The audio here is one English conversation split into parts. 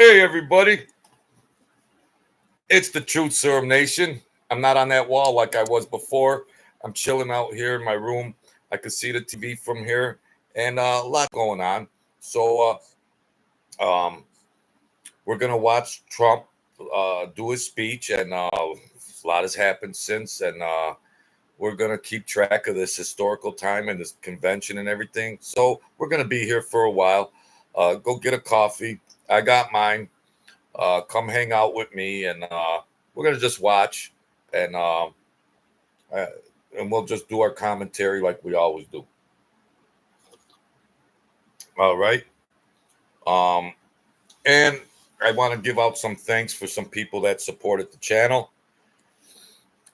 Hey, everybody. It's the Truth Serum Nation. I'm not on that wall like I was before. I'm chilling out here in my room. I can see the TV from here and a lot going on. So we're going to watch Trump do his speech, and a lot has happened since. And we're going to keep track of this historical time and this convention and everything. So we're going to be here for a while. Go get a coffee. I got mine. Come hang out with me, and we're gonna just watch, and uh, and we'll just do our commentary like we always do. All right. Um, and I want to give out some thanks for some people that supported the channel,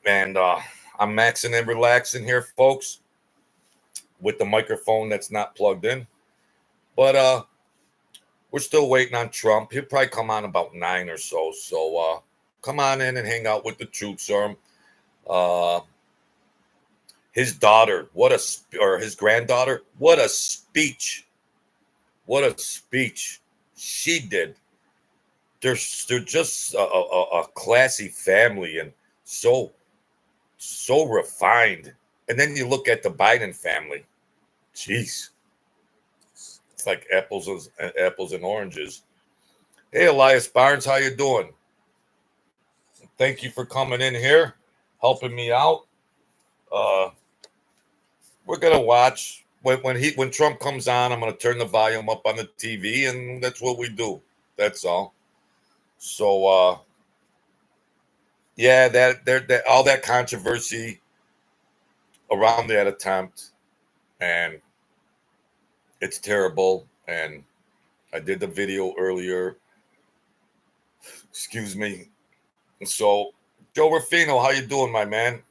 and I'm maxing and relaxing here, folks, with the microphone that's not plugged in, but we're still waiting on Trump. He'll probably come on about 9 or so. So come on in and hang out with the Truth Serum. Uh, his daughter, or his granddaughter, what a speech. What a speech she did. They're just a classy family and so refined. And then you look at the Biden family. Jeez. It's like apples and oranges. Hey, Elias Barnes, how you doing? Thank you for coming in here, helping me out. We're gonna watch when Trump comes on. I'm gonna turn the volume up on the TV, and that's what we do. That's all. So yeah, that all that controversy around that attempt, and it's terrible. And I did the video earlier. Excuse me. So Joe Rufino, how you doing, my man?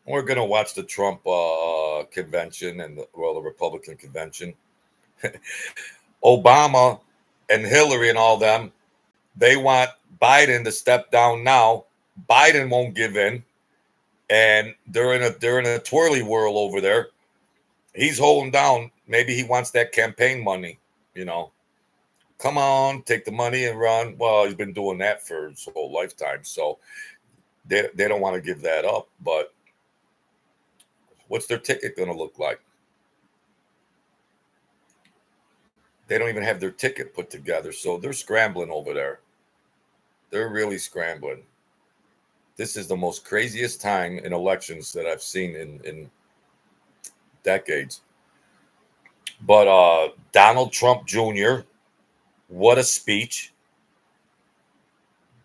We're gonna watch the Trump convention and the Republican convention. Obama and Hillary and all them, they want Biden to step down now. Biden won't give in, and they're in a twirly whirl over there. He's holding down. Maybe he wants that campaign money. You know, come on, take the money and run. Well, he's been doing that for his whole lifetime, so they don't want to give that up. But what's their ticket going to look like? They don't even have their ticket put together, so they're scrambling over there. They're really scrambling. This is the most craziest time in elections that I've seen in decades. But Donald Trump Jr., what a speech.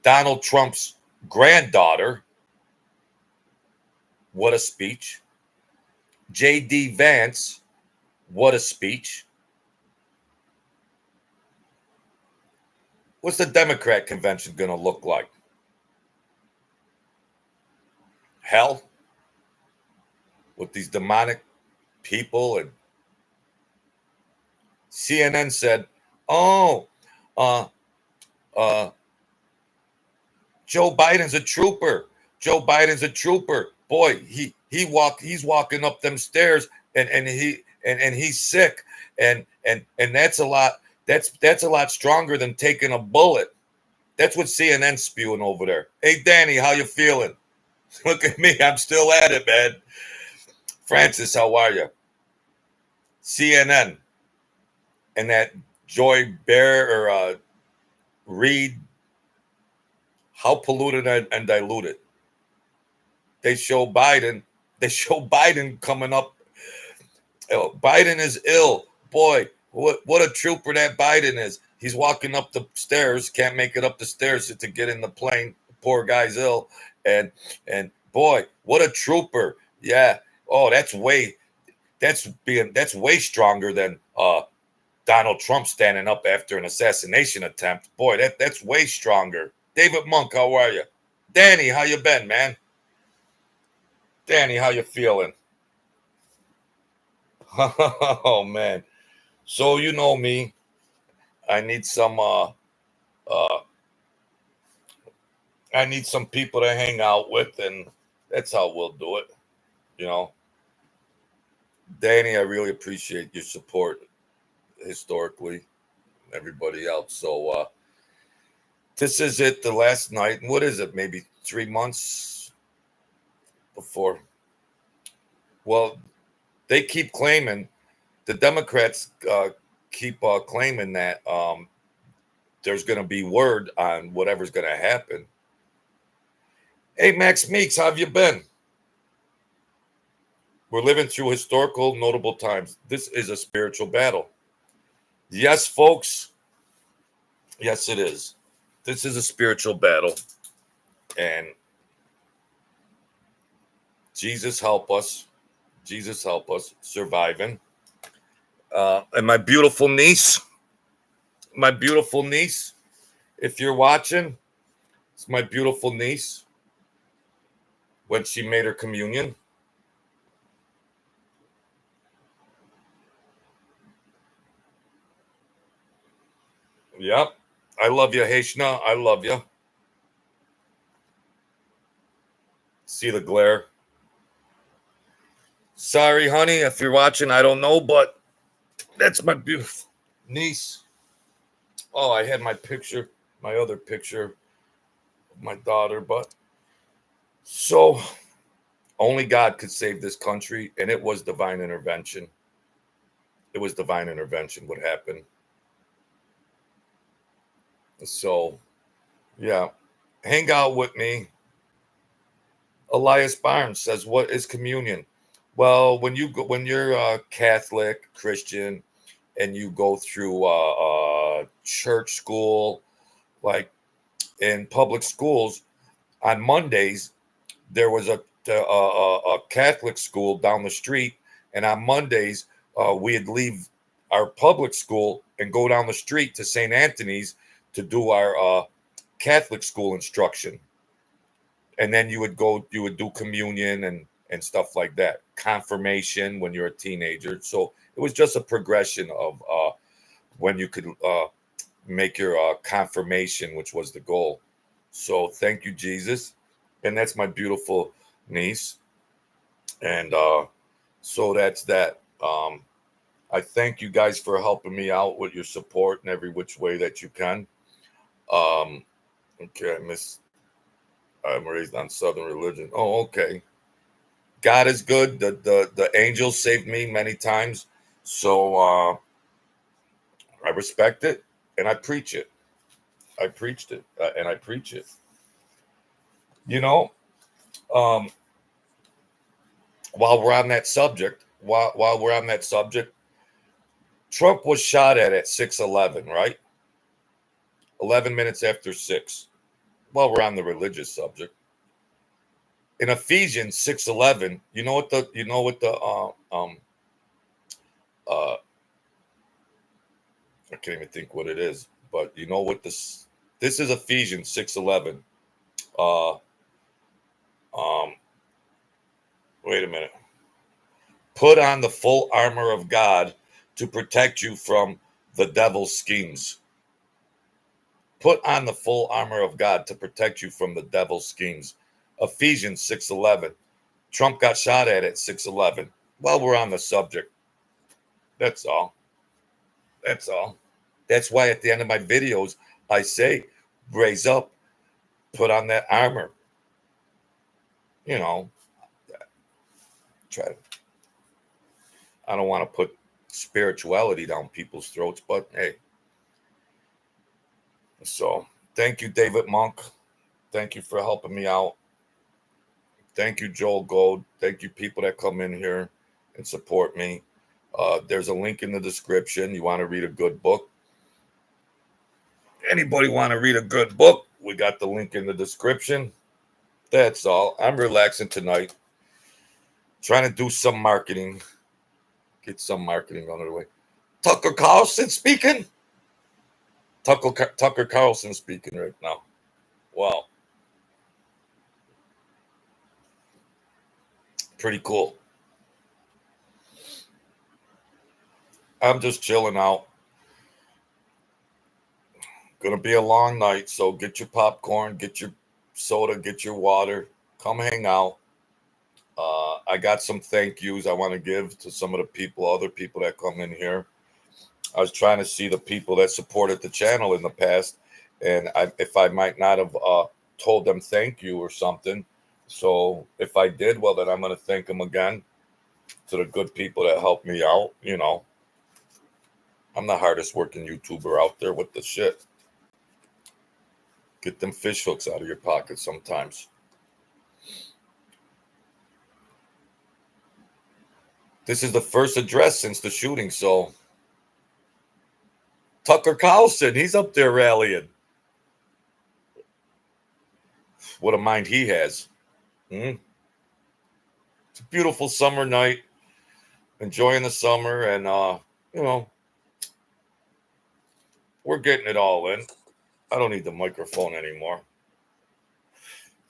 Donald Trump's granddaughter, what a speech. J.D. Vance, what a speech. What's the Democrat convention going to look like? Hell, with these demonic people. And CNN said, "Oh, Joe Biden's a trooper. Joe Biden's a trooper. Boy, he's walking up them stairs, and he's sick, and that's a lot. That's a lot stronger than taking a bullet." That's what CNN's spewing over there. Hey, Danny, how you feeling? Look at me. I'm still at it, man. Francis, how are you? CNN and that Joy Bear or Reed, how polluted and diluted. They show Biden. They show Biden coming up. Oh, Biden is ill. Boy, what a trooper that Biden is. He's walking up the stairs, can't make it up the stairs to get in the plane. Poor guy's ill. And boy, what a trooper. Yeah. Oh, that's way stronger than Donald Trump standing up after an assassination attempt. Boy, that's way stronger. David Monk, how are you? Danny, how you been, man? Danny, how you feeling? Oh man. So you know me. I need some I need some people to hang out with, and that's how we'll do it. You know. Danny, I really appreciate your support historically. everybody else. So this is it, the last night. What is it? Maybe 3 months before. Well, they keep claiming, the Democrats keep claiming that there's going to be word on whatever's going to happen. Hey, Max Meeks, how have you been? We're living through historical, notable times. This is a spiritual battle. Yes, folks. Yes, it is. This is a spiritual battle. And Jesus help us. Jesus help us surviving. And my beautiful niece, if you're watching, it's my beautiful niece when she made her communion. Yep. I love you, Heshna. I love you. See the glare. Sorry, honey, if you're watching, I don't know, but that's my beautiful niece. Oh, I had my other picture of my daughter, but so only God could save this country, and it was divine intervention. It was divine intervention what happened. So, yeah, hang out with me. Elias Barnes says, "What is communion?" Well, when you're Catholic, Christian, and you go through church school, like in public schools, on Mondays there was a Catholic school down the street, and on Mondays we'd leave our public school and go down the street to St. Anthony's to do our Catholic school instruction, and then you would do communion and stuff like that, confirmation when you're a teenager. So it was just a progression of when you could make your confirmation, which was the goal. So thank you, Jesus. And that's my beautiful niece. And so that's that. I thank you guys for helping me out with your support in every which way that you can. Okay, I'm raised on Southern religion. Oh, okay. God is good. The angels saved me many times. So I respect it and I preach it. I preached it and I preach it. You know, um, while we're on that subject, Trump was shot at 6:11, right? 11 minutes after 6. While we're on the religious subject, in Ephesians 6:11, you know what the I can't even think what it is, but you know what this is Ephesians 6:11. Uh, wait a minute. Put on the full armor of God to protect you from the devil's schemes. Put on the full armor of God to protect you from the devil's schemes. Ephesians 6:11. Trump got shot at 6:11. Well, we're on the subject. That's all. That's all. That's why at the end of my videos, I say, raise up, put on that armor. You know, try to. I don't want to put spirituality down people's throats, but hey. So thank you, David Monk. Thank you for helping me out. Thank you, Joel Gold. Thank you, people that come in here and support me. There's a link in the description. You want to read a good book? Anybody want to read a good book? We got the link in the description. That's all. I'm relaxing tonight. Trying to do some marketing. Get some marketing on the way. Tucker Carlson speaking. Tucker Carlson speaking right now. Wow. Pretty cool. I'm just chilling out. Gonna be a long night, so get your popcorn, get your soda, get your water. Come hang out. I got some thank yous I want to give to some of the people, other people that come in here. I was trying to see the people that supported the channel in the past, and if I might not have told them thank you or something. So if I did, well, then I'm going to thank them again, to the good people that helped me out. I'm the hardest working YouTuber out there with the shit. Get them fish hooks out of your pocket sometimes. This is the first address since the shooting, so Tucker Carlson, he's up there rallying. What a mind he has. It's a beautiful summer night, enjoying the summer, and we're getting it all in. I don't need the microphone anymore.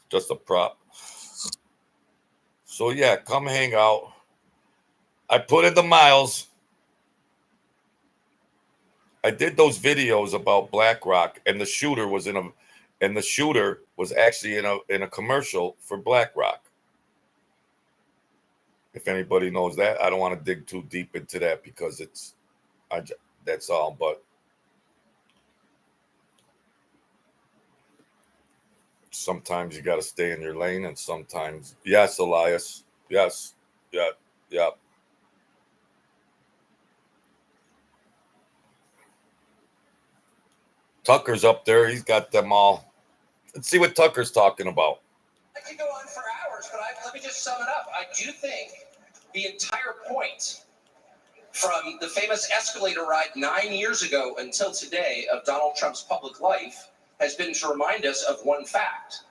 Just a prop. So yeah, come hang out. I put in the miles. I did those videos about BlackRock, and the shooter was actually in a commercial for BlackRock. If anybody knows that, I don't want to dig too deep into that because that's all. But sometimes you got to stay in your lane, and sometimes, yes, Elias, yes, yeah. Tucker's up there. He's got them all. Let's see what Tucker's talking about. I could go on for hours, but let me just sum it up. I do think the entire point from the famous escalator ride 9 years ago until today of Donald Trump's public life has been to remind us of one fact,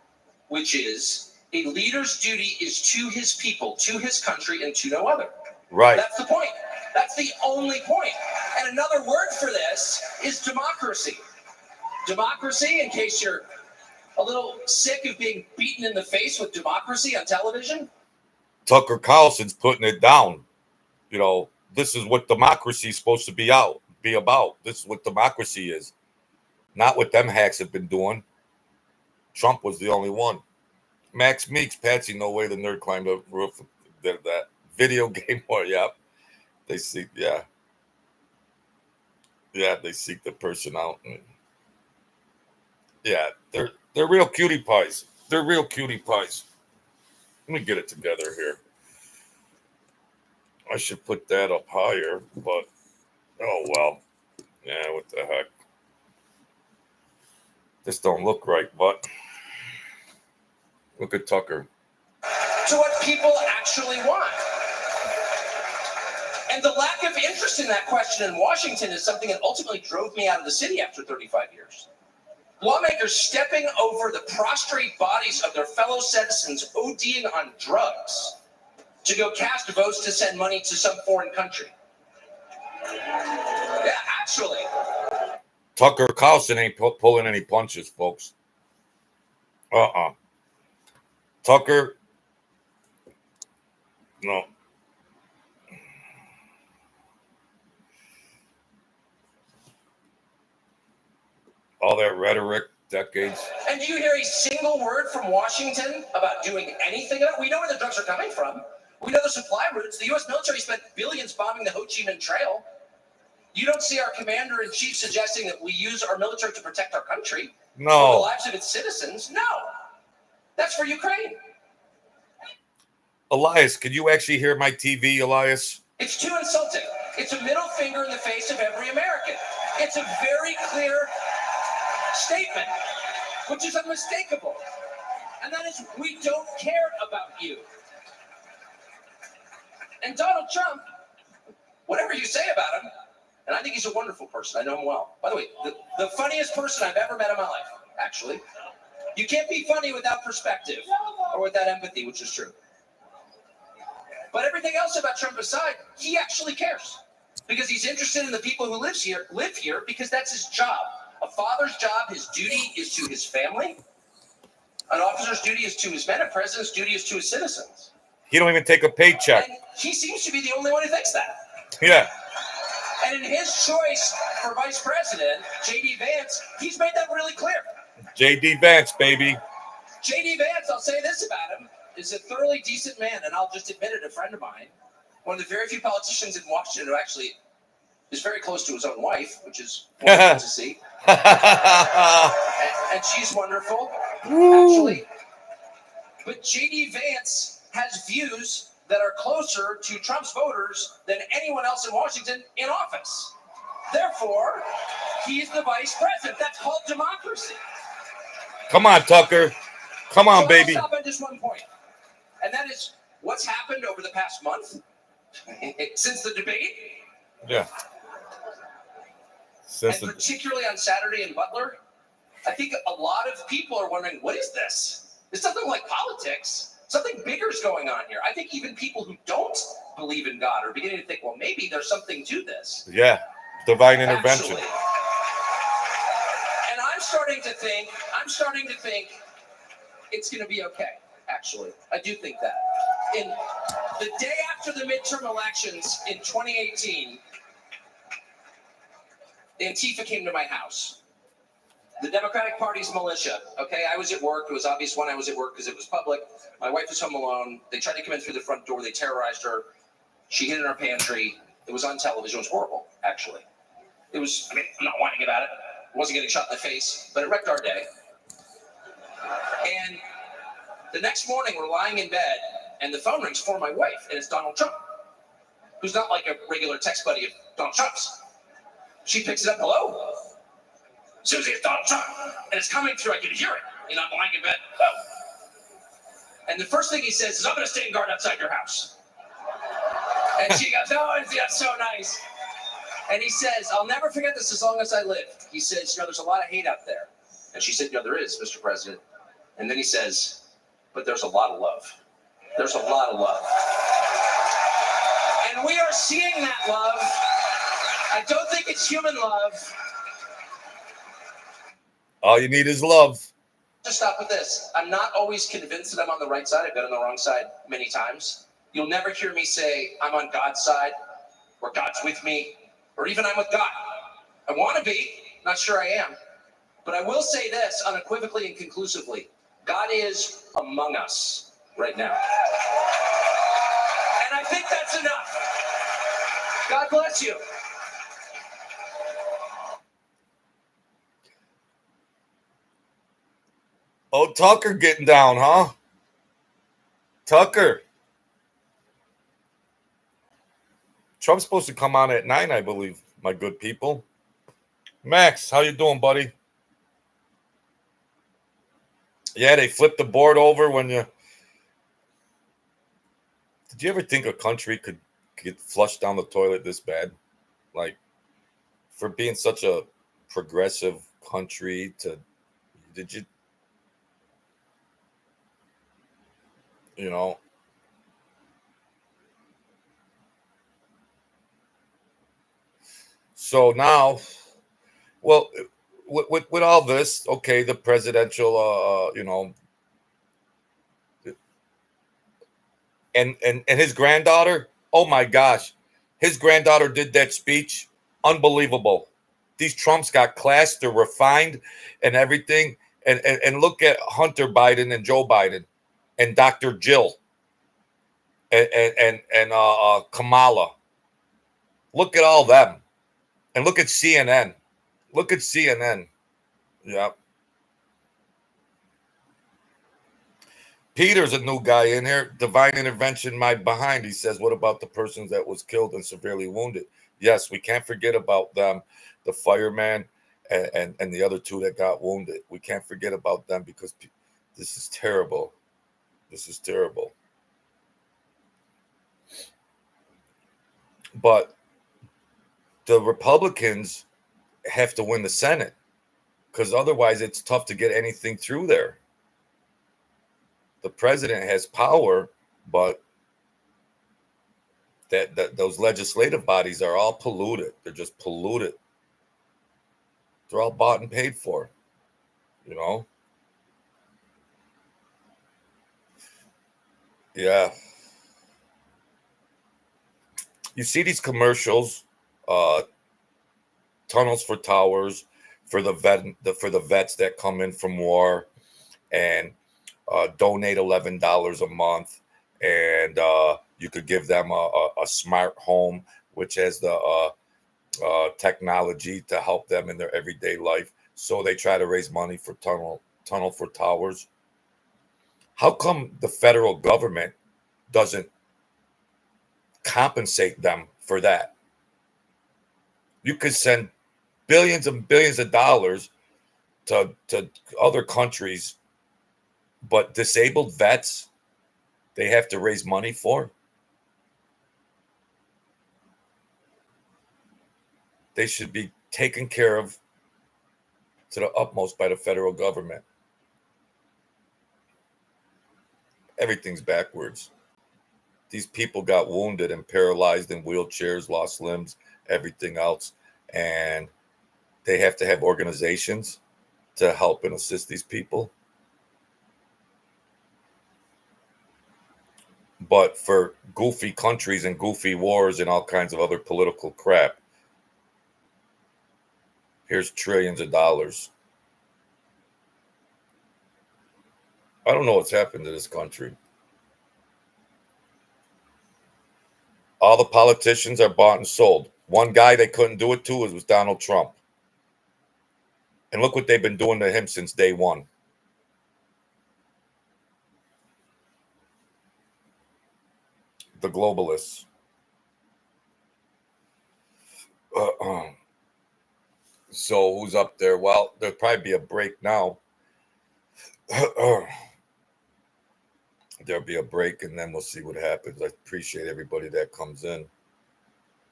which is a leader's duty is to his people, to his country, and to no other. Right. That's the point. That's the only point. And another word for this is democracy. Democracy, in case you're a little sick of being beaten in the face with democracy on television. Tucker Carlson's putting it down. This is what democracy is supposed to be about. This is what democracy is. Not what them hacks have been doing. Trump was the only one. Max Meeks, Patsy, no way the nerd climbed the roof. Did that video game war, yeah. They seek, yeah. Yeah, they seek the person out. Yeah, they're real cutie pies. They're real cutie pies. Let me get it together here. I should put that up higher, but oh well. Yeah, what the heck. This don't look right, but look at Tucker. To what people actually want. And the lack of interest in that question in Washington is something that ultimately drove me out of the city after 35 years. Lawmakers stepping over the prostrate bodies of their fellow citizens ODing on drugs to go cast votes to send money to some foreign country. Yeah, actually. Tucker Carlson ain't pulling any punches, folks. Tucker, no. All that rhetoric, decades. And do you hear a single word from Washington about doing anything? We know where the drugs are coming from. We know the supply routes. The U.S. military spent billions bombing the Ho Chi Minh Trail. You don't see our commander-in-chief suggesting that we use our military to protect our country. No. Or the lives of its citizens. No. That's for Ukraine. Elias, can you actually hear my TV, Elias? It's too insulting. It's a middle finger in the face of every American. It's a very clear statement, which is unmistakable. And that is, we don't care about you. And Donald Trump, whatever you say about him, and I think he's a wonderful person. I know him well. By the way, the funniest person I've ever met in my life, actually. You can't be funny without perspective or without empathy, which is true. But everything else about Trump aside, he actually cares because he's interested in the people who live here because that's his job. A father's job, his duty is to his family. An officer's duty is to his men. A president's duty is to his citizens. He don't even take a paycheck. And he seems to be the only one who thinks that. Yeah. And in his choice for vice president, J.D. Vance, he's made that really clear. J.D. Vance, baby. J.D. Vance, I'll say this about him, is a thoroughly decent man, and I'll just admit it, a friend of mine, one of the very few politicians in Washington who actually is very close to his own wife, which is wonderful to see. And she's wonderful, actually. But J.D. Vance has views that are closer to Trump's voters than anyone else in Washington in office. Therefore, he is the vice president. That's called democracy. Come on, Tucker. Come on, So baby. I'll stop at just one point, and that is what's happened over the past month since the debate. Yeah. And particularly on Saturday in Butler, I think a lot of people are wondering, what is this? It's nothing like politics. Something bigger is going on here. I think even people who don't believe in God are beginning to think, well, maybe there's something to this. Yeah, divine intervention. Actually. And I'm starting to think it's going to be okay, actually. I do think that. In the day after the midterm elections in 2018, Antifa came to my house. The Democratic Party's militia, okay? I was at work. It was obvious when I was at work because it was public. My wife was home alone. They tried to come in through the front door. They terrorized her. She hid in our pantry. It was on television. It was horrible, actually. It was, I mean, I'm not whining about it. I wasn't getting shot in the face, but it wrecked our day. And the next morning, we're lying in bed, and the phone rings for my wife, and it's Donald Trump, who's not like a regular text buddy of Donald Trump's. She picks it up. Hello? Susie, it's Donald Trump. And it's coming through. I can hear it. You know, I'm lying in bed. Oh. And the first thing he says is, I'm going to stand guard outside your house. And she goes, oh, that's so nice. And he says, I'll never forget this as long as I live. He says, you know, there's a lot of hate out there. And she said, you know, there is, Mr. President. And then he says, but there's a lot of love. There's a lot of love. And we are seeing that love. I don't think it's human love. All you need is love. Just stop with this. I'm not always convinced that I'm on the right side. I've been on the wrong side many times. You'll never hear me say I'm on God's side or God's with me or even I'm with God. I want to be. Not sure I am. But I will say this unequivocally and conclusively. God is among us right now. And I think that's enough. God bless you. Oh, Tucker getting down, huh? Tucker. Trump's supposed to come on at 9, I believe, my good people. Max, how you doing, buddy? Yeah, they flipped the board over when you... Did you ever think a country could get flushed down the toilet this bad? Like, for being such a progressive country to... Did you... You know, so now, well, with all this, okay, the presidential, you know, and his granddaughter, oh my gosh, his granddaughter did that speech, unbelievable. These Trumps got class, they're refined and everything, and look at Hunter Biden and Joe Biden. And Dr. Jill and Kamala. Look at all them. And look at CNN. Look at CNN. Yep. Peter's a new guy in here. Divine intervention, my behind. He says, what about the person that was killed and severely wounded? Yes, we can't forget about them. The fireman and the other 2 that got wounded. We can't forget about them because this is terrible. This is terrible. But the Republicans have to win the Senate because otherwise it's tough to get anything through there. The president has power, but that those legislative bodies are all polluted. They're just polluted. They're all bought and paid for, you know? Yeah. You see these commercials, tunnels for towers for the vets that come in from war, and donate $11 a month, and you could give them a smart home, which has the technology to help them in their everyday life. So they try to raise money for tunnel for towers. How come the federal government doesn't compensate them for that? You could send billions and billions of dollars to other countries, but disabled vets, they have to raise money for. They should be taken care of to the utmost by the federal government. Everything's backwards. These people got wounded and paralyzed in wheelchairs, lost limbs, everything else. And they have to have organizations to help and assist these people. But for goofy countries and goofy wars and all kinds of other political crap, here's trillions of dollars. I don't know what's happened to this country. All the politicians are bought and sold. One guy they couldn't do it to was Donald Trump. And look what they've been doing to him since day one. The globalists. So who's up there? Well, there'll probably be a break now. There'll be a break and then we'll see what happens. I appreciate everybody that comes in.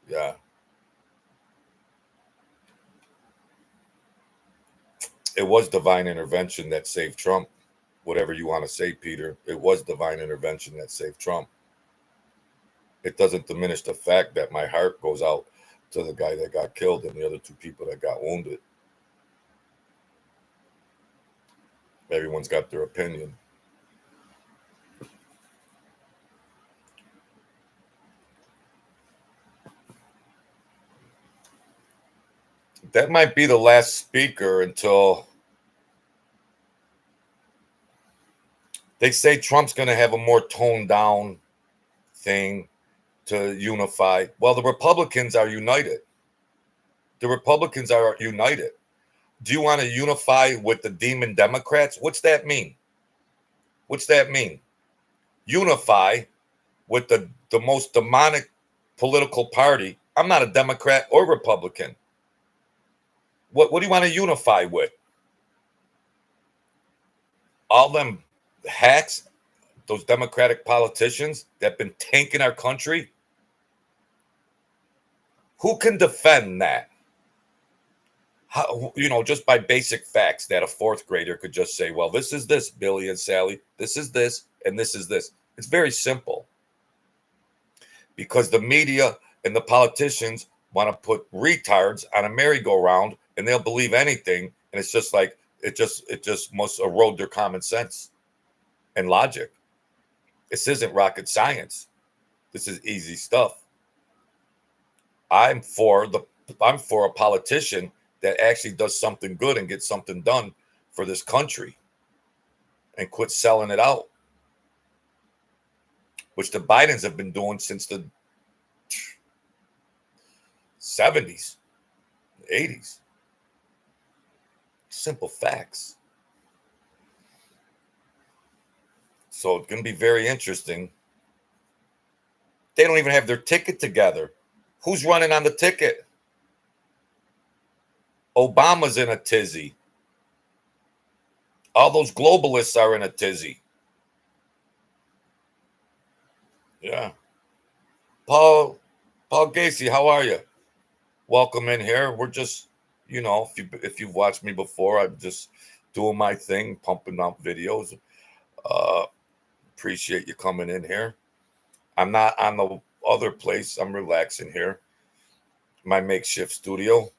Yeah. It was divine intervention that saved Trump. Whatever you want to say, Peter, it was divine intervention that saved Trump. It doesn't diminish the fact that my heart goes out to the guy that got killed and the other two people that got wounded. Everyone's got their opinion. That might be the last speaker until they say Trump's going to have a more toned down thing to unify. Well, the Republicans are united. The Republicans are united. Do you want to unify with the demon Democrats? What's that mean? What's that mean? Unify with the most demonic political party. I'm not a Democrat or Republican. What do you want to unify with? All them hacks, those Democratic politicians that have been tanking our country? Who can defend that? How, just by basic facts that a fourth grader could just say, well, this is this, Billy and Sally, this is this, and this is this. It's very simple. Because the media and the politicians want to put retards on a merry-go-round and they'll believe anything. And it's just like, it just must erode their common sense and logic. This isn't rocket science. This is easy stuff. I'm for a politician that actually does something good and gets something done for this country and quit selling it out, which the Bidens have been doing since the 70s, 80s. Simple facts. So it's going to be very interesting. They don't even have their ticket together. Who's running on the ticket? Obama's in a tizzy. All those globalists are in a tizzy. Yeah. Paul Gacy, how are you? Welcome in here. We're just, if you've watched me before, I'm just doing my thing, pumping out videos. Appreciate you coming in here. I'm not on the other place. I'm relaxing here. My makeshift studio.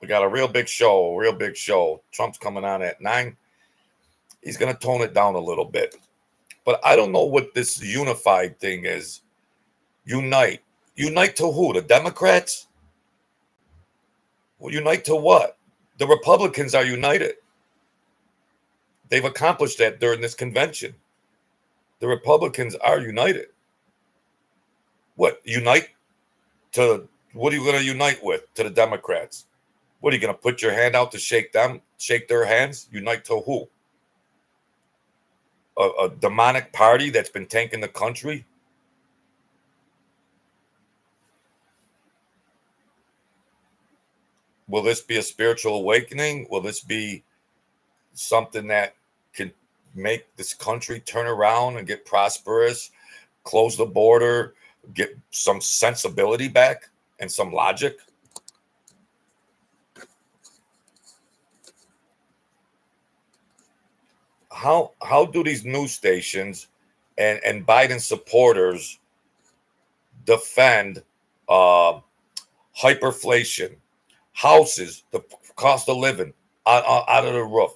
We got a real big show. Trump's coming on at 9. He's going to tone it down a little bit. But I don't know what this unified thing is. Unite. Unite to who? The Democrats? Well, unite to what? The Republicans are united. They've accomplished that during this convention. The Republicans are united. What? Unite to What are you going to unite with to the Democrats? What are you going to put your hand out to shake their hands? Unite to who? A demonic party that's been tanking the country? Will this be a spiritual awakening? Will this be something that can make this country turn around and get prosperous, close the border, get some sensibility back and some logic? How do these news stations and Biden supporters defend hyperflation, houses, the cost of living out of the roof,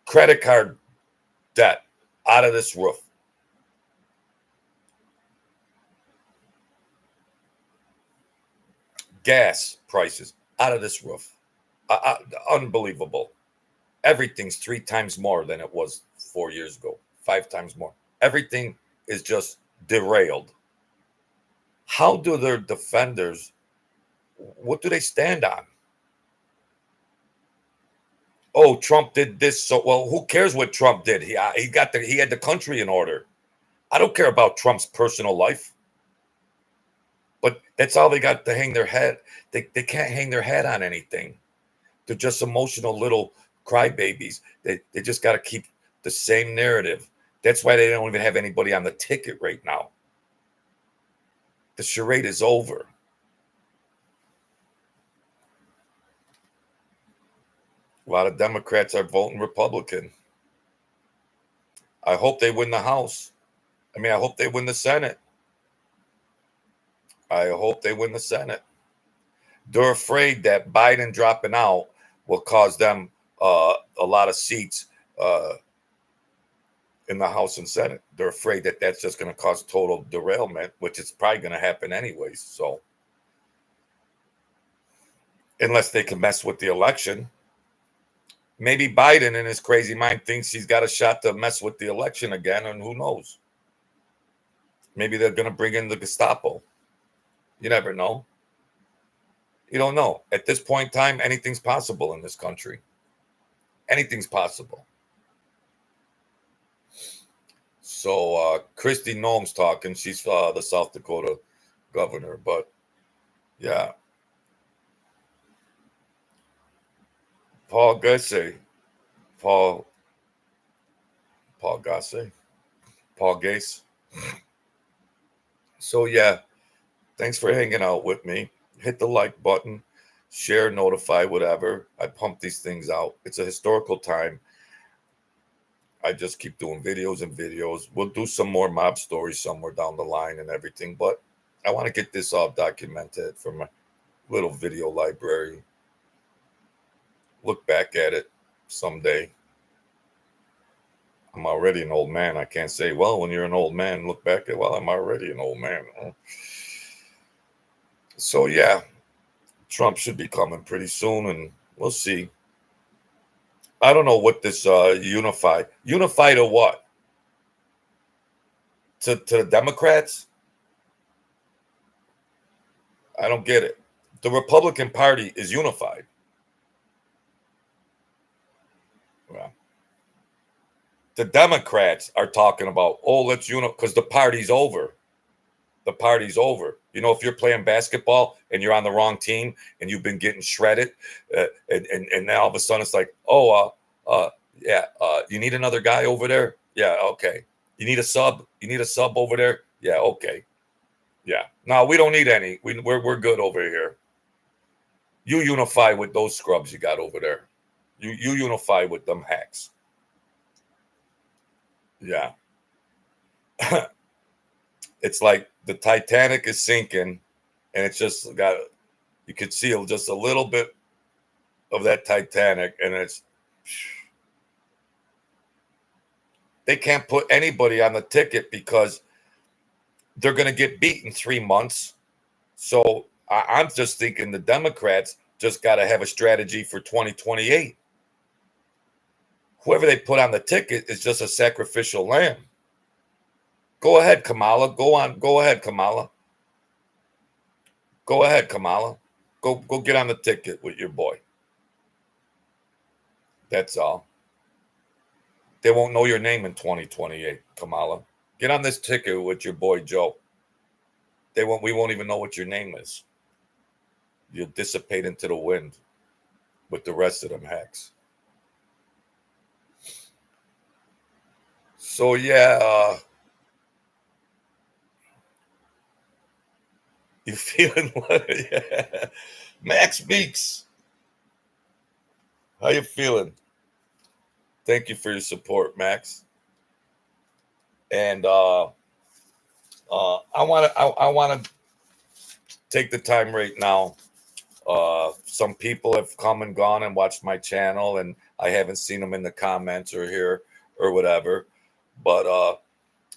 credit card debt out of this roof? Gas prices out of this roof. Unbelievable. Everything's 3 times more than it was 4 years ago, 5 times more. Everything is just derailed. How do their defenders, what do they stand on? Oh, Trump did this. So, well, who cares what Trump did? He had the country in order. I don't care about Trump's personal life. But that's all they got to hang their head. They can't hang their head on anything. They're just emotional little crybabies. They just got to keep the same narrative. That's why they don't even have anybody on the ticket right now. The charade is over. A lot of Democrats are voting Republican. I hope they win the House. I hope they win the Senate. I hope they win the Senate. They're afraid that Biden dropping out will cause them a lot of seats in the House and Senate. They're afraid that that's just going to cause total derailment, which is probably going to happen anyways. So, unless they can mess with the election, maybe Biden in his crazy mind thinks he's got a shot to mess with the election again, and who knows? Maybe they're going to bring in the Gestapo. You never know. You don't know. At this point in time, anything's possible in this country. Anything's possible. So Kristi Noem's talking. She's the South Dakota governor. But yeah. Paul Gacy. Paul Gacy. Paul Gase. So yeah. Thanks for hanging out with me. Hit the like button, share, notify, whatever. I pump these things out. It's a historical time. I just keep doing videos and videos. We'll do some more mob stories somewhere down the line and everything. But I want to get this all documented for my little video library. Look back at it someday. I'm already an old man. I can't say, well, when you're an old man, look back at, well, I'm already an old man. So, yeah, Trump should be coming pretty soon, and we'll see. I don't know what this unified to what? To the Democrats? I don't get it. The Republican Party is unified. Well, the Democrats are talking about, oh, let's unify because the party's over. The party's over. You know, if you're playing basketball and you're on the wrong team and you've been getting shredded, and now all of a sudden it's like, oh, you need another guy over there? Yeah, okay. You need a sub? You need a sub over there? Yeah, okay. Yeah. No, we don't need any. We're good over here. You unify with those scrubs you got over there. You unify with them hacks. Yeah. It's like the Titanic is sinking, and it's just got, you could see just a little bit of that Titanic, and they can't put anybody on the ticket because they're going to get beat in 3 months. So I'm just thinking the Democrats just got to have a strategy for 2028. Whoever they put on the ticket is just a sacrificial lamb. Go ahead, Kamala. Go ahead, Kamala. Go ahead, Kamala. Go get on the ticket with your boy. That's all. They won't know your name in 2028, Kamala. Get on this ticket with your boy Joe. We won't even know what your name is. You'll dissipate into the wind with the rest of them hacks. So yeah, you feeling what? Yeah. Max Meeks, how you feeling? Thank you for your support, Max. And I want to take the time right now. Some people have come and gone and watched my channel, and I haven't seen them in the comments or here or whatever. But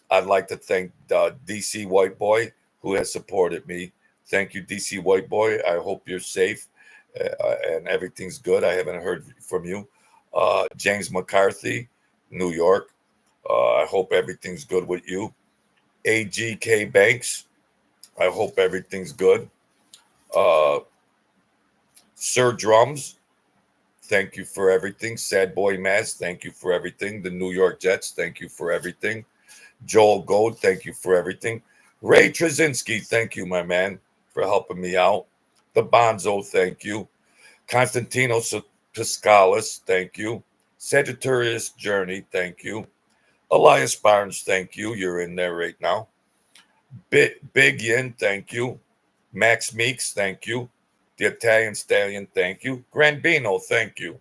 I'd like to thank DC White Boy, who has supported me. Thank you, DC White Boy. I hope you're safe and everything's good. I haven't heard from you. James McCarthy, New York. I hope everything's good with you. AGK Banks. I hope everything's good. Sir Drums, thank you for everything. Sad Boy Maz, thank you for everything. The New York Jets, thank you for everything. Joel Gold, thank you for everything. Ray Trzynski, thank you, my man, for helping me out. The Bonzo, thank you. Constantinos Piscalis, thank you. Sagittarius Journey, thank you. Elias Barnes, thank you. You're in there right now. Big Yin, thank you. Max Meeks, thank you. The Italian Stallion, thank you. Grandino, thank you.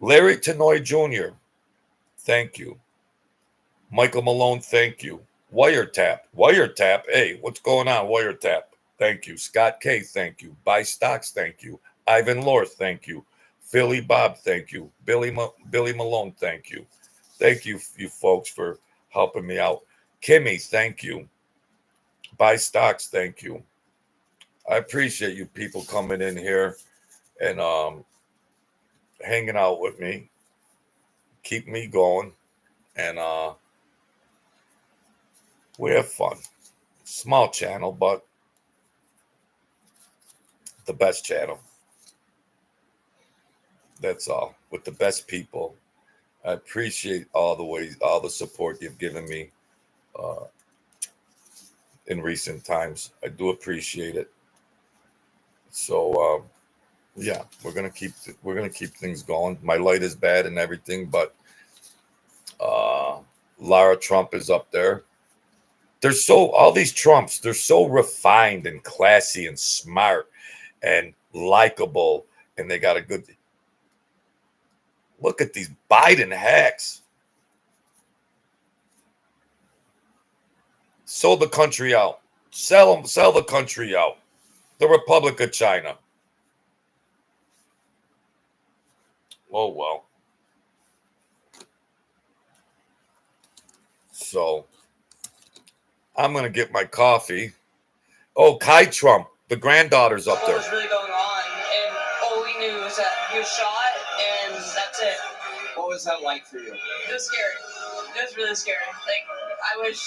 Larry Tenoy Jr., thank you. Michael Malone, thank you. Wiretap, hey, what's going on? Wiretap, thank you. Scott K, thank you. Buy Stocks, thank you. Ivan Lorth, thank you. Philly Bob, thank you. Billy Malone, thank you. Thank you, you folks, for helping me out. Kimmy, thank you. Buy Stocks, thank you. I appreciate you people coming in here and hanging out with me. Keep me going. And we have fun. Small channel, but the best channel. That's all. With the best people. I appreciate all the support you've given me in recent times. I do appreciate it. So yeah, we're gonna keep things going. My light is bad and everything, but Lara Trump is up there. All these Trumps, they're so refined and classy and smart and likable, and they got a good. Look at these Biden hacks. Sold the country out. Sell the country out. The Republic of China. Oh, well. So, I'm going to get my coffee. Oh, Kai Trump, the granddaughter's up there. What was really going on, and all we knew was that he was shot, and that's it. What was that like for you? It was scary. It was really scary. Like, I wish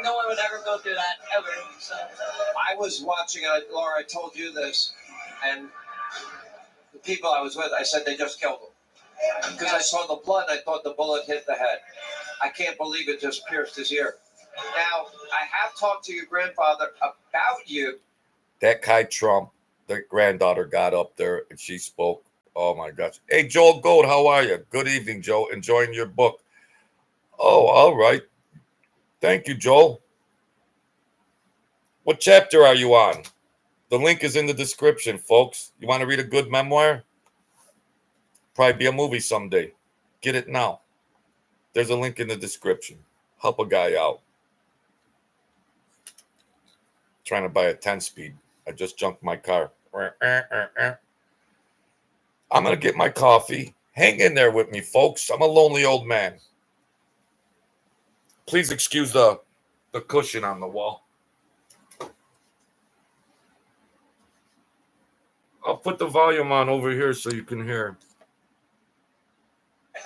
no one would ever go through that, ever. So I was watching, Laura, I told you this, and the people I was with, I said they just killed him. Because I saw the blood, I thought the bullet hit the head. I can't believe it just pierced his ear. Now, I have talked to your grandfather about you. That Kai Trump, the granddaughter, got up there and she spoke. Oh my gosh. Hey, Joel Gold, how are you? Good evening, Joe. Enjoying your book. Oh, all right. Thank you, Joel. What chapter are you on? The link is in the description, folks. You want to read a good memoir? Probably be a movie someday. Get it now. There's a link in the description. Help a guy out. Trying to buy a 10-speed. I just junked my car. I'm going to get my coffee. Hang in there with me, folks. I'm a lonely old man. Please excuse the cushion on the wall. I'll put the volume on over here so you can hear.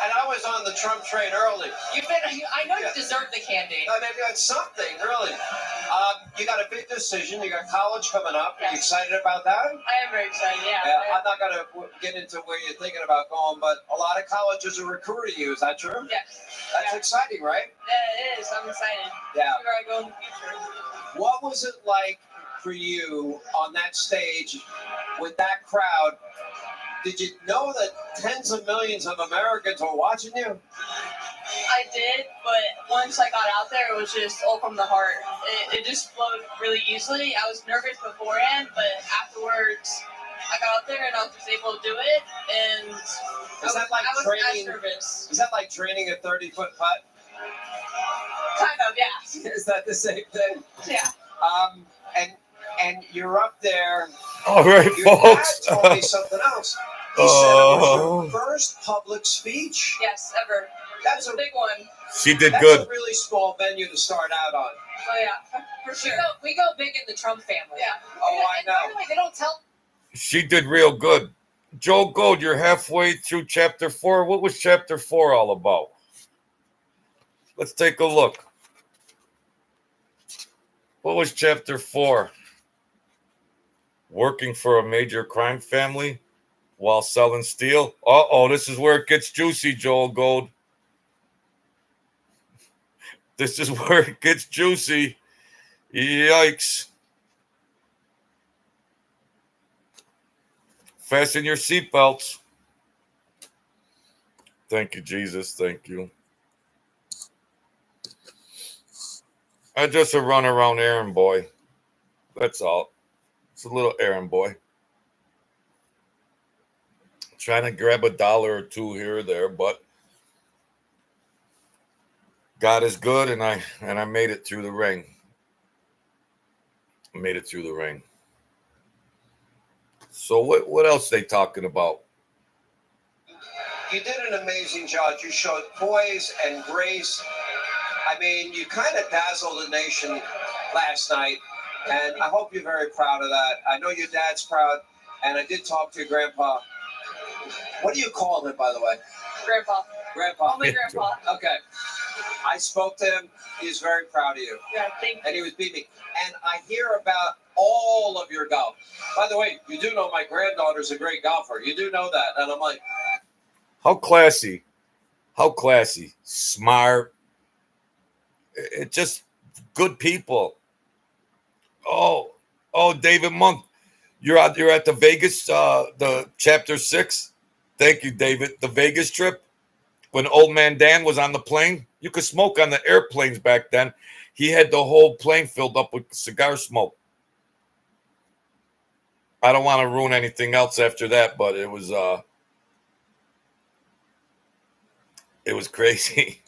And I was on the Trump train early. I know you deserve the candy. Maybe that's something, really. You got a big decision. You got college coming up. Are you excited about that? I am very excited, yeah. I'm not going to get into where you're thinking about going, but a lot of colleges are recruiting you. Is that true? Yes. That's exciting, right? Yeah, it is. I'm excited. Yeah. See where I go in the future. What was it like for you on that stage with that crowd? Did you know that tens of millions of Americans were watching you? I did, but once I got out there, it was just all from the heart. It just flowed really easily. I was nervous beforehand, but afterwards, I got out there and I was just able to do it. And I wasn't as nervous. Is that like training a 30-foot putt? Kind of, yeah. Is that the same thing? Yeah. And you're up there. All right, Your folks. dad told me something else. He said it was your first public speech. Yes, ever. That's a big one. She did That's good. a really small venue to start out on. Oh yeah, for sure. We go big in the Trump family. Yeah. Oh, I know. By the way, they don't tell. She did real good. Joel Gold, you're halfway through chapter 4. What was chapter 4 all about? Let's take a look. What was chapter 4? Working for a major crime family while selling steel. Uh-oh, this is where it gets juicy, Joel Gold. This is where it gets juicy. Yikes. Fasten your seatbelts. Thank you, Jesus. Thank you. I'm just a run around errand boy. That's all. It's a little errand boy. Trying to grab $1 or $2 here or there, but God is good, and I made it through the ring. I made it through the ring. So what else are they talking about? You did an amazing job. You showed poise and grace. I mean, you kind of dazzled the nation last night, and I hope you're very proud of that. I know your dad's proud, and I did talk to your grandpa. What do you call him, by the way? Grandpa. Grandpa. Call me Grandpa. Okay. I spoke to him. He's very proud of you. Yeah, thank you. And he was beaming. And I hear about all of your golf. By the way, you do know my granddaughter's a great golfer. You do know that. And I'm like, how classy. How classy. Smart. It's just good people. Oh, David Monk. You're at the Vegas, the chapter 6. Thank you, David. The Vegas trip. When old man Dan was on the plane, you could smoke on the airplanes back then. He had the whole plane filled up with cigar smoke. I don't want to ruin anything else after that, but it was crazy.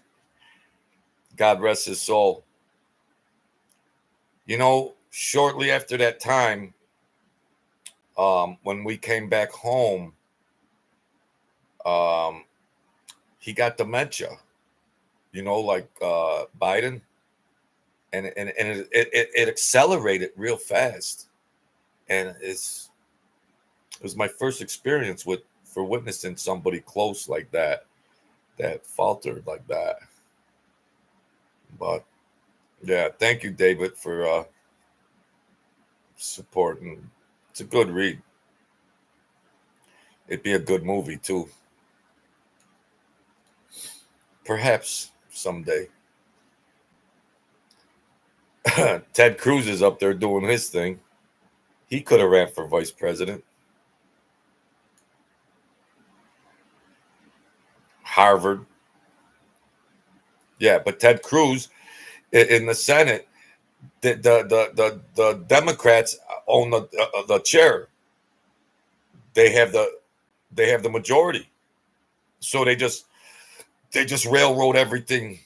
God rest his soul. You know, shortly after that time, when we came back home, he got dementia, you know, like Biden, and it accelerated real fast, and it was my first experience for witnessing somebody close like that faltered like that. But yeah, thank you, David, for supporting. It's a good read. It'd be a good movie too. Perhaps someday. Ted Cruz is up there doing his thing. He could have ran for vice president. Harvard. Yeah, but Ted Cruz in the Senate, the Democrats own the chair. They have the majority, so they just railroad everything.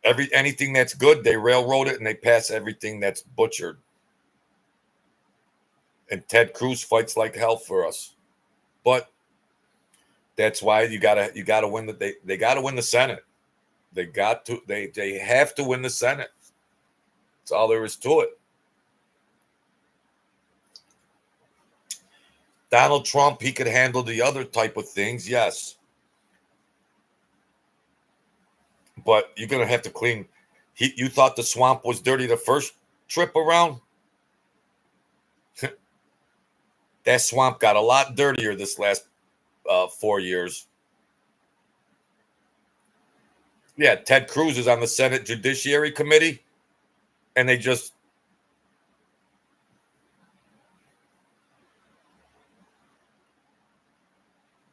Anything that's good, they railroad it, and they pass everything that's butchered. And Ted Cruz fights like hell for us, but that's why you gotta win they gotta win the Senate. They have to win the Senate. That's all there is to it. Donald Trump, he could handle the other type of things, yes. but you're gonna have to clean. You thought the swamp was dirty the first trip around? That swamp got a lot dirtier this last 4 years. Yeah, Ted Cruz is on the Senate Judiciary Committee, and they just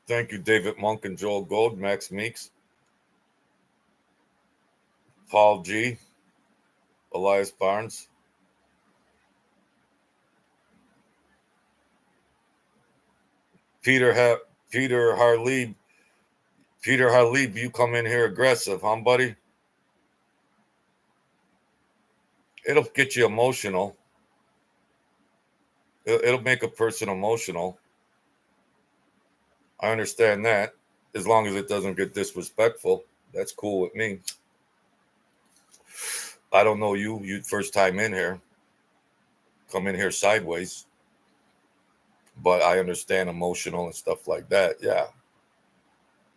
thank you, David Monk and Joel Gold, Max Meeks, Paul G, Elias Barnes. Peter Harleeb. Peter Harleeb, you come in here aggressive, huh, buddy? It'll get you emotional. It'll make a person emotional. I understand that. As long as it doesn't get disrespectful, that's cool with me. I don't know you. You first time in here. Come in here sideways. But I understand emotional and stuff like that. Yeah.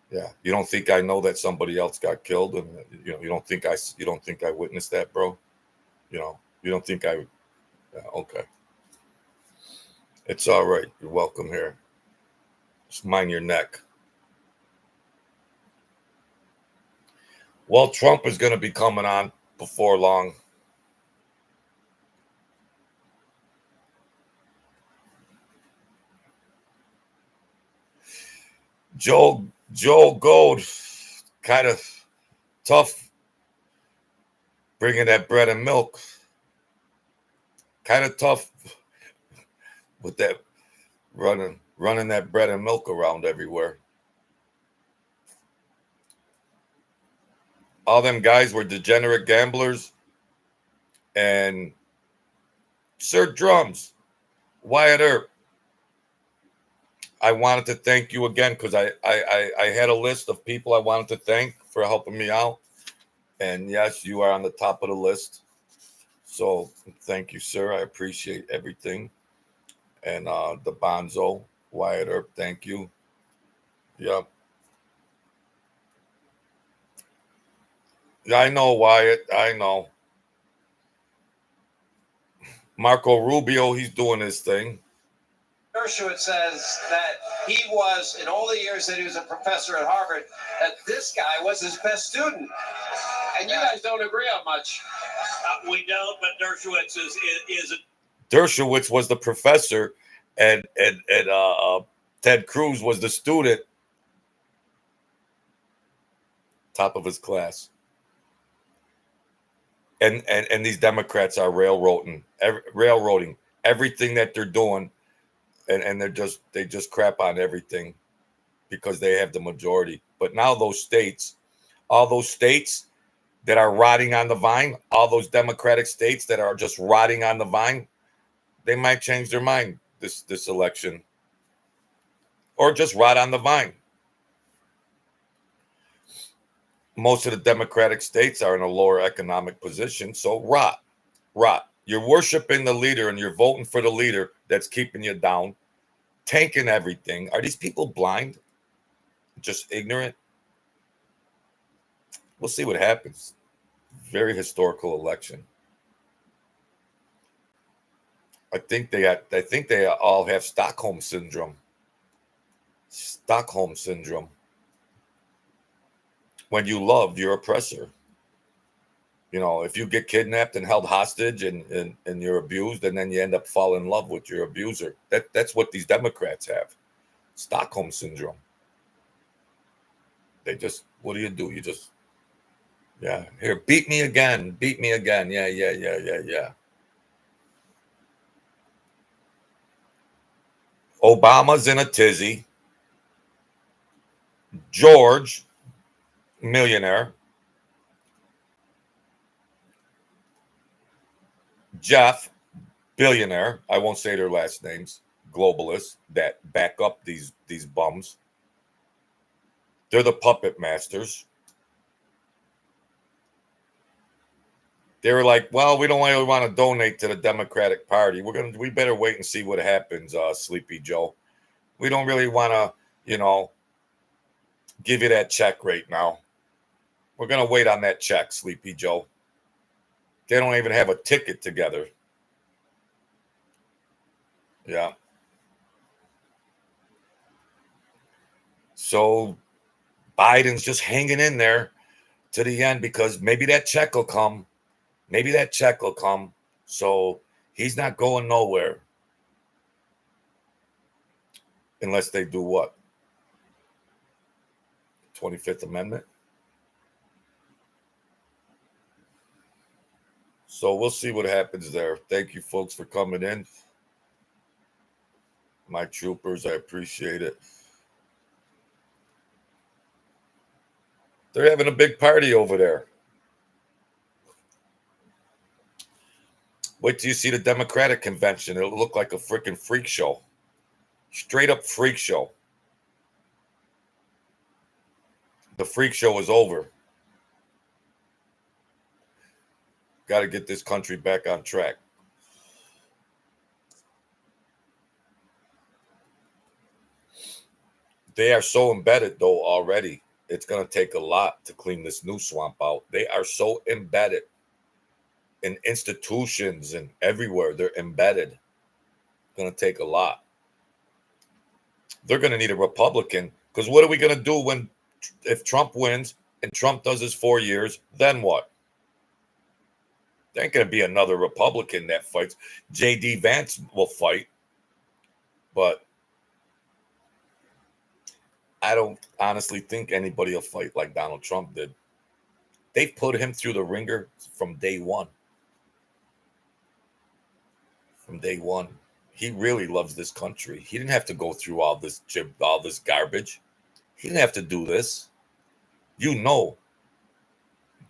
Yeah. You don't think I know that somebody else got killed, and you don't think I witnessed that, bro? You don't think I. Yeah, okay. It's all right. You're welcome here. Just mind your neck. Well, Trump is going to be coming on before long. Joel Gold, kind of tough bringing that bread and milk. Kind of tough with that running that bread and milk around everywhere. All them guys were degenerate gamblers, and Sir Drums, Wyatt Earp, I wanted to thank you again because I had a list of people I wanted to thank for helping me out. And yes, you are on the top of the list. So thank you, sir. I appreciate everything. And the Bonzo, Wyatt Earp, thank you. Yep. Yeah, I know, Wyatt. I know. Marco Rubio, he's doing his thing. Dershowitz says that he was, in all the years that he was a professor at Harvard, that this guy was his best student. And you guys don't agree on much. We don't, but Dershowitz is Dershowitz was the professor, and Ted Cruz was the student, top of his class. And these Democrats are railroading everything that they're doing, and they just crap on everything because they have the majority. But now all those states that are rotting on the vine, all those Democratic states that are just rotting on the vine, they might change their mind this election, or just rot on the vine. Most of the Democratic states are in a lower economic position, so rot. You're worshiping the leader and you're voting for the leader that's keeping you down, tanking everything. Are these people blind? Just ignorant? We'll see what happens. Very historical election. I think they all have Stockholm syndrome. Stockholm syndrome. When you love your oppressor. If you get kidnapped and held hostage and you're abused, and then you end up falling in love with your abuser. That's what these Democrats have. Stockholm syndrome. They just, what do? You just, yeah, here, beat me again. Yeah. Obama's in a tizzy. George, millionaire. Jeff, billionaire. I won't say their last names. Globalists that back up these bums. They're the puppet masters. They were like, well, we don't really want to donate to the Democratic Party. We better wait and see what happens, Sleepy Joe. We don't really want to, give you that check right now. We're going to wait on that check, Sleepy Joe. They don't even have a ticket together. Yeah. So Biden's just hanging in there to the end because maybe that check will come. Maybe that check will come. So he's not going nowhere. Unless they do what? 25th Amendment? So we'll see what happens there. Thank you, folks, for coming in. My troopers, I appreciate it. They're having a big party over there. Wait till you see the Democratic convention. It'll look like a freaking freak show. Straight up freak show. The freak show is over. Got to get this country back on track. They are so embedded, though, already. It's going to take a lot to clean this new swamp out. They are so embedded in institutions and everywhere. They're embedded. It's going to take a lot. They're going to need a Republican, because what are we going to do if Trump wins and Trump does his 4 years? Then what? There ain't going to be another Republican that fights. J.D. Vance will fight, but I don't honestly think anybody will fight like Donald Trump did. They've put him through the ringer from day one. From day one. He really loves this country. He didn't have to go through all this garbage. He didn't have to do this. You know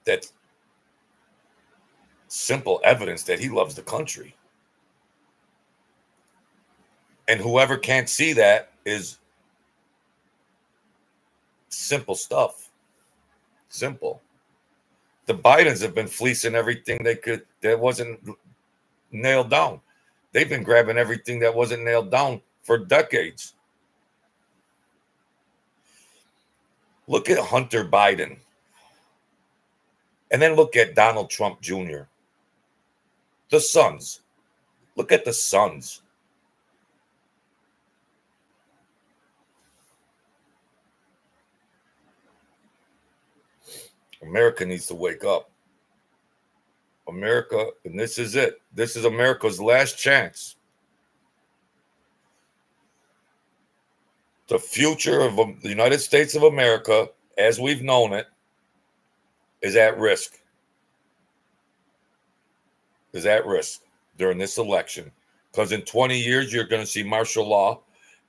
that simple evidence that he loves the country. And whoever can't see that is simple stuff. Simple. The Bidens have been fleecing everything they could that wasn't nailed down. They've been grabbing everything that wasn't nailed down for decades. Look at Hunter Biden. And then look at Donald Trump Jr. The sons. Look at the sons. America needs to wake up. America, and this is it. This is America's last chance. The future of the United States of America, as we've known it, is at risk. Is at risk during this election. Because in 20 years, you're going to see martial law.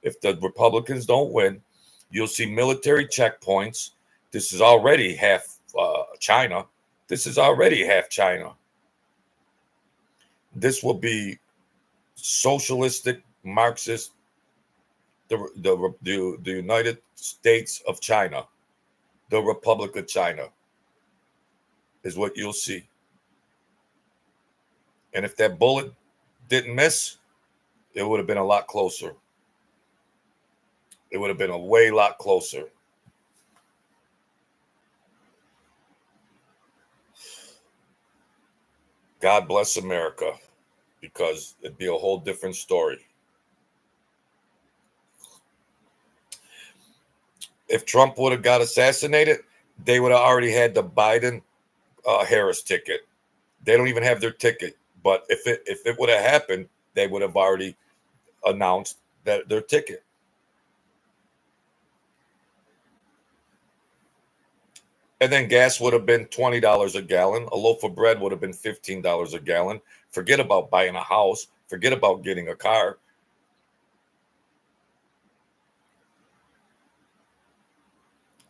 If the Republicans don't win, you'll see military checkpoints. This is already half China. This is already half China. This will be socialistic, Marxist, the United States of China, the Republic of China is what you'll see. And if that bullet didn't miss, it would have been a lot closer. It would have been a way lot closer. God bless America, because it'd be a whole different story. If Trump would have got assassinated, they would have already had the Biden Harris ticket. They don't even have their ticket. But if it would have happened, they would have already announced that their ticket. And then gas would have been $20 a gallon. A loaf of bread would have been $15 a gallon. Forget about buying a house. Forget about getting a car.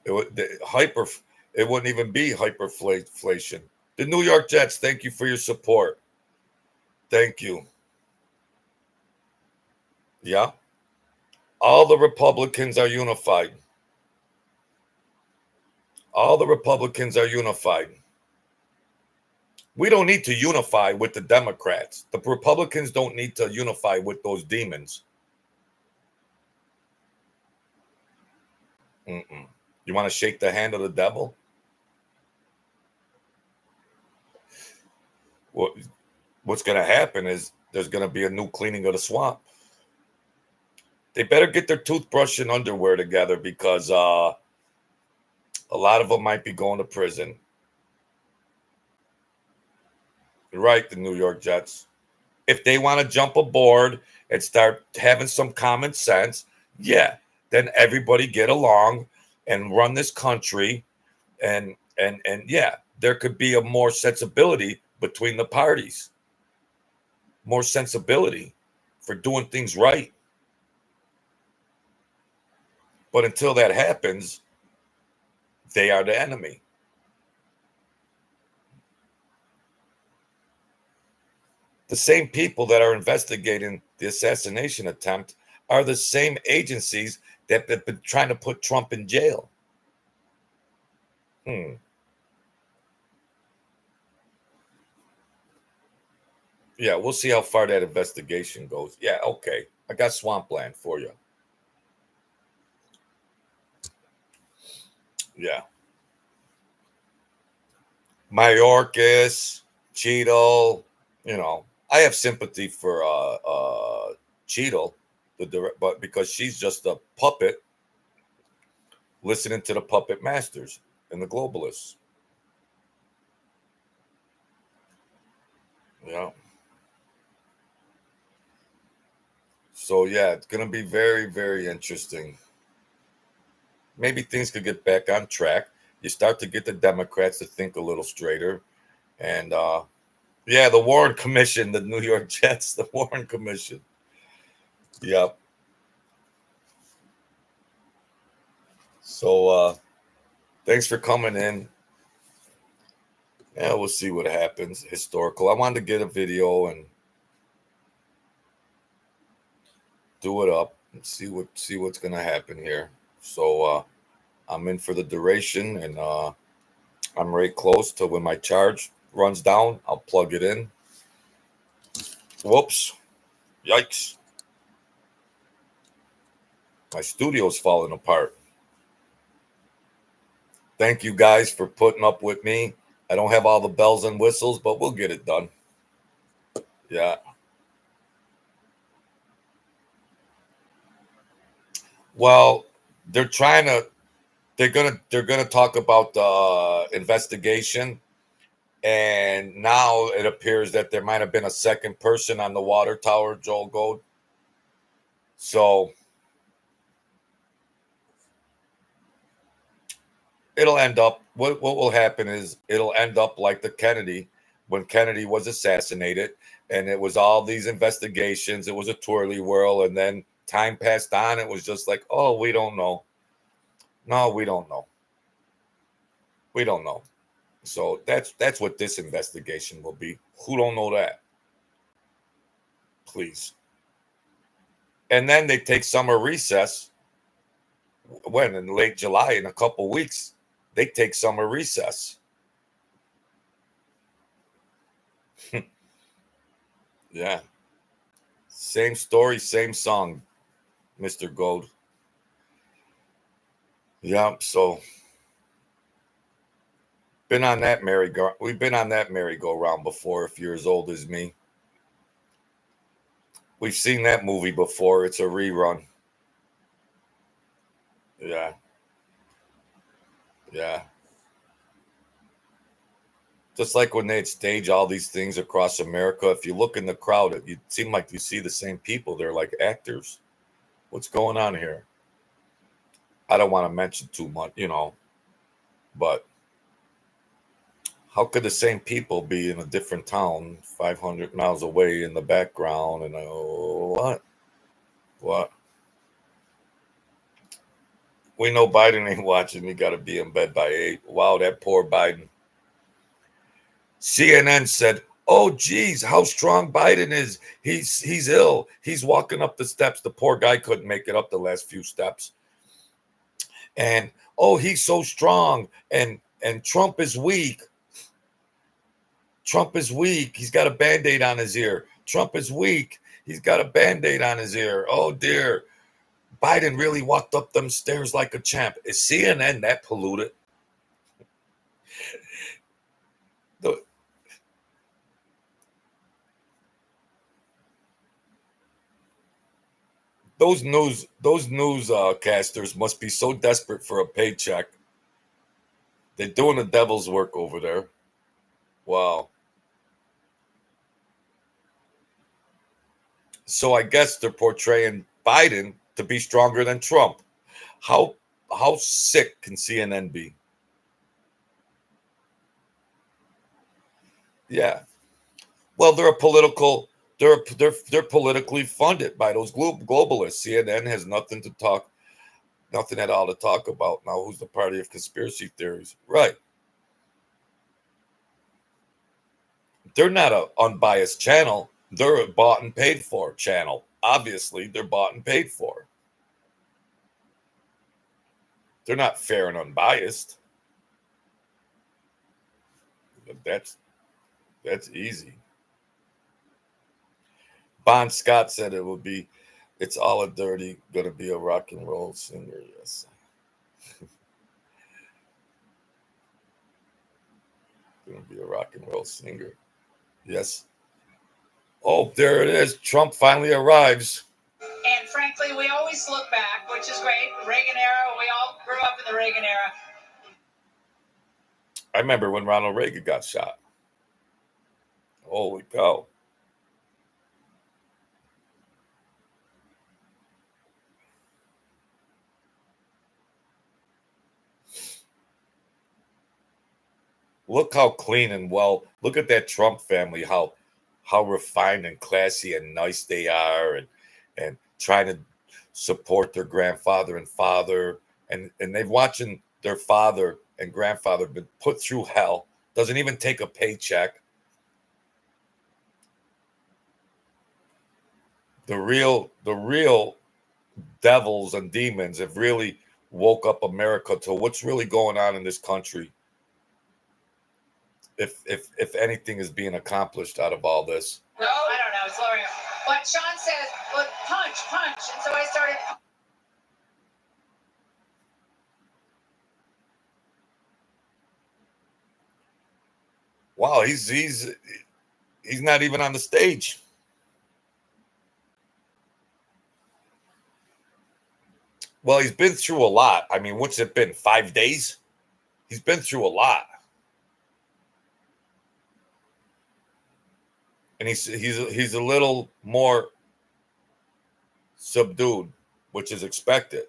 It wouldn't even be hyperinflation. The New York Jets, thank you for your support. Thank you. Yeah. All the Republicans are unified. All the Republicans are unified. We don't need to unify with the Democrats. The Republicans don't need to unify with those demons. You want to shake the hand of the devil? What's going to happen is there's going to be a new cleaning of the swamp. They better get their toothbrush and underwear together, because a lot of them might be going to prison. Right, the New York Jets. If they want to jump aboard and start having some common sense, yeah, then everybody get along and run this country, and yeah, there could be a more sensibility between the parties, more sensibility for doing things right. But until that happens, they are the enemy. The same people that are investigating the assassination attempt are the same agencies that have been trying to put Trump in jail. Yeah, we'll see how far that investigation goes. Yeah, okay. I got swampland for you. Yeah. Mayorkas, Cheeto, I have sympathy for Cheeto, but because she's just a puppet listening to the puppet masters and the globalists. Yeah. So yeah, it's gonna be very, very interesting. Maybe things could get back on track. You start to get the Democrats to think a little straighter. And yeah, the Warren Commission, the New York Jets, the Warren Commission. Yep. So thanks for coming in. Yeah, we'll see what happens. Historical. I wanted to get a video and do it up and see what's gonna happen here. So I'm in for the duration, and I'm very close to when my charge runs down. I'll plug it in. Whoops. Yikes. My studio's falling apart. Thank you guys for putting up with me. I don't have all the bells and whistles, but we'll get it done. Yeah. Well, they're gonna talk about the investigation, and now it appears that there might have been a second person on the water tower, Joel Gold. So it'll end up, what will happen is it'll end up like the Kennedy, when Kennedy was assassinated, and it was all these investigations. It was a twirly whirl, and then time passed on. It was just like, oh, we don't know. No, we don't know. We don't know. So that's what this investigation will be. Who don't know that? Please. And then they take summer recess. When? In late July, in a couple weeks, they take summer recess. Yeah. Same story, same song, Mr. Gold. Yeah, so been on that merry-go. We've been on that merry-go-round before, if you're as old as me. We've seen that movie before. It's a rerun. Yeah. Yeah. Just like when they'd stage all these things across America, if you look in the crowd, it seem like you see the same people. They're like actors. What's going on here? I don't want to mention too much, but how could the same people be in a different town 500 miles away in the background? And what? What? We know Biden ain't watching. You got to be in bed by 8. Wow, that poor Biden. CNN said, oh, geez, how strong Biden is. He's ill. He's walking up the steps. The poor guy couldn't make it up the last few steps. And, oh, he's so strong. And Trump is weak. Trump is weak. He's got a Band-Aid on his ear. Trump is weak. He's got a Band-Aid on his ear. Oh, dear. Biden really walked up them stairs like a champ. Is CNN that polluted? those newscasters must be so desperate for a paycheck. They're doing the devil's work over there. Wow. So I guess they're portraying Biden to be stronger than Trump. How sick can CNN be? Yeah. Well, they're politically funded by those globalists. CNN has nothing at all to talk about. Now, who's the party of conspiracy theories? Right. They're not an unbiased channel. They're a bought and paid for channel. Obviously, they're bought and paid for. They're not fair and unbiased. That's easy. Bon Scott said it's all a dirty, gonna be a rock and roll singer. Yes. Gonna be a rock and roll singer. Yes. Oh, there it is. Trump finally arrives. And frankly, we always look back, which is great. Reagan era, we all grew up in the Reagan era. I remember when Ronald Reagan got shot. Holy cow. Look how clean and well. Look at that Trump family, how refined and classy and nice they are, and trying to support their grandfather and father, and they've watching their father and grandfather been put through hell, doesn't even take a paycheck. The real devils and demons have really woke up America to what's really going on in this country. If anything is being accomplished out of all this. No, I don't know. It's lowering. But Sean says, look, punch. And so I started. Wow, he's not even on the stage. Well, he's been through a lot. I mean, what's it been? 5 days? He's been through a lot. And he's a little more subdued, which is expected.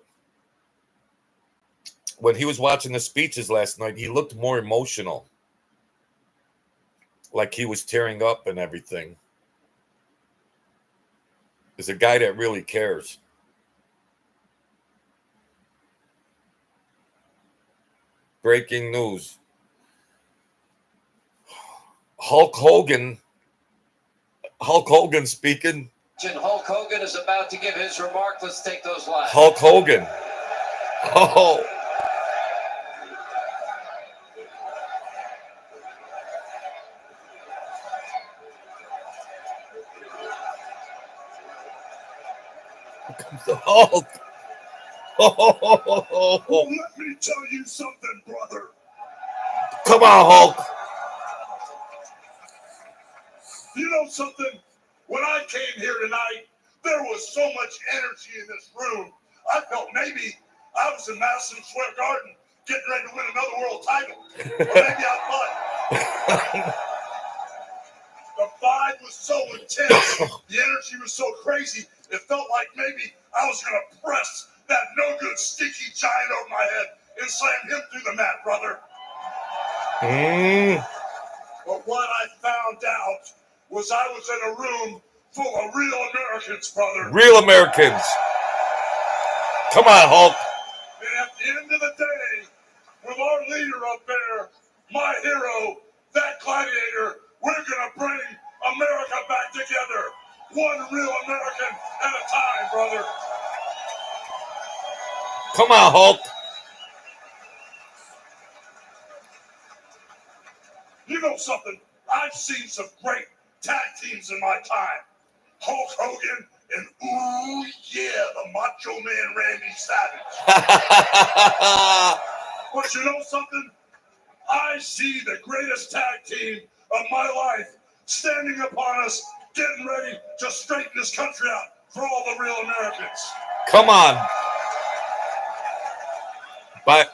When he was watching the speeches last night, he looked more emotional, like he was tearing up and everything. There's a guy that really cares. Breaking news. Hulk Hogan speaking. Hulk Hogan is about to give his remark. Let's take those live. Hulk Hogan. Oh. Here comes the Hulk. Oh. Let me tell you something, brother. Come on, Hulk. You know something? When I came here tonight, there was so much energy in this room. I felt maybe I was in Madison Square Garden getting ready to win another world title. Or maybe I thought. The vibe was so intense. The energy was so crazy. It felt like maybe I was going to press that no-good stinky giant over my head and slam him through the mat, brother. But what I found out was I was in a room full of real Americans, brother. Real Americans. Come on, Hulk. And at the end of the day, with our leader up there, my hero, that gladiator, we're going to bring America back together. One real American at a time, brother. Come on, Hulk. You know something? I've seen some great tag teams in my time. Hulk Hogan and, ooh, yeah, the Macho Man Randy Savage. But you know something? I see the greatest tag team of my life standing upon us, getting ready to straighten this country out. for all the real Americans. Come on. But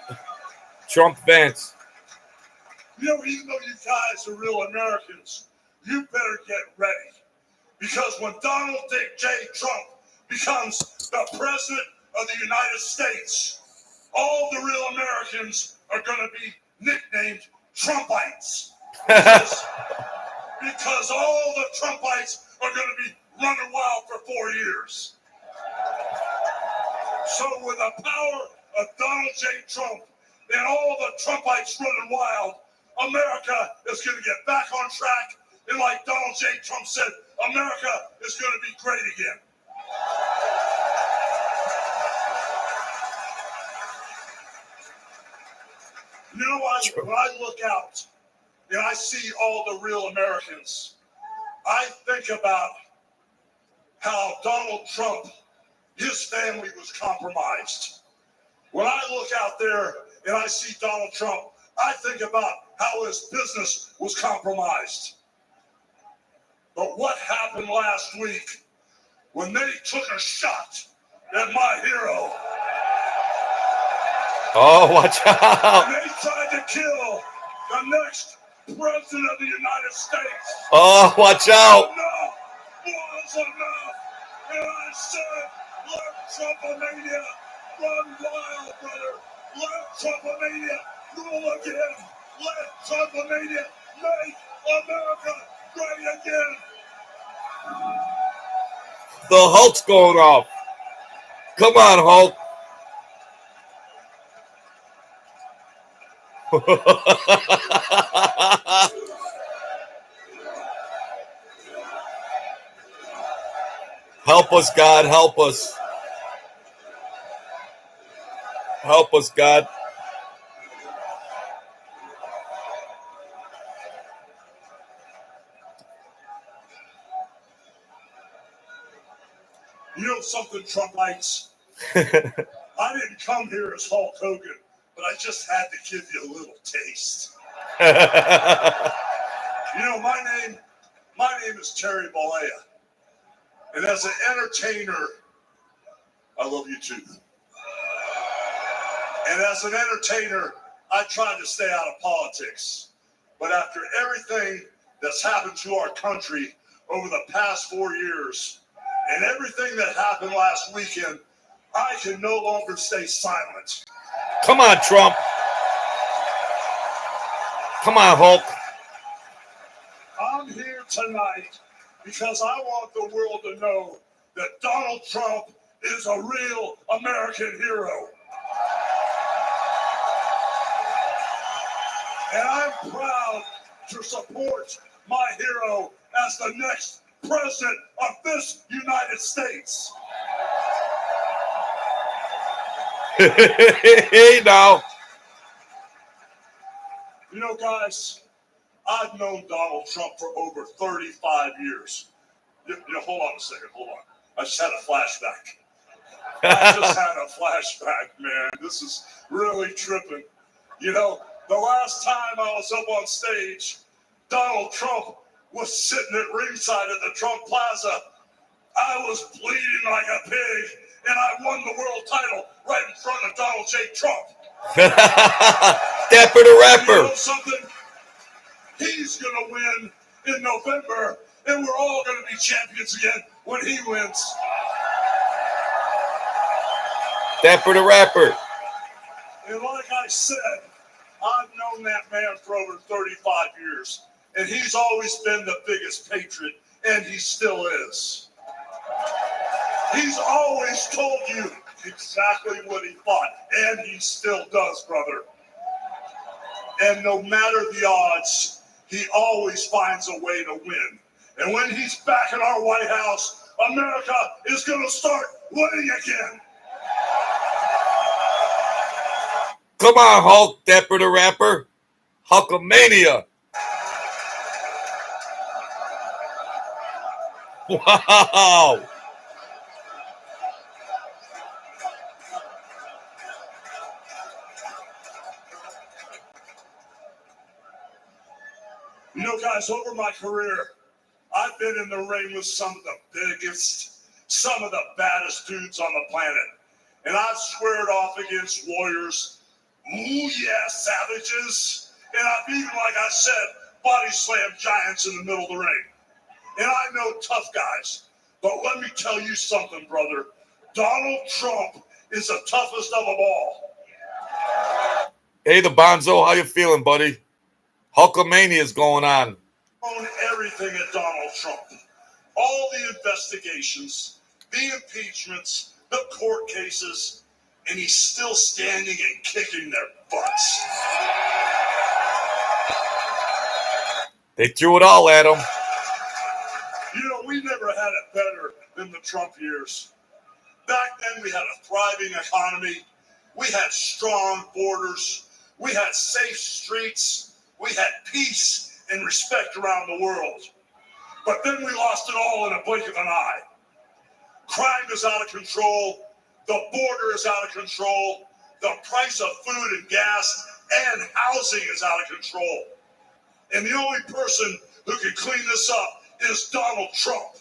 Trump fans. You know, even though you guys are real Americans, you better get ready. Because when Donald J. Trump becomes the president of the United States, all the real Americans are going to be nicknamed Trumpites. Because all the Trumpites are going to be running wild for 4 years. So with the power of Donald J. Trump and all the Trumpites running wild, America is going to get back on track. And like Donald J. Trump said, America is going to be great again. You know, when I look out and I see all the real Americans, I think about how Donald Trump, his family was compromised. When I look out there and I see Donald Trump, I think about how his business was compromised. But what happened last week when they took a shot at my hero? Oh, watch out. And they tried to kill the next president of the United States. Oh, watch out. Enough was enough. And I said, let Trumpomania run wild, brother. Let Trumpomania rule again. Let Trumpomania make America great again. The Hulk's going off. Come on, Hulk. Help us, God. Help us. Help us, God. You know something, Trumpites? I didn't come here as Hulk Hogan, but I just had to give you a little taste. You know, my name is Terry Bollea. And as an entertainer, I love you too. And as an entertainer, I try to stay out of politics. But after everything that's happened to our country over the past 4 years, and everything that happened last weekend, I can no longer stay silent. Come on, Trump. Come on, Hulk. I'm here tonight because I want the world to know that Donald Trump is a real American hero. And I'm proud to support my hero as the next president of this United States. Hey, now. You know, guys, I've known Donald Trump for over 35 years. You know, hold on a second, hold on. I just had a flashback. Man. This is really tripping. You know, the last time I was up on stage, Donald Trump was sitting at ringside at the Trump Plaza. I was bleeding like a pig, and I won the world title right in front of Donald J. Trump. Dapper the rapper. You know something? He's going to win in November, and we're all going to be champions again when he wins. Dapper the rapper. And like I said, I've known that man for over 35 years, and he's always been the biggest patriot, and he still is. He's always told you exactly what he thought, and he still does, brother. And no matter the odds, he always finds a way to win. And when he's back in our White House, America is going to start winning again. Come on, Hulk. Dapper the rapper. Hulkamania. Wow. You know, guys, over my career, I've been in the ring with some of the biggest some of the baddest dudes on the planet. And I've squared off against warriors, ooh yeah, savages. And I've even, like I said, body slammed giants in the middle of the ring. And I know tough guys. But let me tell you something, brother. Donald Trump is the toughest of them all. Hey, the Bonzo, how you feeling, buddy? Hulkamania is going on. Own everything at Donald Trump. All the investigations, the impeachments, the court cases, and he's still standing and kicking their butts. They threw it all at him. You know, we never had it better than the Trump years. Back then, we had a thriving economy. We had strong borders. We had safe streets. We had peace and respect around the world. But then we lost it all in a blink of an eye. Crime is out of control. The border is out of control. The price of food and gas and housing is out of control. And the only person who can clean this up is Donald Trump.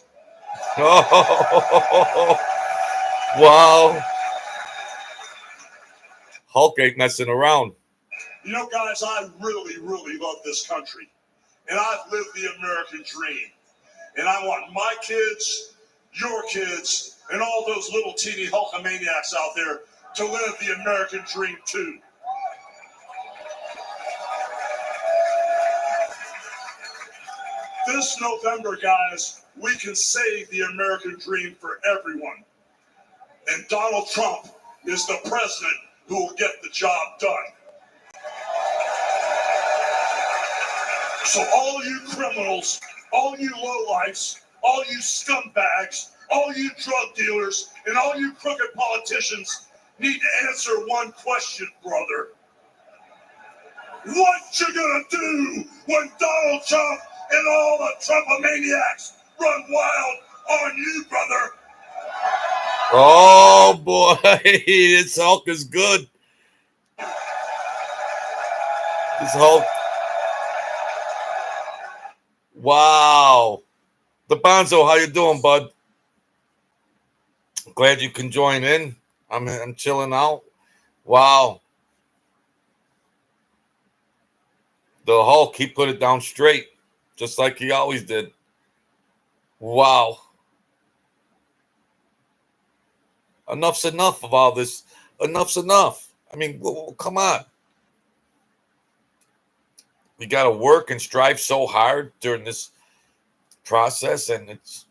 Oh, wow. Hulk ain't messing around. You know, guys, I really, really love this country. And I've lived the American dream. And I want my kids, your kids, and all those little teeny Hulkamaniacs out there to live the American dream too. This November, guys, we can save the American dream for everyone. And Donald Trump is the president who will get the job done. So all you criminals, all you lowlifes, all you scumbags, all you drug dealers, and all you crooked politicians need to answer one question, brother. What you gonna do when Donald Trump and all the Trumpomaniacs run wild on you, brother? Oh, boy. This Hulk is good. This Hulk. Wow. The Bonzo, how you doing, bud? Glad you can join in. I'm chilling out. Wow. The Hulk, he put it down straight, just like he always did. Wow. Enough's enough of all this. Enough's enough. I mean, come on. We got to work and strive so hard during this process, and it's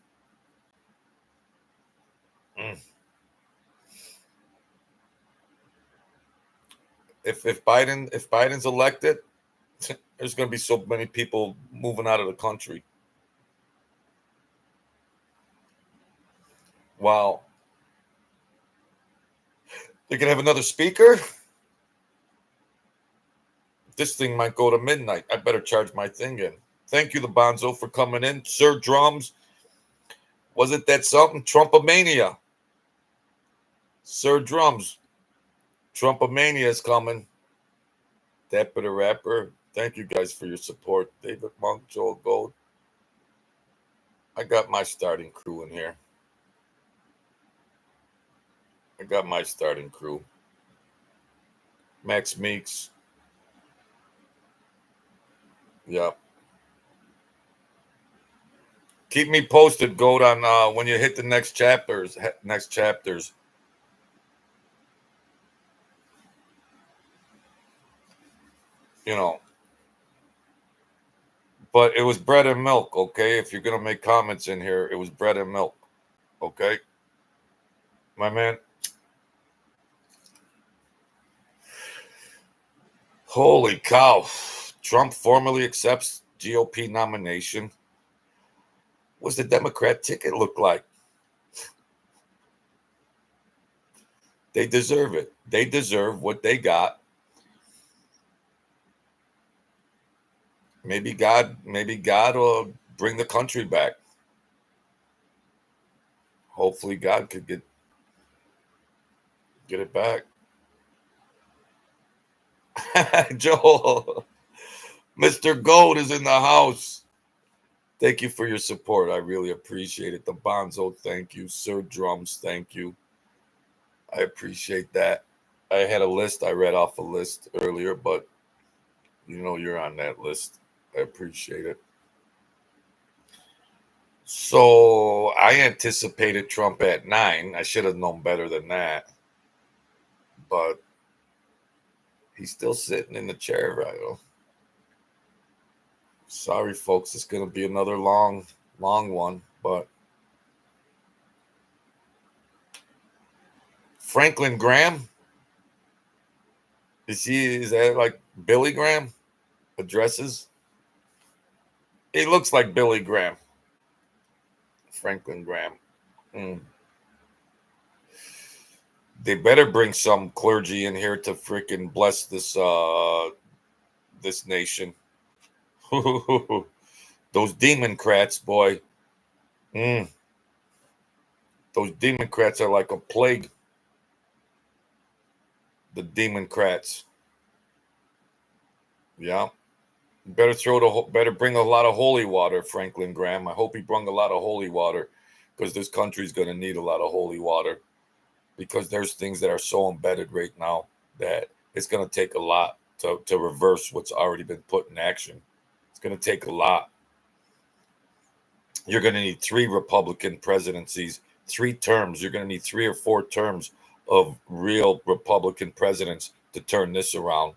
if Biden's elected, there's going to be so many people moving out of the country. Wow. They can have another speaker. This thing might go to midnight. I better charge my thing in. Thank you, the Bonzo, for coming in. Sir Drums. Wasn't that something? Trumpomania. Sir Drums. Trumpomania is coming. Dapper the Rapper. Thank you guys for your support. David Monk, Joel Gold. I got my starting crew in here. I got my starting crew. Max Meeks. Yep. Keep me posted, Goat, on when you hit the next chapters. You know. But it was bread and milk, okay? If you're going to make comments in here, it was bread and milk, okay? My man. Holy cow. Trump formally accepts GOP nomination. What's the Democrat ticket look like? They deserve it. They deserve what they got. Maybe God will bring the country back. Hopefully God could get it back. Joel, Mr. Gold is in the house. Thank you for your support. I really appreciate it. The Bonzo, thank you. Sir Drums, thank you. I appreciate that. I had a list. I read off a list earlier, but you know you're on that list. I appreciate it. So I anticipated Trump at 9. I should have known better than that. But he's still sitting in the chair right now. Sorry, folks. It's going to be another long one. But Franklin Graham? Is that like Billy Graham? Addresses? He looks like Billy Graham. Franklin Graham. They better bring some clergy in here to freaking bless this this nation. Those Democrats, boy. Those Democrats are like a plague. The Democrats. Yeah. Better bring a lot of holy water, Franklin Graham. I hope he brought a lot of holy water, because this country's going to need a lot of holy water, because there's things that are so embedded right now that it's going to take a lot to reverse what's already been put in action. It's going to take a lot. You're going to need 3 Republican presidencies, 3 terms. You're going to need 3 or 4 terms of real Republican presidents to turn this around.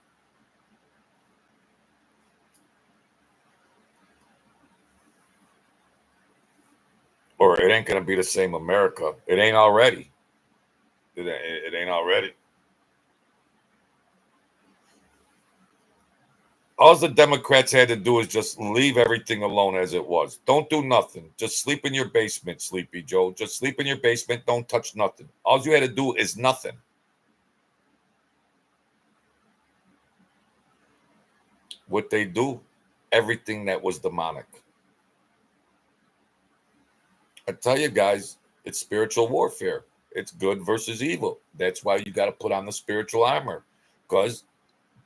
Or it ain't going to be the same America. It ain't already. It ain't already. All the Democrats had to do is just leave everything alone as it was. Don't do nothing. Just sleep in your basement, Sleepy Joe. Just sleep in your basement. Don't touch nothing. All you had to do is nothing. What they do, everything that was demonic. I tell you guys, it's spiritual warfare. It's good versus evil. That's why you got to put on the spiritual armor, because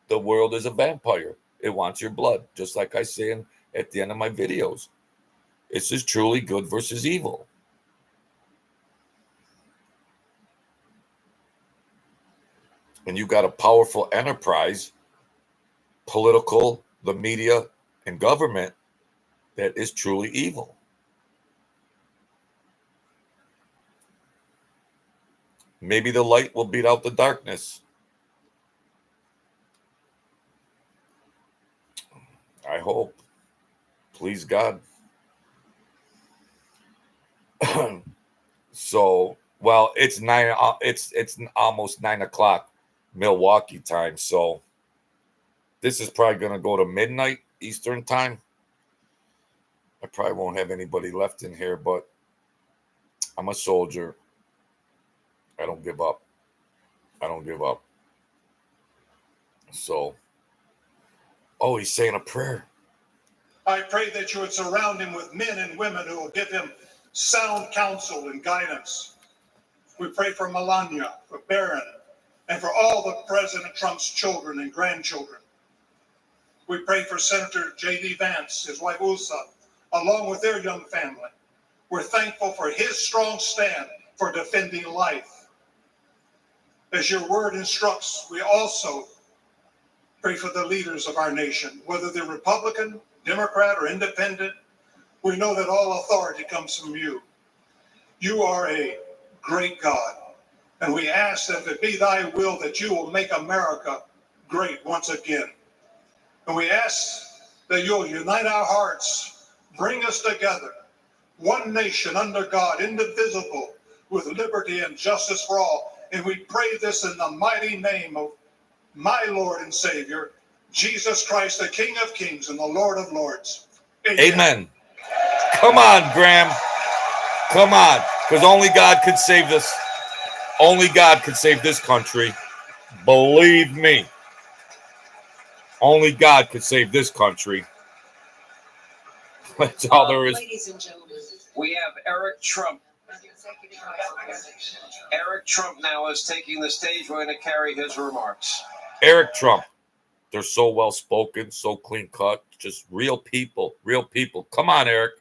the world is a vampire. It wants your blood, just like I say at the end of my videos. This is truly good versus evil. And you got a powerful enterprise, political, the media, and government, that is truly evil. Maybe the light will beat out the darkness. I hope. Please God. So, well, it's 9. It's almost 9 o'clock Milwaukee time. So this is probably going to go to midnight Eastern time. I probably won't have anybody left in here, but I'm a soldier. I don't give up. I don't give up. So, oh, he's saying a prayer. I pray that you would surround him with men and women who will give him sound counsel and guidance. We pray for Melania, for Barron, and for all the President Trump's children and grandchildren. We pray for Senator J.D. Vance, his wife Usa, along with their young family. We're thankful for his strong stand for defending life. As your word instructs, we also pray for the leaders of our nation, whether they're Republican, Democrat, or independent. We know that all authority comes from you. You are a great God, and we ask that if it be thy will that you will make America great once again. And we ask that you'll unite our hearts, bring us together, one nation under God, indivisible, with liberty and justice for all. And we pray this in the mighty name of my Lord and Savior, Jesus Christ, the King of Kings and the Lord of Lords. Amen. Amen. Come on, Graham. Come on. Because only God could save this. Only God could save this country. Believe me. Only God could save this country. That's all there is. Ladies and gentlemen, we have Eric Trump. Eric Trump now is taking the stage. We're going to carry his remarks. Eric Trump, They're so well spoken, so clean cut, just real people, real people. Come on, Eric.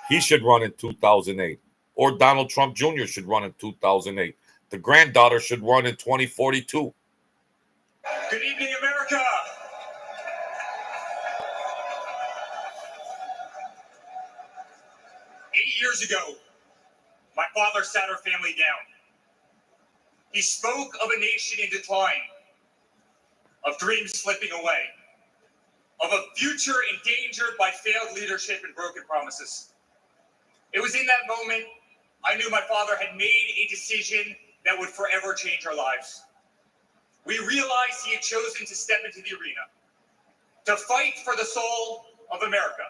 He should run in 2008, or Donald Trump Jr. should run in 2008. The granddaughter should run in 2042. Good evening, America. 8 years ago, my father sat our family down. He spoke of a nation in decline, of dreams slipping away, of a future endangered by failed leadership and broken promises. It was in that moment I knew my father had made a decision that would forever change our lives. We realized he had chosen to step into the arena, to fight for the soul of America.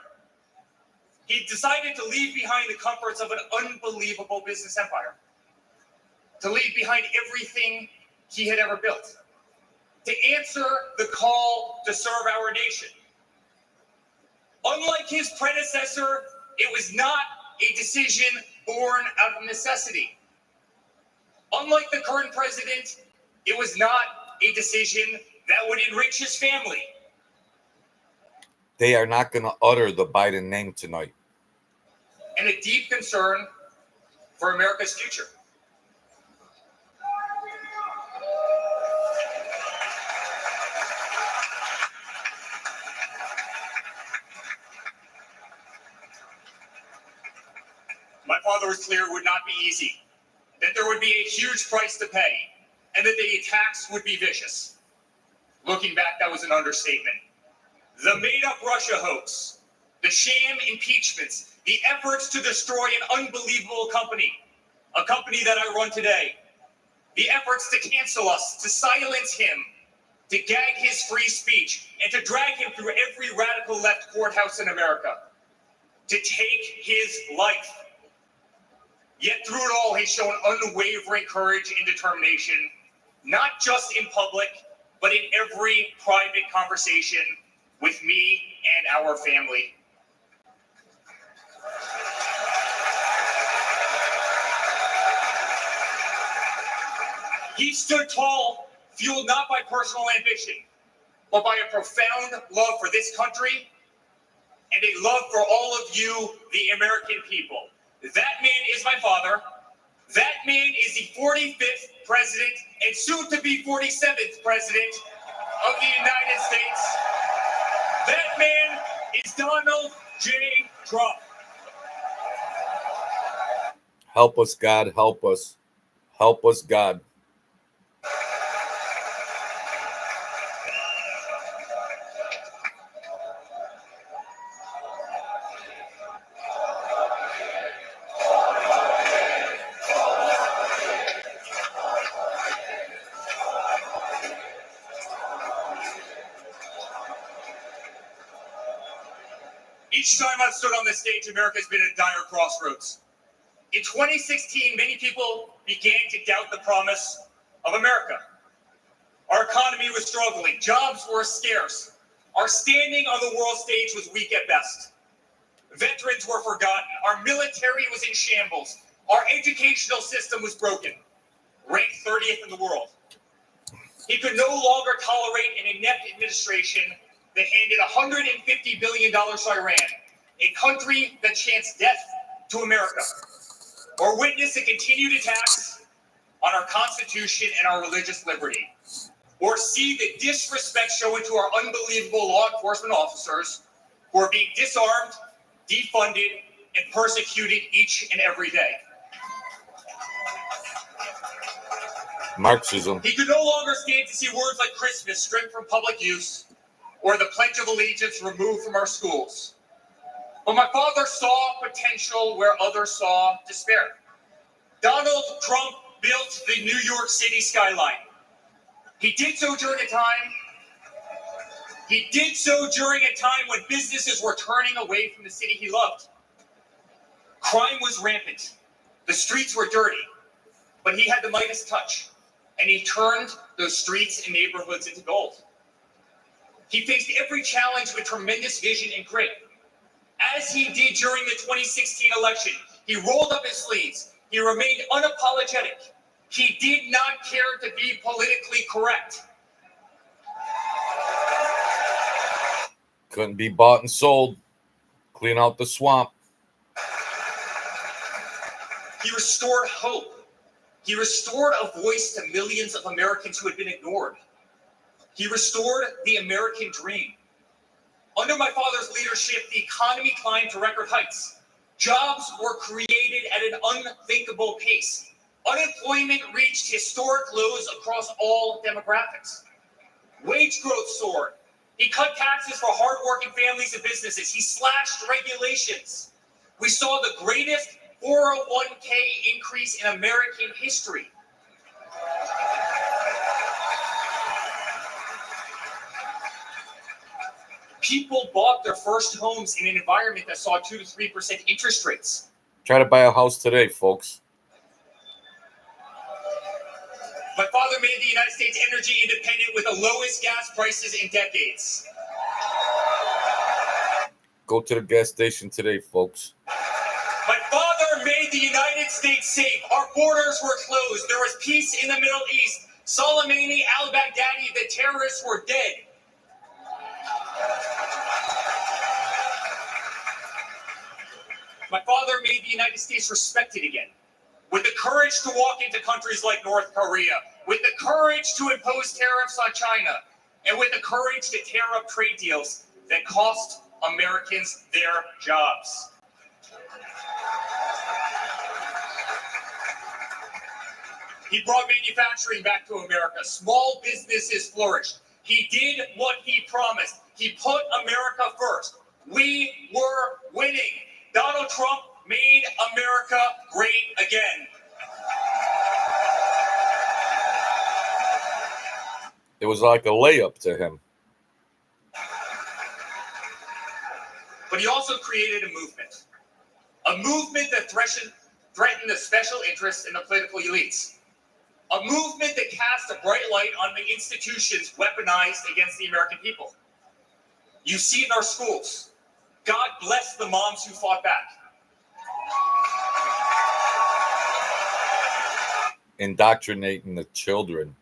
He decided to leave behind the comforts of an unbelievable business empire, to leave behind everything he had ever built, to answer the call to serve our nation. Unlike his predecessor, it was not a decision born out of necessity. Unlike the current president, it was not a decision that would enrich his family. They are not going to utter the Biden name tonight. And a deep concern for America's future. My father was clear it would not be easy, that there would be a huge price to pay, and that the attacks would be vicious. Looking back, that was an understatement. The made-up Russia hoax, the sham impeachments, the efforts to destroy an unbelievable company, a company that I run today, the efforts to cancel us, to silence him, to gag his free speech, and to drag him through every radical left courthouse in America, to take his life. Yet through it all, he's shown unwavering courage and determination, not just in public, but in every private conversation with me and our family. He stood tall, fueled not by personal ambition, but by a profound love for this country and a love for all of you, the American people. That man is my father. That man is the 45th president and soon to be 47th president of the United States. That man is Donald J. Trump. Help us, God. Help us. Help us, God. Each time I've stood on this stage, America's been at a dire crossroads. In 2016, many people began to doubt the promise of America. Our economy was struggling. Jobs were scarce. Our standing on the world stage was weak at best. Veterans were forgotten. Our military was in shambles. Our educational system was broken, ranked 30th in the world. He could no longer tolerate an inept administration that handed $150 billion to Iran, a country that chants death to America, or witness the continued attacks on our Constitution and our religious liberty, or see the disrespect shown to our unbelievable law enforcement officers who are being disarmed, defunded, and persecuted each and every day. Marxism. He could no longer stand to see words like Christmas stripped from public use or the Pledge of Allegiance removed from our schools. But my father saw potential where others saw despair. Donald Trump built the New York City skyline. He did so during a time when businesses were turning away from the city he loved. Crime was rampant. The streets were dirty. But he had the Midas touch, and he turned those streets and neighborhoods into gold. He faced every challenge with tremendous vision and grit. As he did during the 2016 election, he rolled up his sleeves. He remained unapologetic. He did not care to be politically correct. Couldn't be bought and sold. Clean out the swamp. He restored hope. He restored a voice to millions of Americans who had been ignored. He restored the American dream. Under my father's leadership, the economy climbed to record heights. Jobs were created at an unthinkable pace. Unemployment reached historic lows across all demographics. Wage growth soared. He cut taxes for hardworking families and businesses. He slashed regulations. We saw the greatest 401k increase in American history. People bought their first homes in an environment that saw 2 to 3% interest rates. Try to buy a house today, folks. My father made the United States energy independent with the lowest gas prices in decades. Go to the gas station today, folks. My father made the United States safe. Our borders were closed. There was peace in the Middle East. Soleimani al-Baghdadi, the terrorists, were dead. My father made the United States respected again, with the courage to walk into countries like North Korea, with the courage to impose tariffs on China, and with the courage to tear up trade deals that cost Americans their jobs. He brought manufacturing back to America. Small businesses flourished. He did what he promised. He put America first. We were winning. Donald Trump made America great again. It was like a layup to him. But he also created a movement that threatened the special interests and the political elites, a movement that cast a bright light on the institutions weaponized against the American people. You see it in our schools. God bless the moms who fought back. Indoctrinating the children.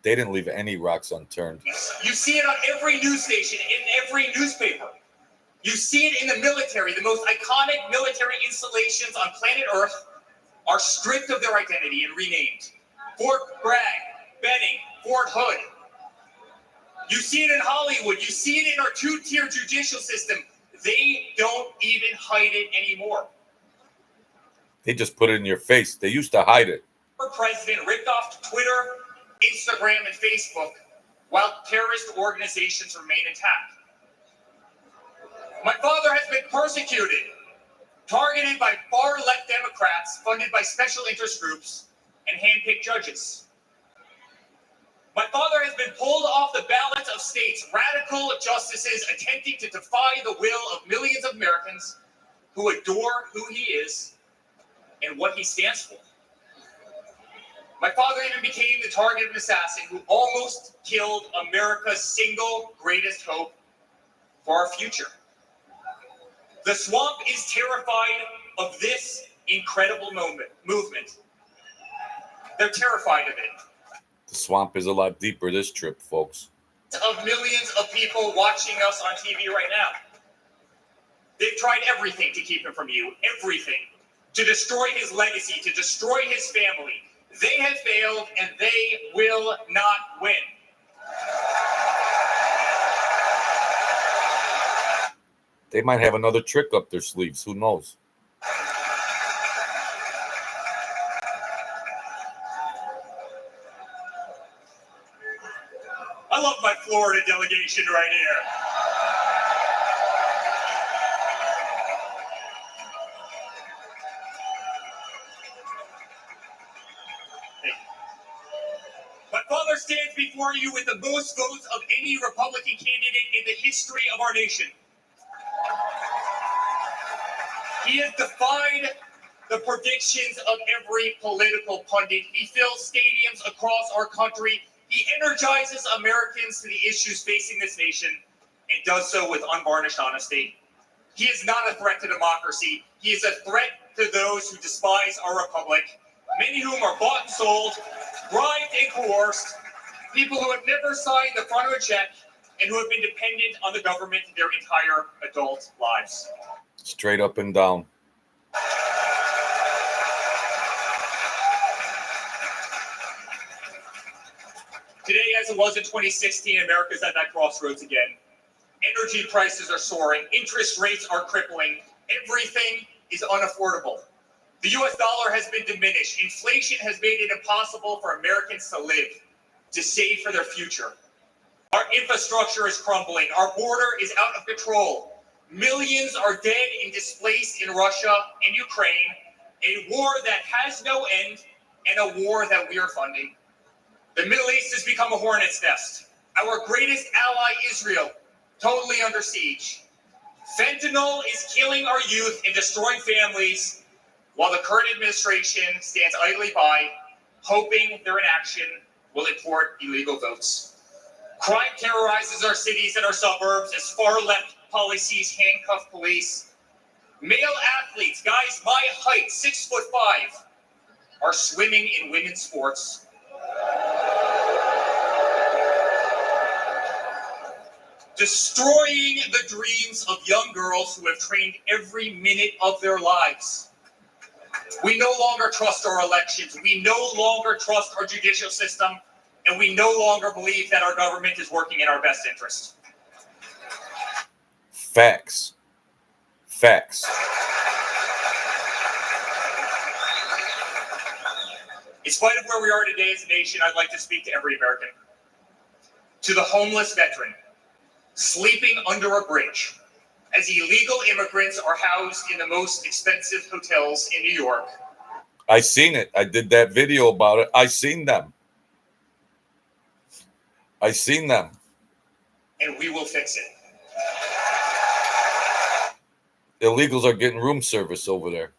They didn't leave any rocks unturned. You see it on every news station, in every newspaper. You see it in the military. The most iconic military installations on planet Earth are stripped of their identity and renamed. Fort Bragg, Benning, Fort Hood. You see it in Hollywood. You see it in our two-tier judicial system. They don't even hide it anymore. They just put it in your face. They used to hide it. Our president ripped off Twitter, Instagram, and Facebook while terrorist organizations remain intact. My father has been persecuted, targeted by far-left Democrats, funded by special interest groups, and hand-picked judges. My father has been pulled off the ballots of states, radical justices attempting to defy the will of millions of Americans who adore who he is and what he stands for. My father even became the target of an assassin who almost killed America's single greatest hope for our future. The swamp is terrified of this incredible movement. They're terrified of it. The swamp is a lot deeper this trip, folks. Of millions of people watching us on TV right now. They've tried everything to keep him from you, everything. To destroy his legacy, to destroy his family. They have failed and they will not win. They might have another trick up their sleeves. Who knows? I love my Florida delegation right here. Hey. My father stands before you with the most votes of any Republican candidate in the history of our nation. He has defied the predictions of every political pundit. He fills stadiums across our country. He energizes Americans to the issues facing this nation and does so with unvarnished honesty. He is not a threat to democracy. He is a threat to those who despise our republic, many whom are bought and sold, bribed and coerced, people who have never signed the front of a check, and who have been dependent on the government their entire adult lives. Straight up and down. Today, as it was in 2016, America's at that crossroads again. Energy prices are soaring. Interest rates are crippling. Everything is unaffordable. The US dollar has been diminished. Inflation has made it impossible for Americans to live, to save for their future. Our infrastructure is crumbling. Our border is out of control. Millions are dead and displaced in Russia and Ukraine, a war that has no end and a war that we are funding. The Middle East has become a hornet's nest. Our greatest ally, Israel, totally under siege. Fentanyl is killing our youth and destroying families, while the current administration stands idly by, hoping their inaction will import illegal votes. Crime terrorizes our cities and our suburbs as far-left policies handcuff police. Male athletes, guys my height, 6'5", are swimming in women's sports. Destroying the dreams of young girls who have trained every minute of their lives. We no longer trust our elections. We no longer trust our judicial system. And we no longer believe that our government is working in our best interest. Facts. Facts. In spite of where we are today as a nation, I'd like to speak to every American. To the homeless veteran, sleeping under a bridge, as illegal immigrants are housed in the most expensive hotels in New York. I seen it. I did that video about it. I seen them. And we will fix it. Illegals are getting room service over there.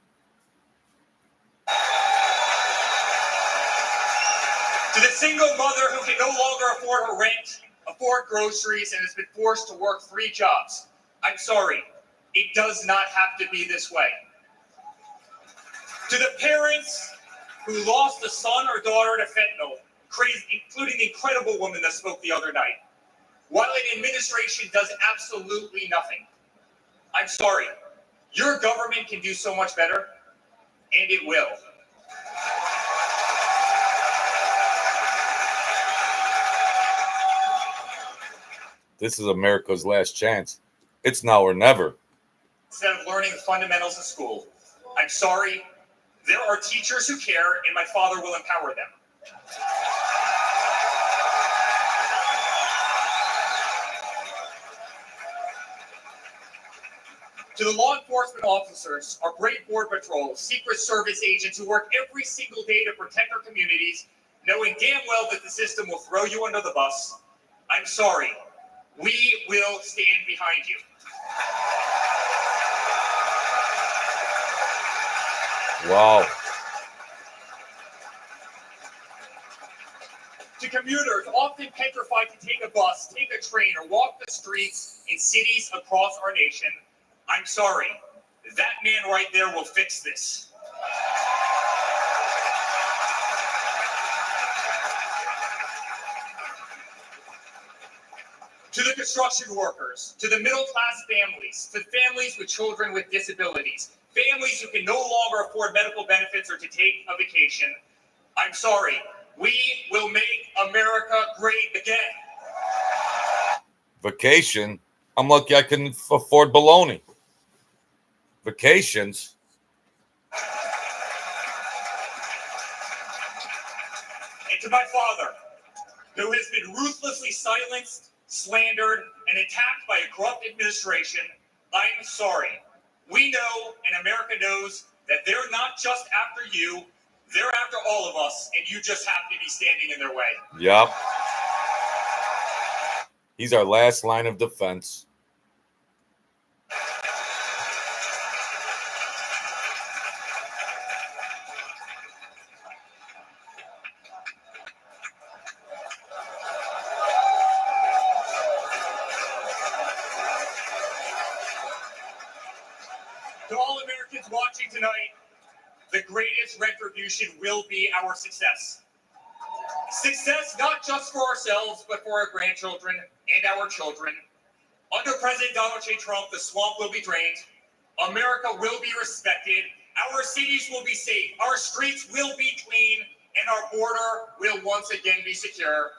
To the single mother who can no longer afford her rent, afford groceries, and has been forced to work 3 jobs, I'm sorry, it does not have to be this way. To the parents who lost a son or daughter to fentanyl, including the incredible woman that spoke the other night, while an administration does absolutely nothing, I'm sorry, your government can do so much better, and it will. This is America's last chance. It's now or never. Instead of learning the fundamentals in school, I'm sorry, there are teachers who care, and my father will empower them. To the law enforcement officers, our brave border patrol, Secret Service agents who work every single day to protect our communities, knowing damn well that the system will throw you under the bus, I'm sorry, we will stand behind you. Wow. To commuters often petrified to take a bus, take a train, or walk the streets in cities across our nation, I'm sorry, that man right there will fix this. To the construction workers, to the middle-class families, to families with children with disabilities, families who can no longer afford medical benefits or to take a vacation, I'm sorry, we will make America great again. Vacation? I'm lucky I can afford bologna. Vacations? And to my father, who has been ruthlessly silenced, slandered, and attacked by a corrupt administration, I'm sorry. We know, and America knows, that they're not just after you, they're after all of us, and you just happen to be standing in their way. Yep. He's our last line of defense. To all Americans watching watching tonight, the greatest retribution will be our success. Success not just for ourselves, but for our grandchildren and our children. Under President Donald J. Trump, the swamp will be drained. America will be respected. Our cities will be safe. Our streets will be clean. And our border will once again be secure.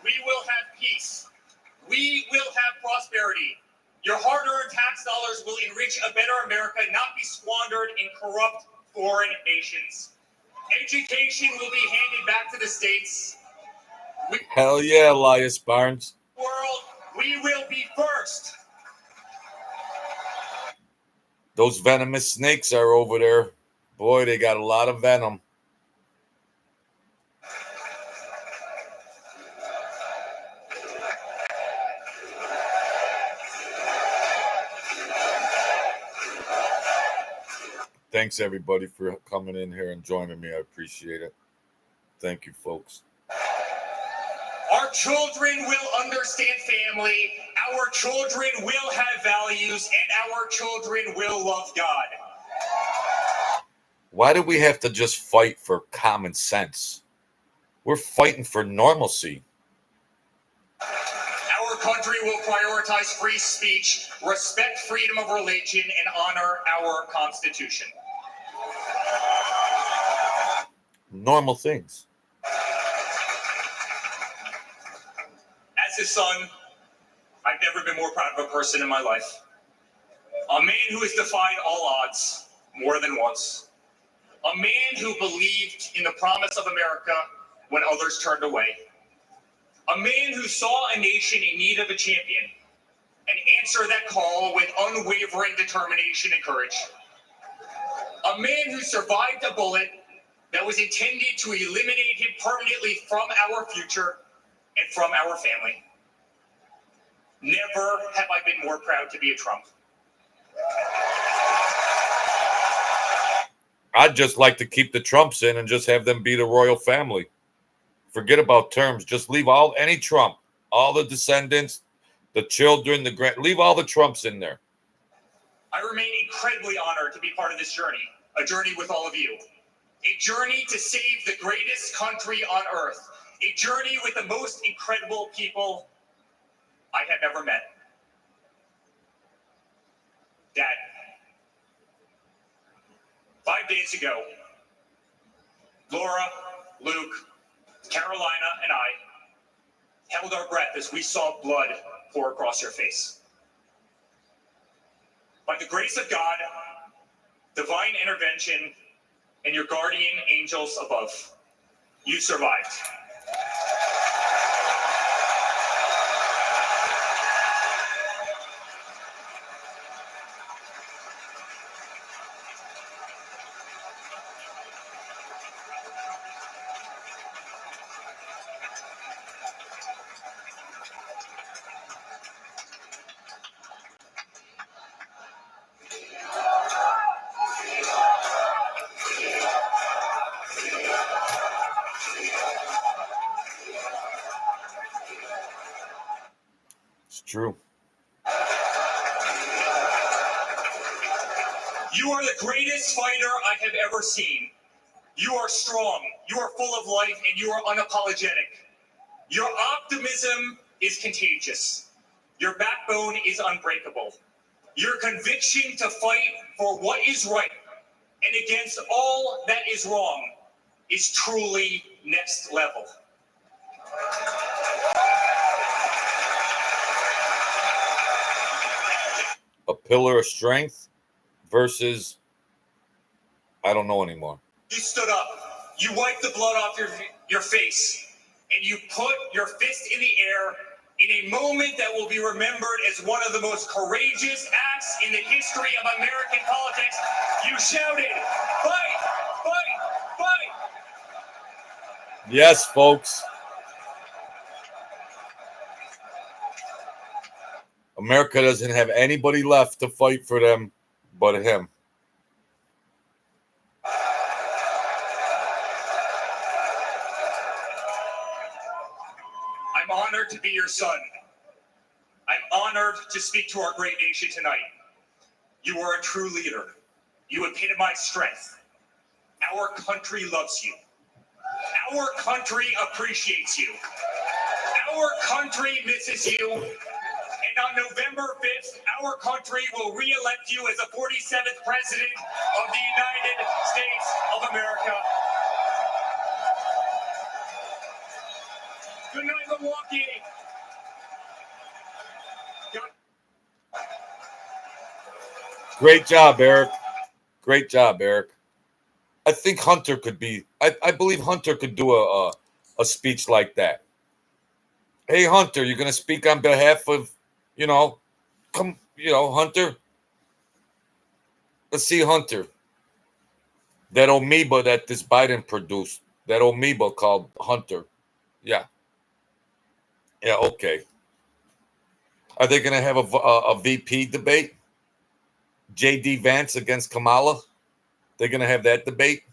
We will have peace. We will have prosperity. Your hard-earned tax dollars will enrich a better America, not be squandered in corrupt foreign nations. Education will be handed back to the states. Hell yeah, Elias Barnes. World, we will be first. Those venomous snakes are over there. Boy, they got a lot of venom. Thanks, everybody, for coming in here and joining me. I appreciate it. Thank you, folks. Our children will understand family. Our children will have values, and our children will love God. Why do we have to just fight for common sense? We're fighting for normalcy. Our country will prioritize free speech, respect freedom of religion, and honor our Constitution. Normal things. As his son, I've never been more proud of a person in my life. A man who has defied all odds more than once. A man who believed in the promise of America when others turned away. A man who saw a nation in need of a champion and answered that call with unwavering determination and courage. A man who survived a bullet that was intended to eliminate him permanently from our future and from our family. Never have I been more proud to be a Trump. I'd just like to keep the Trumps in and just have them be the royal family. Forget about terms. Just leave any Trump, all the descendants, the children, leave all the Trumps in there. I remain incredibly honored to be part of this journey, a journey with all of you. A journey to save the greatest country on earth. A journey with the most incredible people I have ever met. Dad, 5 days ago, Laura, Luke, Carolina, and I held our breath as we saw blood pour across your face. By the grace of God, divine intervention, and your guardian angels above, you survived. It's true. You are the greatest fighter I have ever seen. You are strong, you are full of life, and you are unapologetic. Your optimism is contagious. Your backbone is unbreakable. Your conviction to fight for what is right and against all that is wrong is truly next level. A pillar of strength versus, I don't know anymore. You stood up, you wiped the blood off your face, and you put your fist in the air in a moment that will be remembered as one of the most courageous acts in the history of American politics. You shouted, "Fight, fight, fight!" Yes, folks. America doesn't have anybody left to fight for them but him. I'm honored to be your son. I'm honored to speak to our great nation tonight. You are a true leader. You epitomize strength. Our country loves you. Our country appreciates you. Our country misses you. And on November 5th, our country will re-elect you as the 47th President of the United States of America. Good night, Milwaukee. Great job, Eric. Great job, Eric. I think Hunter could be. I believe Hunter could do a speech like that. Hey, Hunter, you're going to speak on behalf of, Hunter. Let's see Hunter. That amoeba that this Biden produced. That amoeba called Hunter. Yeah. Yeah, okay. Are they going to have a VP debate? J.D. Vance against Kamala? They're going to have that debate?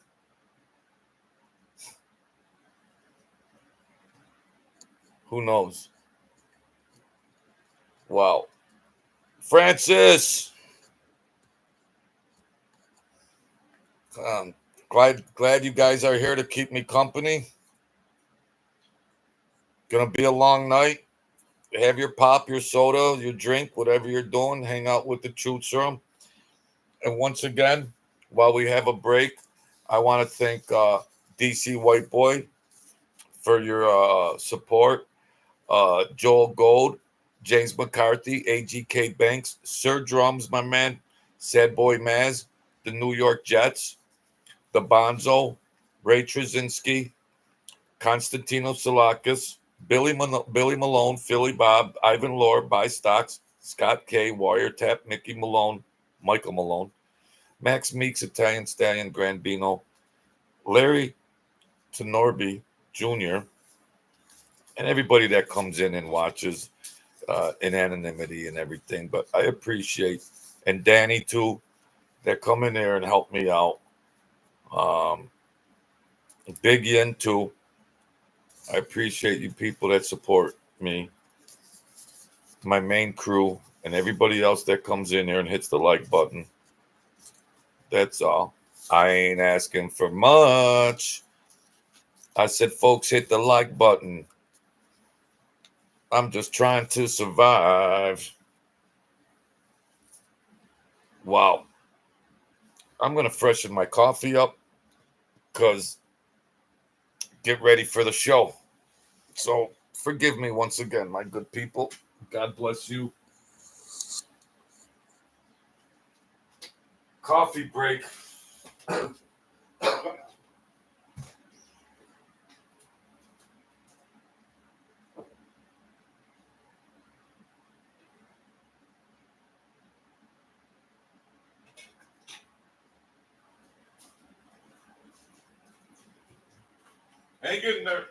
Who knows? Wow. Francis. Glad you guys are here to keep me company. Gonna be a long night. Have your pop, your soda, your drink, whatever you're doing. Hang out with the Truth Serum. And once again, while we have a break, I want to thank DC White Boy for your support. Joel Gold, James McCarthy, AGK Banks, Sir Drums, my man, Sad Boy Maz, the New York Jets, the Bonzo, Ray Trzynski, Constantino Salakis, Billy Malone, Philly Bob, Ivan Lore, Buy Stocks, Scott K, Wiretap, Mickey Malone, Michael Malone, Max Meeks, Italian Stallion, Grandino, Larry Tenorbi Jr., and everybody that comes in and watches in anonymity and everything. But I appreciate, and Danny too, that come in there and help me out. Big Yen too. I appreciate you people that support me, my main crew, and everybody else that comes in here and hits the like button. That's all. I ain't asking for much. I said, folks, hit the like button. I'm just trying to survive. Wow. I'm going to freshen my coffee up because get ready for the show. So forgive me once again, my good people. God bless you. Coffee break. Hang in there.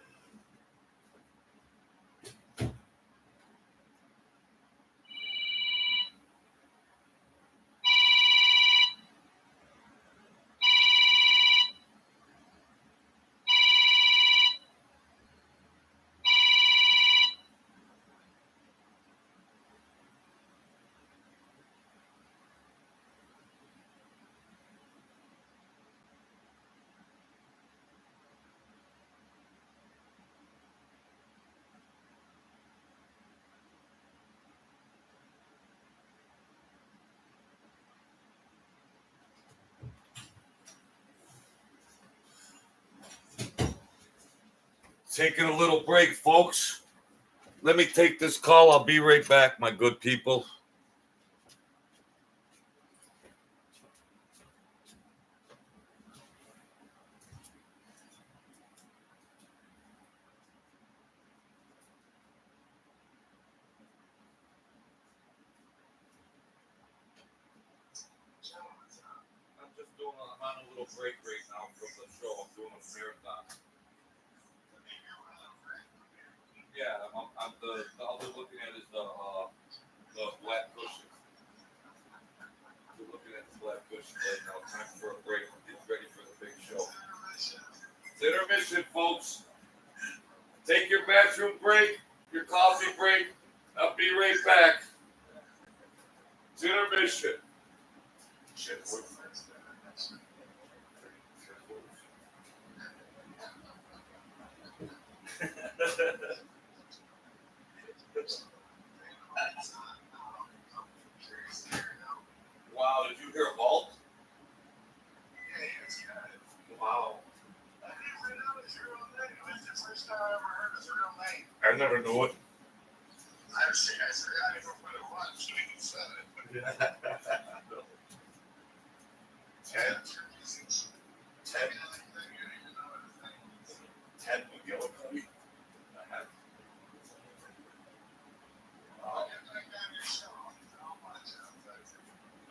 Taking a little break, folks. Let me take this call. I'll be right back, my good people. I'm on a little break right now from the show. I'm doing a marathon. Yeah, I'm the all we're looking at is the black cushion. We're looking at the black cushion right now. Time for a break. Get ready for the big show. It's intermission, folks. Take your bathroom break. your coffee break. I'll be right back. It's intermission. Wow, did you hear Halt? Wow. I never knew it. I've seen it. I never put it once. You said it. Ted? Ted? Ted McGillicuddy?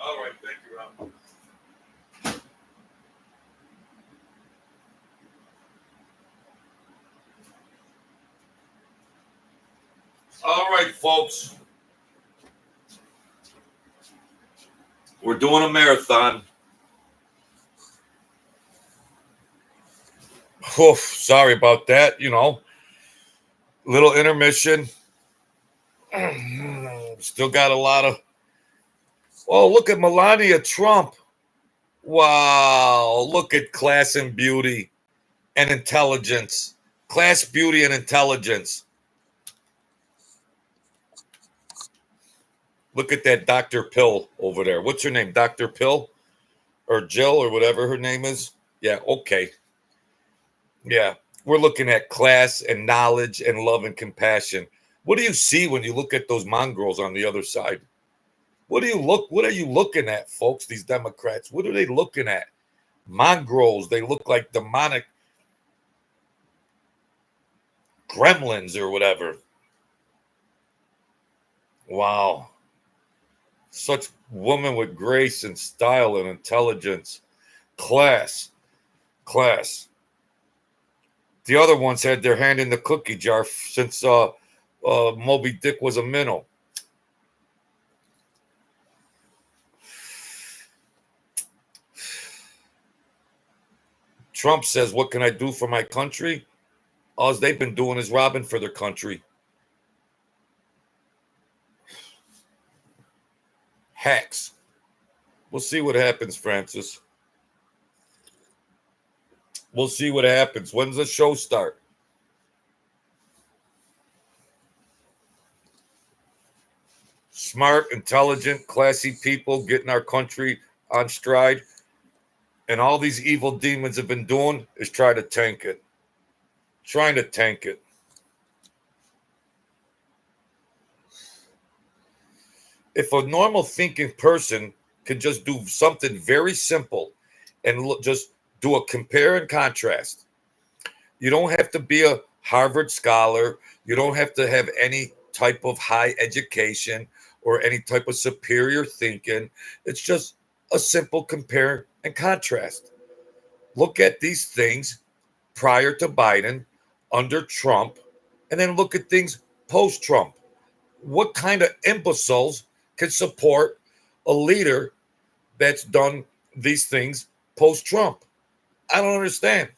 All right, thank you, Rob. All right, folks. We're doing a marathon. Oof, sorry about that. Little intermission. Still got a lot of. Oh, look at Melania Trump. Wow, look at class and beauty and intelligence. Class, beauty, and intelligence. Look at that Dr. Pill over there. What's her name? Dr. Pill? Or Jill or whatever her name is? Yeah, okay. Yeah, we're looking at class and knowledge and love and compassion. What do you see when you look at those mongrels on the other side? What are you looking at, folks, these Democrats? What are they looking at? Mongrels, they look like demonic gremlins or whatever. Wow. Such women with grace and style and intelligence. Class. The other ones had their hand in the cookie jar since Moby Dick was a minnow. Trump says, what can I do for my country? All they've been doing is robbing for their country. Hacks. We'll see what happens, Francis. We'll see what happens. When's the show start? Smart, intelligent, classy people getting our country on stride. And all these evil demons have been doing is trying to tank it. If a normal thinking person could just do something very simple and just do a compare and contrast. You don't have to be a Harvard scholar. You don't have to have any type of high education or any type of superior thinking. It's just a simple compare and contrast. Look at these things prior to Biden, under Trump, and then look at things post-Trump. What kind of imbeciles can support a leader that's done these things post-Trump? I don't understand.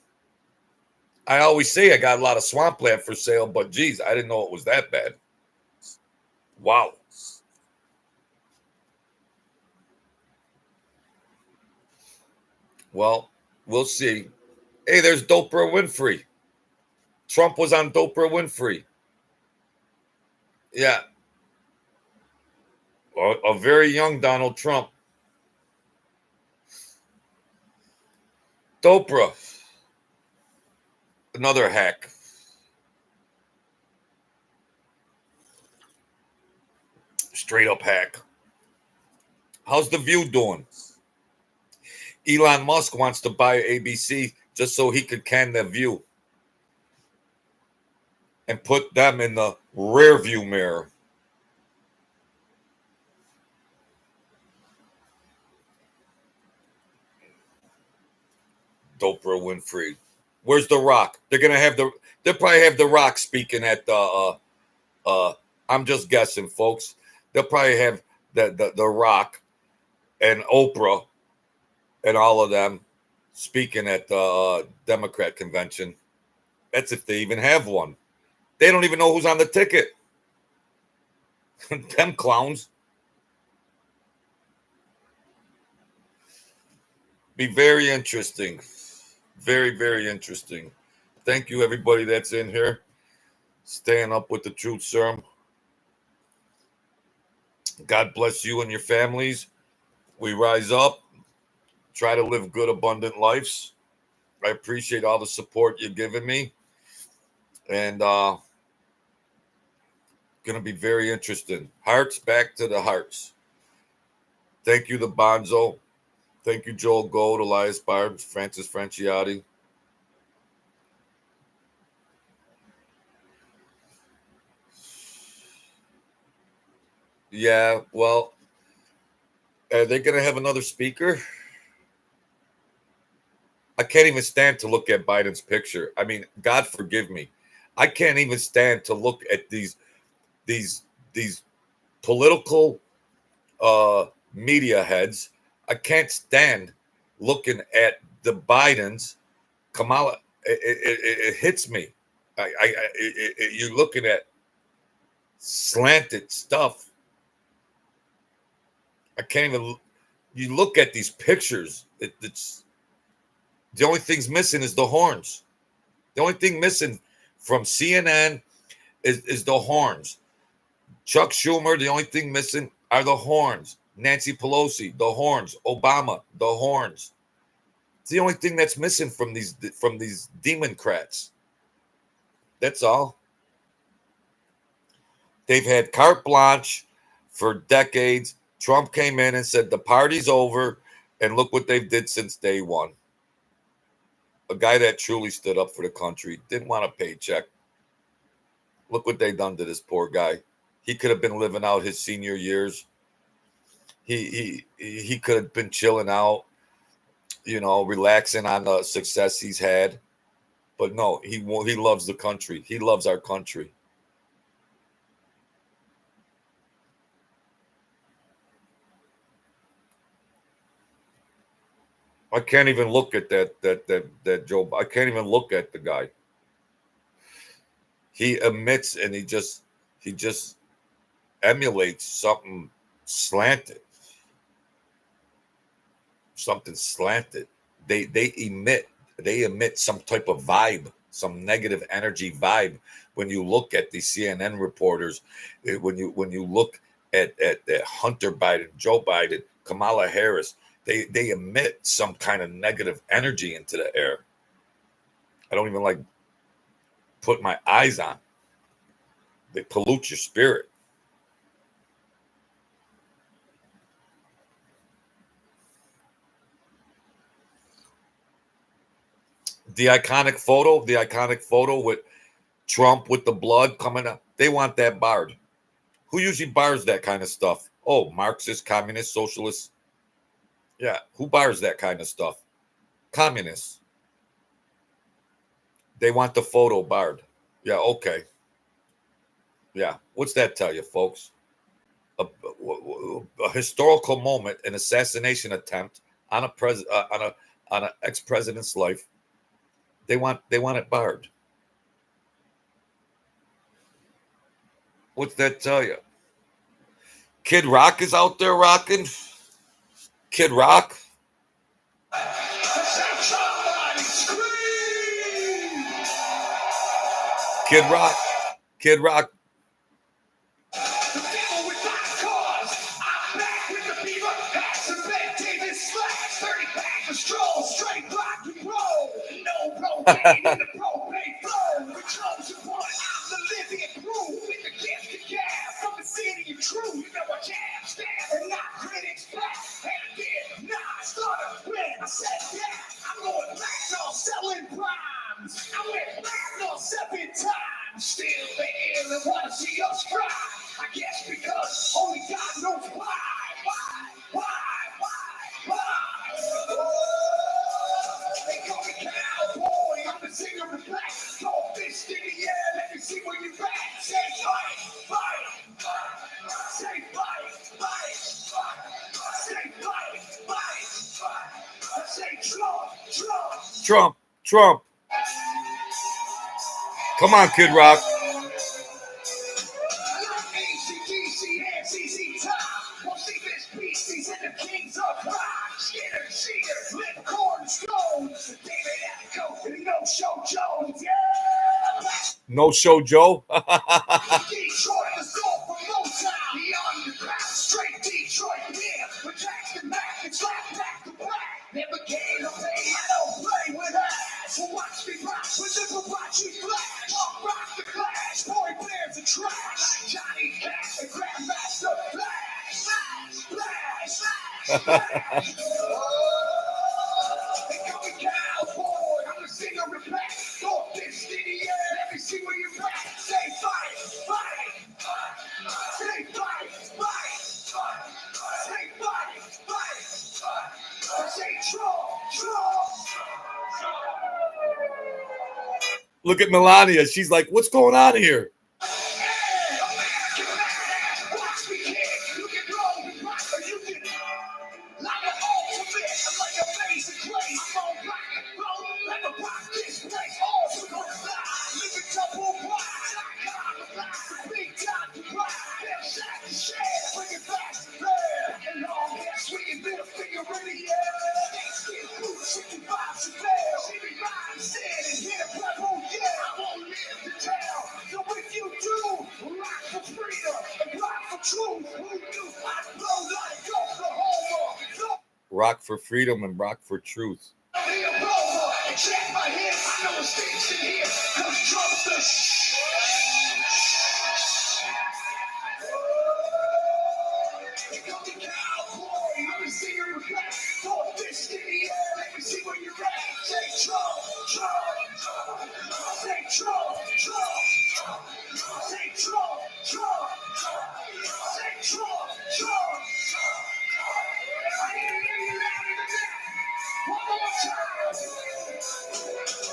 I always say I got a lot of swampland for sale, but geez, I didn't know it was that bad. Wow. Well, we'll see. Hey, there's Oprah Winfrey. Trump was on Oprah Winfrey. Yeah. A very young Donald Trump. Oprah. Another hack. Straight up hack. How's The View doing? Elon Musk wants to buy ABC just so he could can The View and put them in the rear view mirror. Oprah Winfrey. Where's The Rock? They'll probably have The Rock speaking at the I'm just guessing, folks. They'll probably have the Rock and Oprah and all of them speaking at the Democrat convention. That's if they even have one. They don't even know who's on the ticket. Them clowns. Be very interesting. Very, very interesting. Thank you, everybody that's in here. Staying up with the truth serum. God bless you and your families. We rise up. Try to live good, abundant lives. I appreciate all the support you're giving me. And going to be very interesting. Hearts back to the hearts. Thank you, the Bonzo. Thank you, Joel Gold, Elias Bard, Francis Franciotti. Yeah, well, are they going to have another speaker? I can't even stand to look at Biden's picture. I mean, God forgive me. I can't even stand to look at these political media heads. I can't stand looking at the Bidens. Kamala, it hits me. You're looking at slanted stuff. I can't even. You look at these pictures. It's the only thing's missing is the horns. The only thing missing from CNN is the horns. Chuck Schumer, the only thing missing are the horns. Nancy Pelosi, the horns. Obama, the horns. It's the only thing that's missing from these Democrats. That's all. They've had carte blanche for decades. Trump came in and said the party's over, and look what they've did since day one. A guy that truly stood up for the country, didn't want a paycheck. Look what they done to this poor guy. He could have been living out his senior years. He could have been chilling out, relaxing on the success he's had. But no, he loves the country. He loves our country. I can't even look at that Joe. I can't even look at the guy. He emits and he just emulates something slanted. Something slanted. They emit some type of vibe, some negative energy vibe when you look at the CNN reporters, when you look at Hunter Biden, Joe Biden, Kamala Harris. They emit some kind of negative energy into the air. I don't even like put my eyes on. They pollute your spirit. The iconic photo with Trump with the blood coming up. They want that barred. Who usually bars that kind of stuff? Oh, Marxist, communist, socialist. Yeah, who bars that kind of stuff? Communists. They want the photo barred. Yeah, okay. Yeah, what's that tell you, folks? A historical moment, an assassination attempt on an ex-president's life. They want it barred. What's that tell you? Kid Rock is out there rocking. Kid Rock. Kid Rock. Kid Rock. The devil without cause. I'm back with the beaver. Hats and bed, David slacks. 30 packs of stroll. Straight rock and roll. No propane in the propane flow. The drums are one. I'm the living proof. With the gift of gas. From the city of truth. You know I can't stand. And not critics back. And I did not start a plan. I said that. I'm going back on selling primes. I went back on 7 times. Still they ill and want to see us cry. I guess because only God knows why. They call me cowboy. I'm the singer of black. Throw a fist in the air. Let me see where you back. Say fight, fight, fight. Say fight, fight, fight. Say fight, fight, fight. Say Trump. Trump. Come on, Kid Rock. No Show Joe. Detroit is all from Motown. The underground, straight Detroit, yeah. With Jackson Mac and slap back to back. Never gave a pay, I don't play with ass. So watch me rock, with never watch you flash. I'll rock the clash, boy bands and trash. Johnny Cash and Grandmaster Flash. Flash, flash, flash. They call me Cowboy, I'm the singer of black. Throw a fist in the air, let me see where you're at. Say fight, fight, say fight, fight, say fight, fight, say draw. Look at Melania. She's like, what's going on here? Hey, American badass, watch me kick. You can roll and rock or you can like an ultimate. I'm like a basic place. I'm on rock and roll, like a rock this place. All to the side, live it double wide. The big time to ride. They'll shot the share, bring it back to there. And long hair swinging middle finger in the air. Skin boots, chicken vibes and there. See me ride, stand and hit a rebel, yeah. I won't live to tell. So if you do, rock for freedom and rock for truth. Who knew I'd blow like Oklahoma? Rock for freedom and rock for truth. Be a rover and check my hip. I know it stinks in here, cause Trump's the You call me Cowboy, I'm a singer of black. Throw a fist in the air, let me see where you're at. Say Trump, Trump. Say Trump, Trump. Say Trump, Trump. Say Trump, Trump. I need to hear you louder than that. One more time.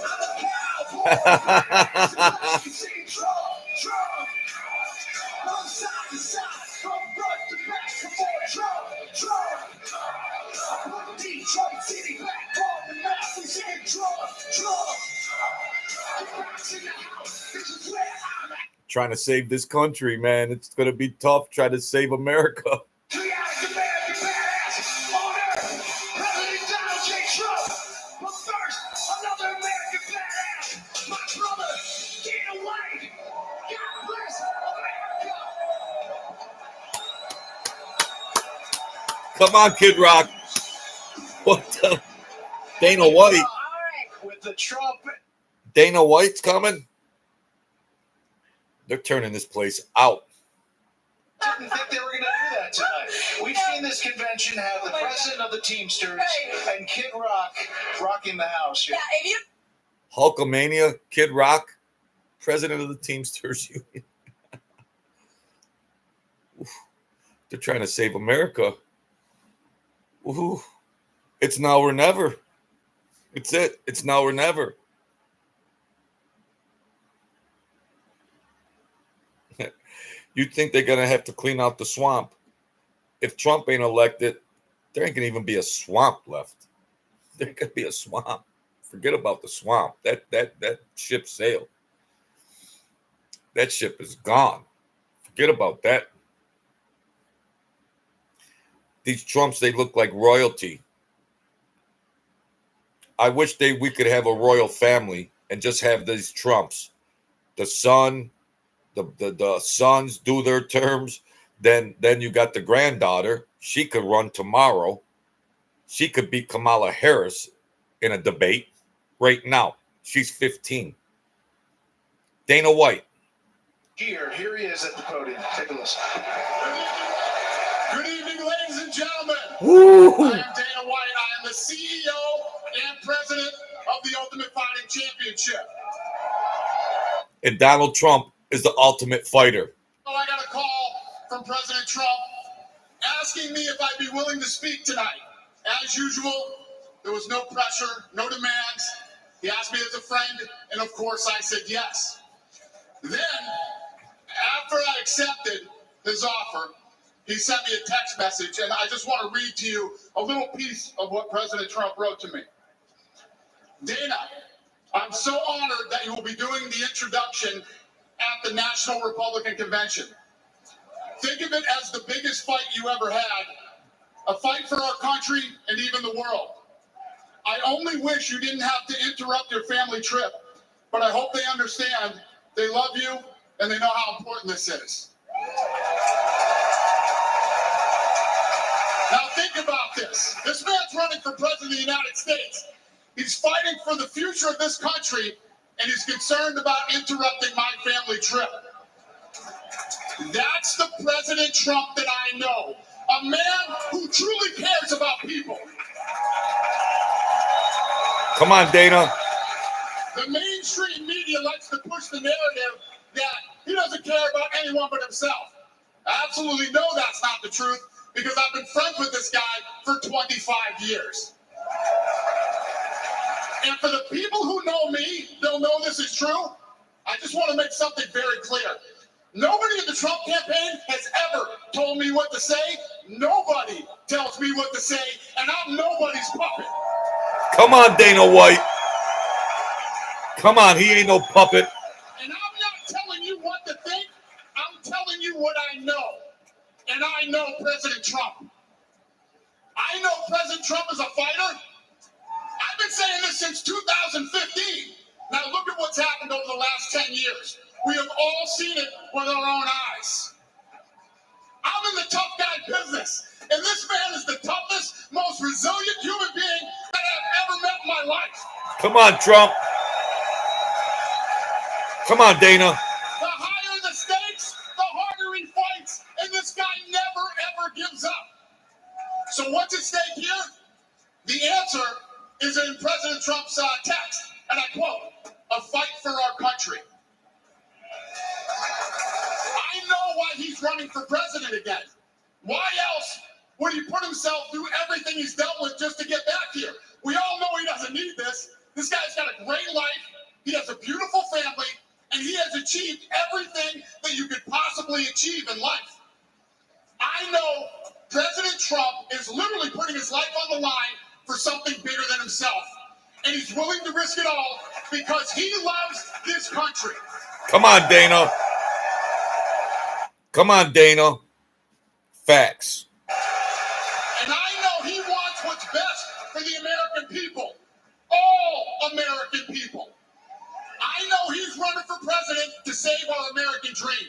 I'm a cowboy. You say Trump, Trump. From side to side, from front to back, come on, Trump, Trump. Put Detroit City back on the map. We say Trump. The rocks in the house. This is where I'm at. Trying to save this country, man. It's going to be tough trying to save America. Triadic American badass on earth. President Donald J. Trump. But first, another American badass. My brother, Dana White. God bless America. Come on, Kid Rock. What the? Dana White. With the Trump. Dana White's coming. They're turning this place out. Didn't think they were going to do that tonight. We've seen this convention have the president of the Teamsters and Kid Rock rocking the house here. Yeah, if you Hulkamania, Kid Rock, president of the Teamsters Union. They're trying to save America. Ooh. It's now or never. It's it. It's now or never. You'd think they're going to have to clean out the swamp. If Trump ain't elected, there ain't going to even be a swamp left. There ain't going to be a swamp. Forget about the swamp. That ship sailed. That ship is gone. Forget about that. These Trumps, they look like royalty. I wish we could have a royal family and just have these Trumps. The son, the sons do their terms. Then you got the granddaughter. She could run tomorrow. She could beat Kamala Harris in a debate right now. She's 15. Dana White. Here he is at the podium. Take a listen. Good evening, ladies and gentlemen. Woo! I am Dana White. I am the CEO and president of the Ultimate Fighting Championship. And Donald Trump is the ultimate fighter. So I got a call from President Trump asking me if I'd be willing to speak tonight. As usual, there was no pressure, no demands. He asked me as a friend, and of course I said yes. Then, after I accepted his offer, he sent me a text message, and I just want to read to you a little piece of what President Trump wrote to me. Dana, I'm so honored that you will be doing the introduction at the National Republican Convention. Think of it as the biggest fight you ever had, a fight for our country and even the world. I only wish you didn't have to interrupt your family trip, but I hope they understand they love you, and they know how important this is. Now think about this. This man's running for president of the United States. He's fighting for the future of this country, and he's concerned about interrupting my family trip. That's the President Trump that I know. A man who truly cares about people. Come on, Dana. The mainstream media likes to push the narrative that he doesn't care about anyone but himself. I absolutely know that's not the truth because I've been friends with this guy for 25 years. And for the people who know me, they'll know this is true. I just want to make something very clear. Nobody in the Trump campaign has ever told me what to say. Nobody tells me what to say, and I'm nobody's puppet. Come on, Dana White. Come on, he ain't no puppet. And I'm not telling you what to think. I'm telling you what I know. And I know President Trump. I know President Trump is a fighter. I've been saying this since 2015. Now look at what's happened over the last 10 years. We have all seen it with our own eyes. I'm in the tough guy business. And this man is the toughest, most resilient human being that I've ever met in my life. Come on, Trump. Come on, Dana. The higher the stakes, the harder he fights. And this guy never, ever gives up. So what's at stake here? The answer is in President Trump's text. And I quote, "A fight for our country." I know why he's running for president again. Why else would he put himself through everything he's dealt with just to get back here? We all know he doesn't need this. This guy's got a great life. He has a beautiful family. And he has achieved everything that you could possibly achieve in life. I know President Trump is literally putting his life on the line for something bigger than himself. And he's willing to risk it all because he loves this country. Come on, Dana. Come on, Dana. Facts. And I know he wants what's best for the American people. All American people. I know he's running for president to save our American dream.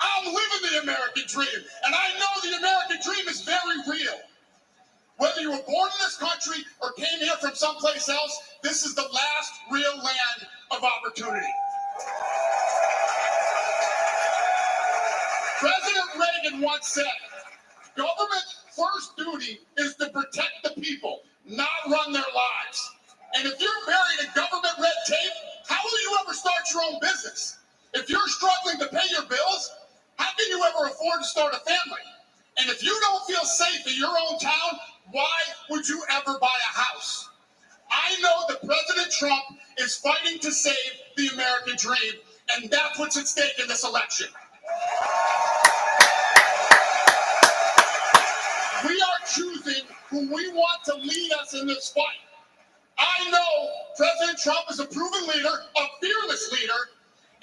I'm living the American dream, and I know the American dream is very real. Whether you were born in this country or came here from someplace else, this is the last real land of opportunity. President Reagan once said, "Government's first duty is to protect the people, not run their lives." And if you're buried in government red tape, how will you ever start your own business? If you're struggling to pay your bills, how can you ever afford to start a family? And if you don't feel safe in your own town, why would you ever buy a house? I know that President Trump is fighting to save the American dream, and that's what's at stake in this election. We are choosing who we want to lead us in this fight. I know President Trump is a proven leader, a fearless leader,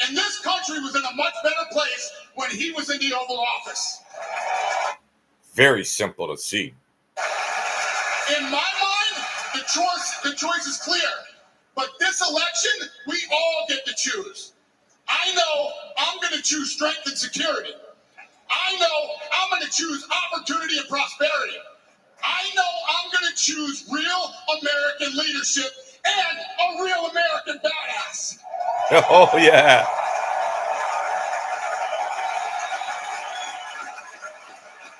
and this country was in a much better place when he was in the Oval Office. Very simple to see. In my mind, the choice is clear. But this election, we all get to choose. I know I'm going to choose strength and security. I know I'm going to choose opportunity and prosperity. I know I'm going to choose real American leadership and a real American badass. Oh, yeah.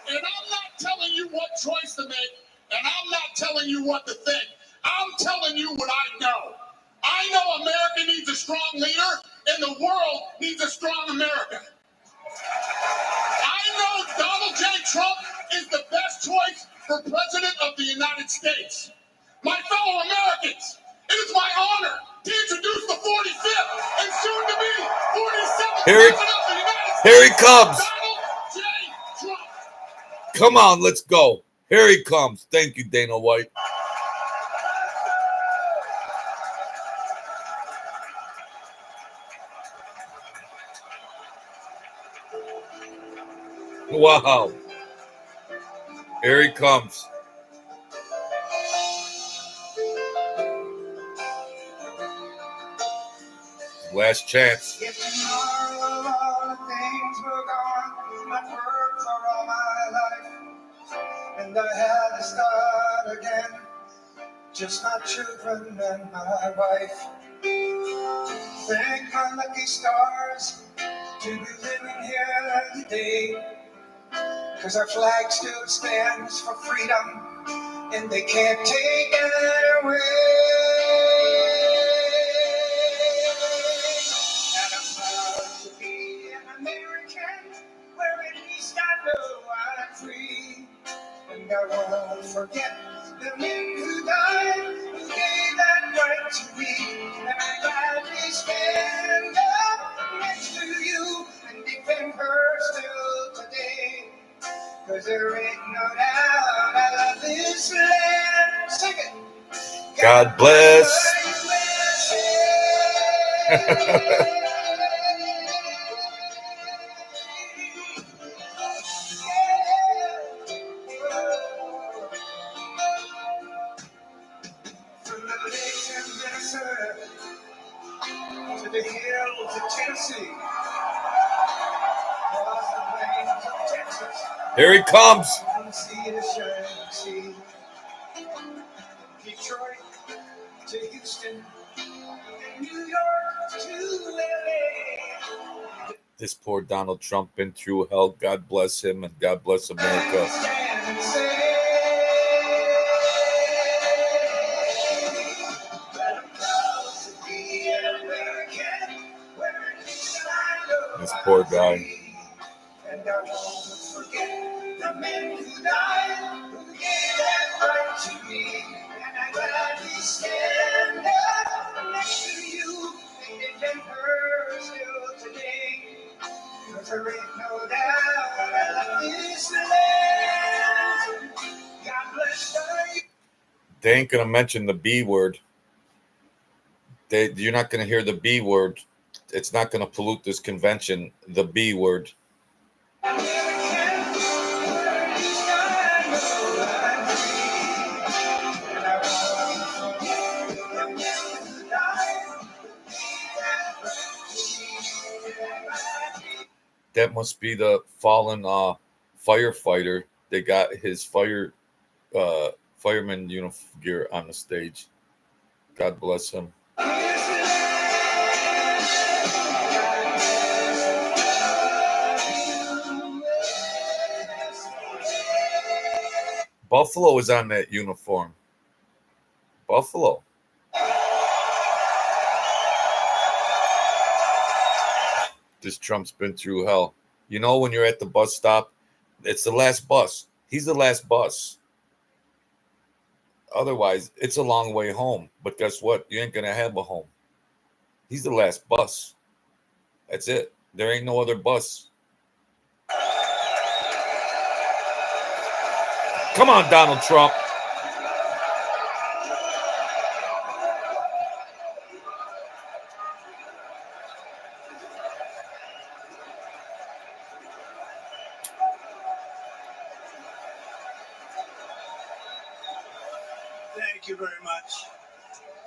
And I'm not telling you what choice to make, and I'm not telling you what to think. I'm telling you what I know. I know America needs a strong leader, and the world needs a strong America. I know Donald J. Trump is the best choice for President of the United States. My fellow Americans, it is my honor to introduce the 45th and soon to be 47th President of the United States. Here he comes. Donald J. Trump. Come on, let's go. Here he comes. Thank you, Dana White. Wow. Here he comes. Last chance. If tomorrow all the things were gone, I'd work for all my life, and I had to start again. Just my children and my wife. Thank my lucky stars to be living here today, 'cause our flag still stands for freedom, and they can't take it away. And I'm proud to be an American, where at least I know I'm free. And I won't forget the men who died, who gave that right to me. And I gladly stand up next to you and defend her still today. 'Cause there ain't no doubt I love this land. Sing it. God bless. From the lakes of Minnesota to the hills of Tennessee, across the plains of Texas, Here he comes. from the sea to shining sea, Detroit to Houston, and New York to LA. This poor Donald Trump been through hell. God bless him and God bless America. Stand and say that I'm proud to be an American, where at least I know This poor I'm guy. free. And I won't forget the men who died, who gave that right to me. And I gladly stand up next to you and defend her still today. 'Cause there ain't no doubt I love this land. God bless you. They ain't gonna mention the B word. You're not gonna hear the B word. It's not gonna pollute this convention. The B word. That must be the fallen firefighter. They got his fireman uniform gear on the stage. God bless him. Buffalo is on that uniform. Buffalo. This Trump's been through hell. You know, when you're at the bus stop, it's the last bus. He's the last bus. Otherwise, it's a long way home. But guess what? You ain't going to have a home. He's the last bus. That's it. There ain't no other bus. Come on, Donald Trump. Thank you very much.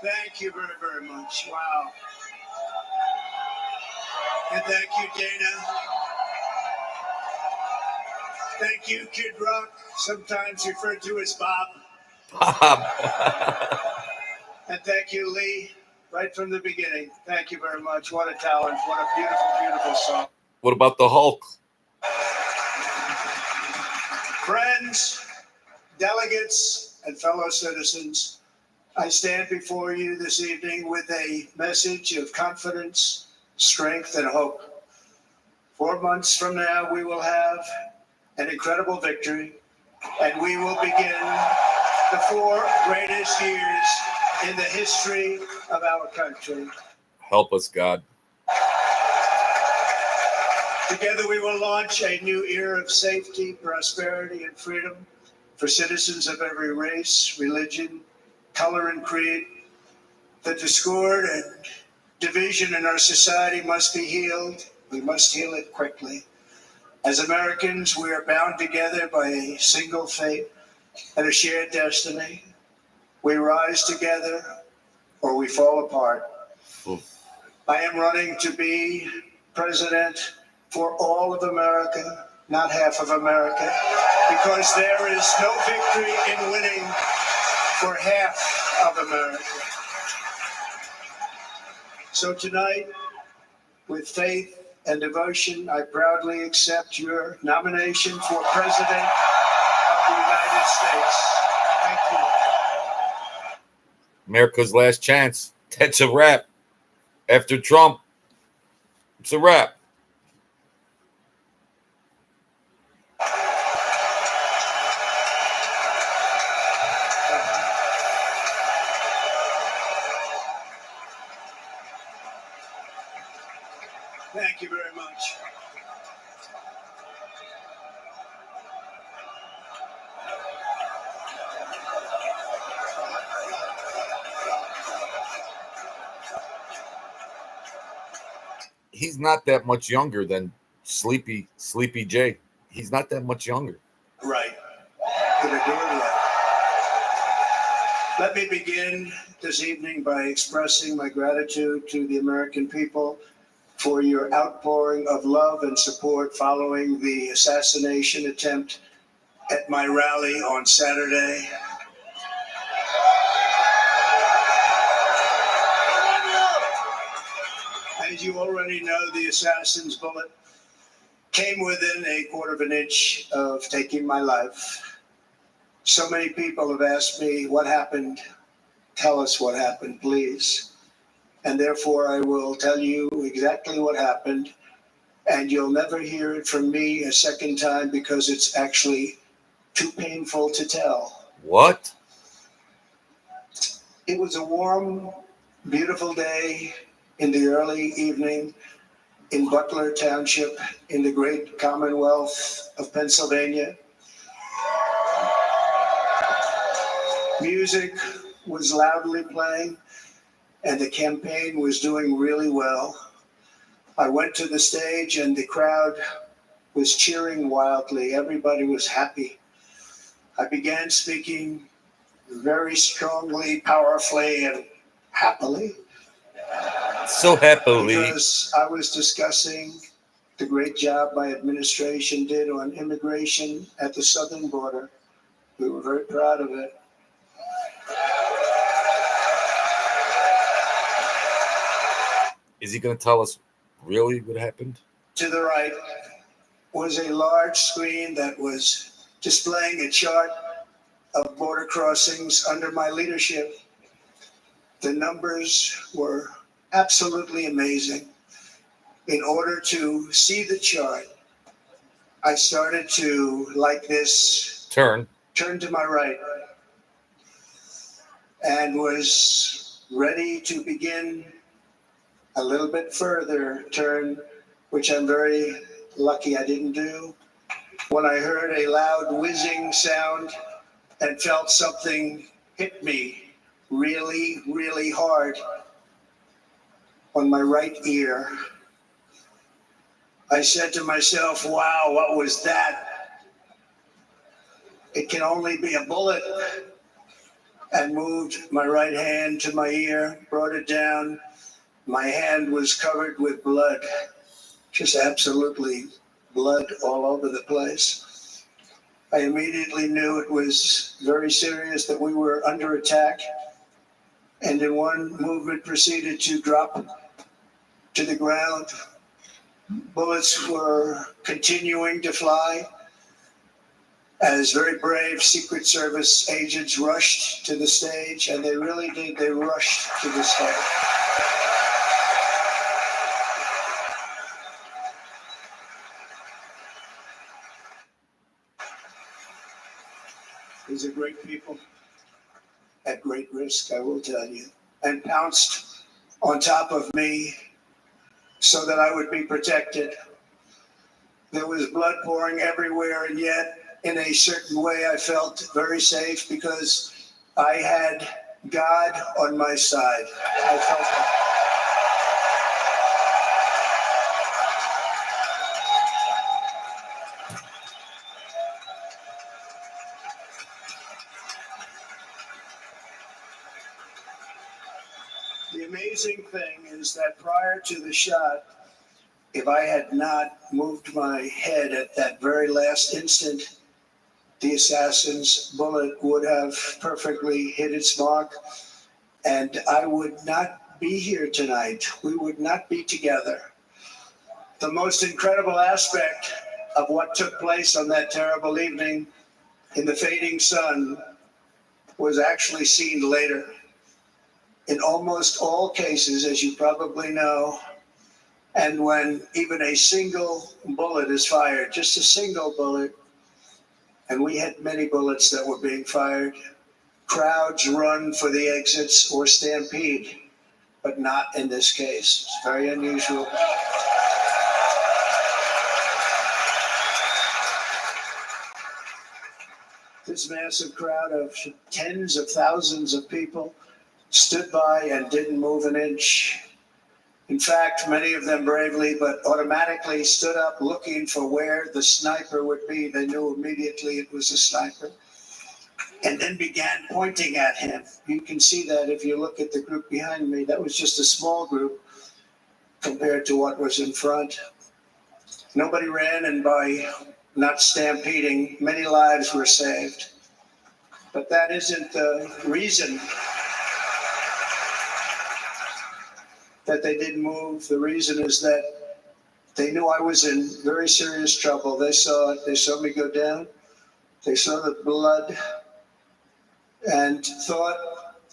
Thank you very, very much. Wow. And thank you, Dana. Thank you, Kid Rock, sometimes referred to as Bob. And thank you, Lee, right from the beginning. Thank you very much. What a talent. What a beautiful, beautiful song. What about the Hulk? Friends, delegates, and fellow citizens, I stand before you this evening with a message of confidence, strength, and hope. 4 months from now, we will have an incredible victory, and we will begin the 4 greatest years in the history of our country. Help us, God. Together we will launch a new era of safety, prosperity, and freedom for citizens of every race, religion, color, and creed. The discord and division in our society must be healed. We must heal it quickly. As Americans, we are bound together by a single fate and a shared destiny. We rise together or we fall apart. I am running to be president for all of America, not half of America, because there is no victory in winning for half of America. So tonight, with faith and devotion, I proudly accept your nomination for President of the United States. Thank you. America's last chance. That's a wrap. After Trump, it's a wrap. Thank you very much. He's not that much younger than Sleepy J. He's not that much younger. Right. Could I do it yet? Let me begin this evening by expressing my gratitude to the American people for your outpouring of love and support following the assassination attempt at my rally on Saturday. As you already know, the assassin's bullet came within a quarter of an inch of taking my life. So many people have asked me, what happened? Tell us what happened, please. And therefore, I will tell you exactly what happened. And you'll never hear it from me a second time because it's actually too painful to tell. What? It was a warm, beautiful day in the early evening in Butler Township in the great Commonwealth of Pennsylvania. Music was loudly playing, and the campaign was doing really well. I went to the stage, and the crowd was cheering wildly. Everybody was happy. I began speaking very strongly, powerfully, and happily. So happily. Because I was discussing the great job my administration did on immigration at the southern border. We were very proud of it. Is he going to tell us really what happened? To the right was a large screen that was displaying a chart of border crossings under my leadership. The numbers were absolutely amazing. In order to see the chart, I started to, like this, turn to my right, and was ready to begin a little bit further turn, which I'm very lucky I didn't do, when I heard a loud whizzing sound and felt something hit me really, really hard on my right ear. I said to myself, wow, what was that? It can only be a bullet. And moved my right hand to my ear, brought it down. My hand was covered with blood, just absolutely blood all over the place. I immediately knew it was very serious, that we were under attack, and in one movement proceeded to drop to the ground. Bullets were continuing to fly as very brave Secret Service agents rushed to the stage, and they really did, they rushed to the stage. These are great people at great risk, I will tell you, and pounced on top of me so that I would be protected. There was blood pouring everywhere, and yet, in a certain way, I felt very safe because I had God on my side. I felt that. The amazing thing is that prior to the shot, if I had not moved my head at that very last instant, the assassin's bullet would have perfectly hit its mark, and I would not be here tonight. We would not be together. The most incredible aspect of what took place on that terrible evening in the fading sun was actually seen later. In almost all cases, as you probably know, and when even a single bullet is fired, just a single bullet, and we had many bullets that were being fired, crowds run for the exits or stampede, but not in this case. It's very unusual. This massive crowd of tens of thousands of people stood by and didn't move an inch. In fact, many of them bravely, but automatically stood up looking for where the sniper would be. They knew immediately it was a sniper, and then began pointing at him. You can see that if you look at the group behind me. That was just a small group compared to what was in front. Nobody ran, and by not stampeding, many lives were saved. But that isn't the reason that they didn't move. The reason is that they knew I was in very serious trouble. They saw it. They saw me go down. They saw the blood and thought,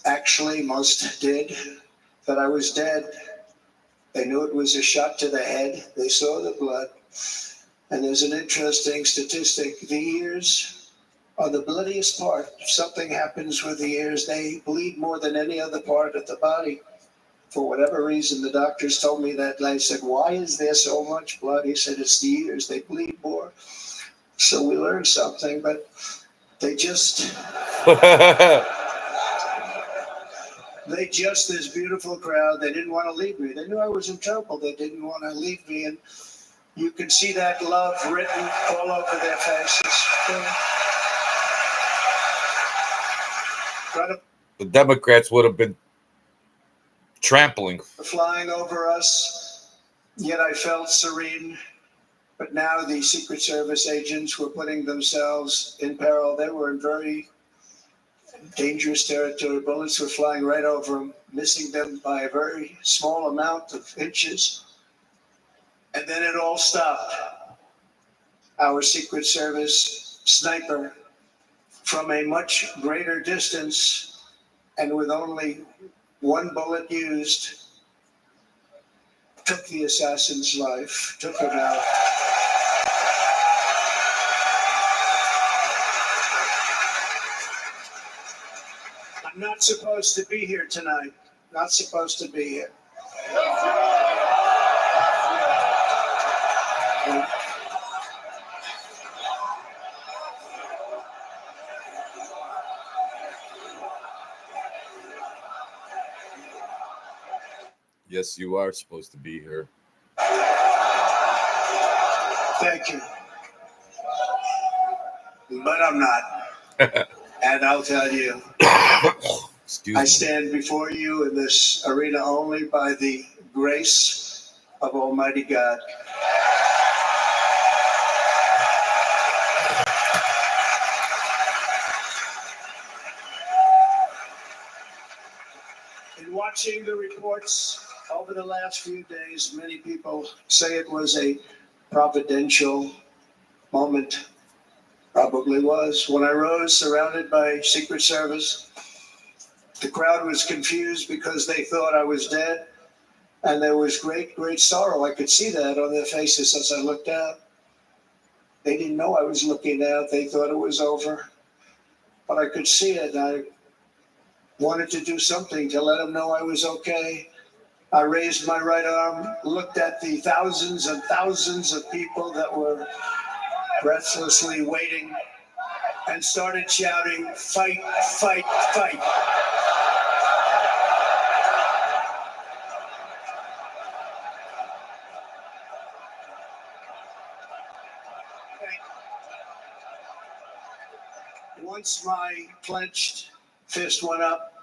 actually most did, that I was dead. They knew it was a shot to the head. They saw the blood. And there's an interesting statistic. The ears are the bloodiest part. If something happens with the ears, they bleed more than any other part of the body. For whatever reason, the doctors told me that. I said, why is there so much blood? He said, it's the ears. They bleed more. So we learned something, but they just, this beautiful crowd, they didn't want to leave me. They knew I was in trouble. They didn't want to leave me. And you can see that love written all over their faces. The Democrats would have been trampling. Flying over us, yet I felt serene. But now the Secret Service agents were putting themselves in peril. They were in very dangerous territory. Bullets were flying right over them, missing them by a very small amount of inches. And then it all stopped. Our Secret Service sniper, from a much greater distance and with only one bullet used, took the assassin's life, took him out. I'm not supposed to be here tonight. Not supposed to be here. Yes, you are supposed to be here. Thank you. But I'm not. And I'll tell you, I stand before you in this arena only by the grace of Almighty God. In watching the reports over the last few days, many people say it was a providential moment. Probably was. When I rose, surrounded by Secret Service, the crowd was confused because they thought I was dead, and there was great, great sorrow. I could see that on their faces as I looked out. They didn't know I was looking out. They thought it was over, but I could see it. I wanted to do something to let them know I was okay. I raised my right arm, looked at the thousands and thousands of people that were breathlessly waiting, and started shouting, "Fight, fight, fight." Once my clenched fist went up,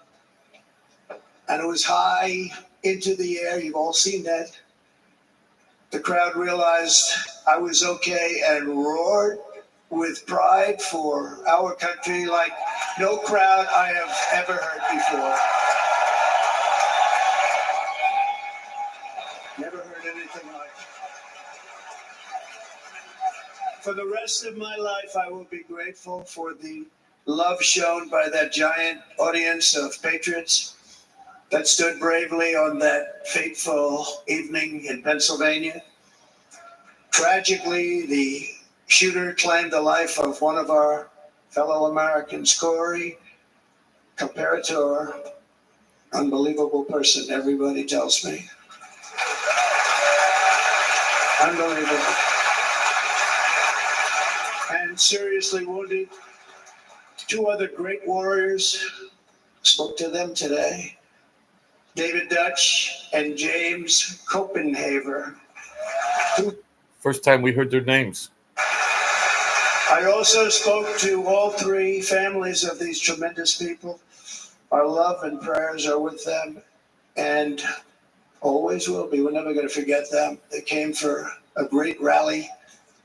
and it was high into the air. You've all seen that. The crowd realized I was okay and roared with pride for our country like no crowd I have ever heard before. Never heard anything like it. For the rest of my life, I will be grateful for the love shown by that giant audience of patriots that stood bravely on that fateful evening in Pennsylvania. Tragically, the shooter claimed the life of one of our fellow Americans, Corey, comparator, unbelievable person, everybody tells me. Unbelievable. And seriously wounded. Two other great warriors, spoke to them today. David Dutch and James Copenhaver. First time we heard their names. I also spoke to all three families of these tremendous people. Our love and prayers are with them and always will be. We're never going to forget them. They came for a great rally.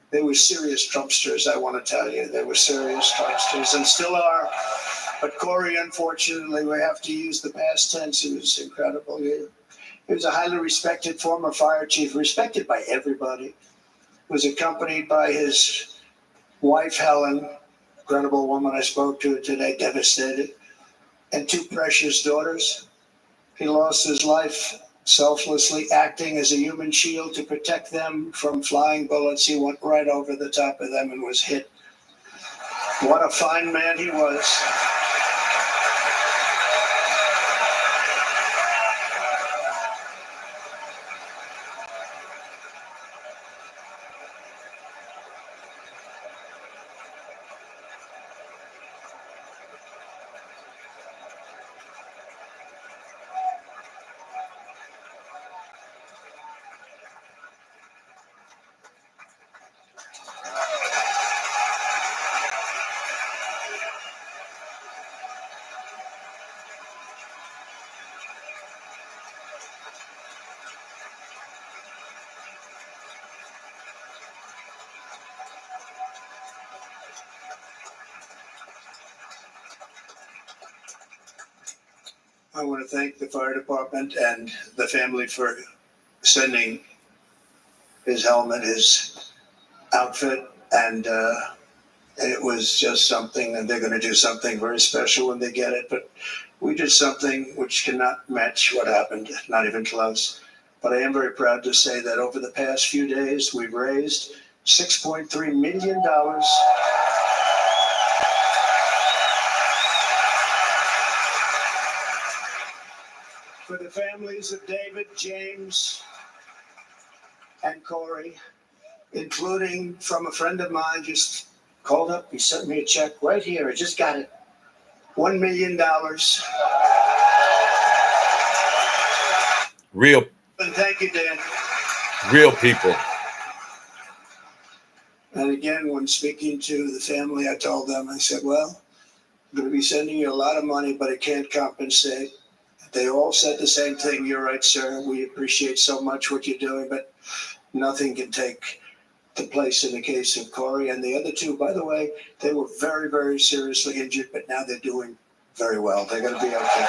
They were serious Trumpsters, I want to tell you. They were serious Trumpsters and still are. But Corey, unfortunately, we have to use the past tense. He was incredible. He was a highly respected former fire chief, respected by everybody. Was accompanied by his wife, Helen, incredible woman I spoke to today, devastated, and two precious daughters. He lost his life selflessly acting as a human shield to protect them from flying bullets. He went right over the top of them and was hit. What a fine man he was. I want to thank the fire department and the family for sending his helmet, his outfit, and it was just something, and they're going to do something very special when they get it. But we did something which cannot match what happened, not even close. But I am very proud to say that over the past few days, we've raised $6.3 million. For the families of David, James, and Corey, including from a friend of mine, just called up. He sent me a check right here. I just got it. $1 million. Real. And thank you, Dan. Real people. And again, when speaking to the family, I told them, I said, well, I'm going to be sending you a lot of money, but it can't compensate. They all said the same thing. You're right, sir. We appreciate so much what you're doing, but nothing can take the place in the case of Corey. And the other two, by the way, they were very, very seriously injured, but now they're doing very well. They're going to be okay.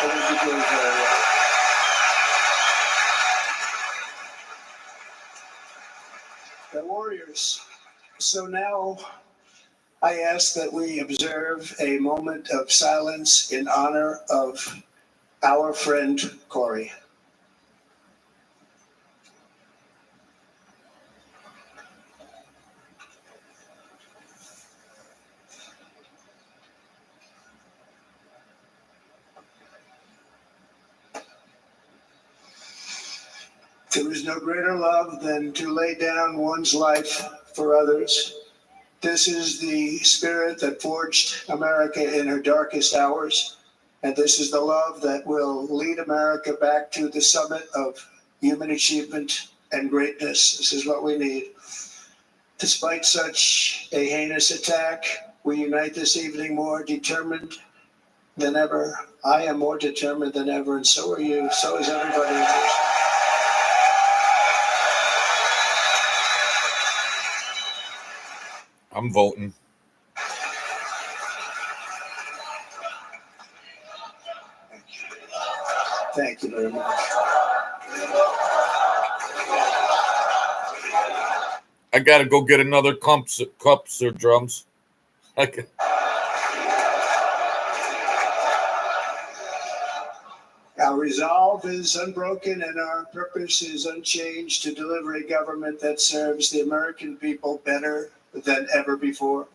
They're going to be doing very well. They're warriors. So now I ask that we observe a moment of silence in honor of our friend Corey. There is no greater love than to lay down one's life for others. This is the spirit that forged America in her darkest hours. And this is the love that will lead America back to the summit of human achievement and greatness. This is what we need. Despite such a heinous attack, we unite this evening more determined than ever. I am more determined than ever, and so are you. So is everybody else. I'm voting. Thank you very much. I gotta go get another cups or drums. Our resolve is unbroken and our purpose is unchanged to deliver a government that serves the American people better than ever before.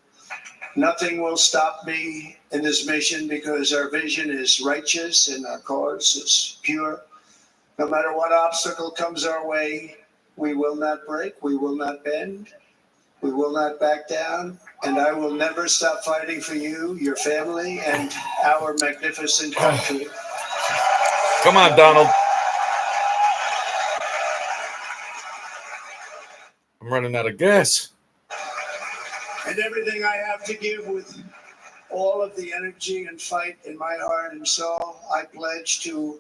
Nothing will stop me in this mission because our vision is righteous and our cause is pure. No matter what obstacle comes our way, we will not break, we will not bend, we will not back down, and I will never stop fighting for you, your family, and our magnificent country. Come on, Donald. I'm running out of gas. And everything I have to give with all of the energy and fight in my heart and soul, I pledge to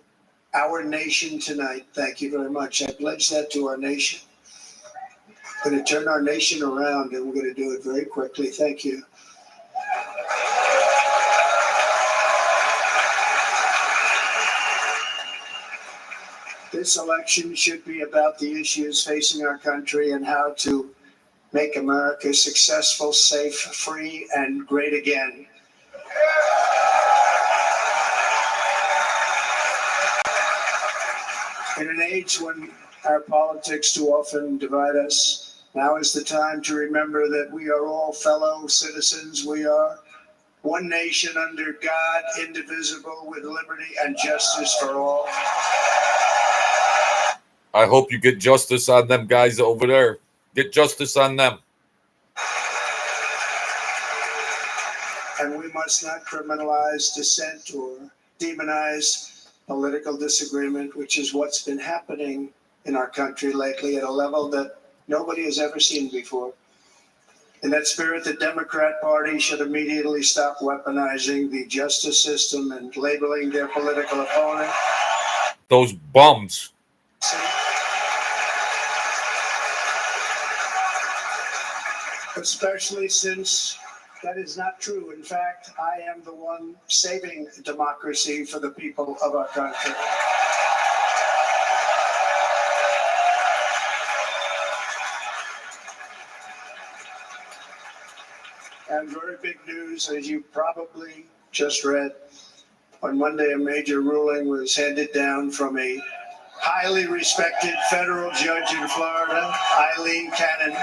our nation tonight. Thank you very much. I pledge that to our nation. We're going to turn our nation around, and we're going to do it very quickly. Thank you. This election should be about the issues facing our country and how to make America successful, safe, free, and great again. In an age when our politics too often divide us, now is the time to remember that we are all fellow citizens. We are one nation under God, indivisible, with liberty and justice for all. I hope you get justice on them guys over there. Get justice on them. And we must not criminalize dissent or demonize political disagreement, which is what's been happening in our country lately at a level that nobody has ever seen before. In that spirit, the Democrat Party should immediately stop weaponizing the justice system and labeling their political opponent. Those bums. Especially since that is not true. In fact, I am the one saving democracy for the people of our country. And very big news, as you probably just read, on Monday, a major ruling was handed down from a highly respected federal judge in Florida, Eileen Cannon.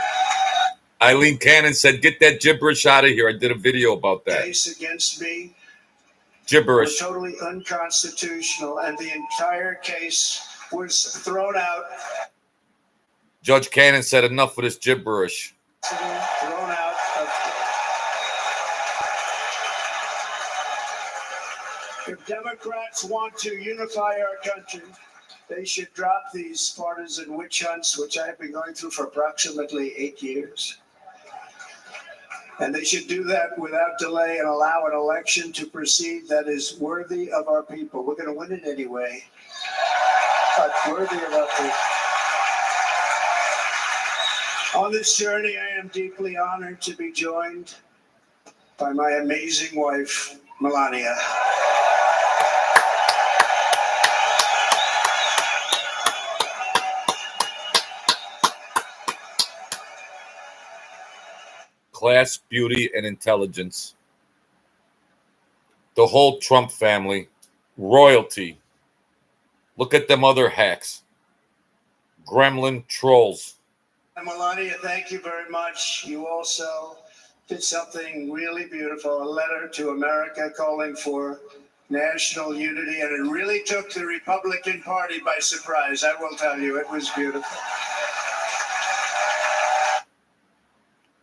Eileen Cannon said, "Get that gibberish out of here." I did a video about that. Case against me Gibberish. was totally unconstitutional, and the entire case was thrown out. Judge Cannon said, "Enough of this gibberish." Thrown out. If Democrats want to unify our country, they should drop these partisan witch hunts, which I have been going through for approximately 8 years. And they should do that without delay and allow an election to proceed that is worthy of our people. We're going to win it anyway, but worthy of our people. On this journey, I am deeply honored to be joined by my amazing wife, Melania. Class, beauty, and intelligence. The whole Trump family. Royalty. Look at them other hacks. Gremlin trolls. Melania, thank you very much. You also did something really beautiful, a letter to America calling for national unity, and it really took the Republican Party by surprise. I will tell you, it was beautiful.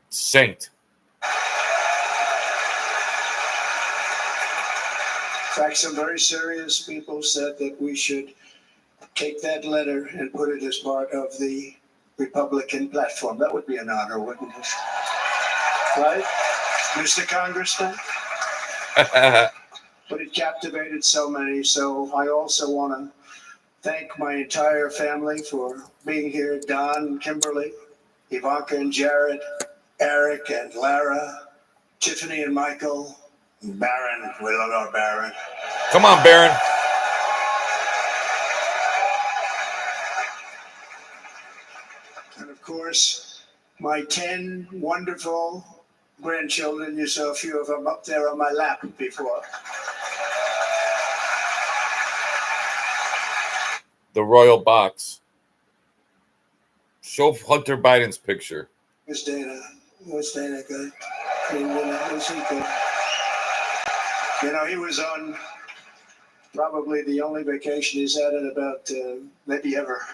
Saint. In fact, some very serious people said that we should take that letter and put it as part of the Republican platform. That would be an honor, wouldn't it? Right, Mr. Congressman? but it captivated so many. So I also want to thank my entire family for being here. Don, Kimberly, Ivanka and Jared, Eric and Lara, Tiffany and Michael, Baron. We love our Baron. Come on, Baron. And of course, my 10 wonderful grandchildren. You saw a few of them up there on my lap before. The royal box. Show Hunter Biden's picture. Where's Dana? Where's Dana good? Was he good? You know, he was on probably the only vacation he's had in about maybe ever,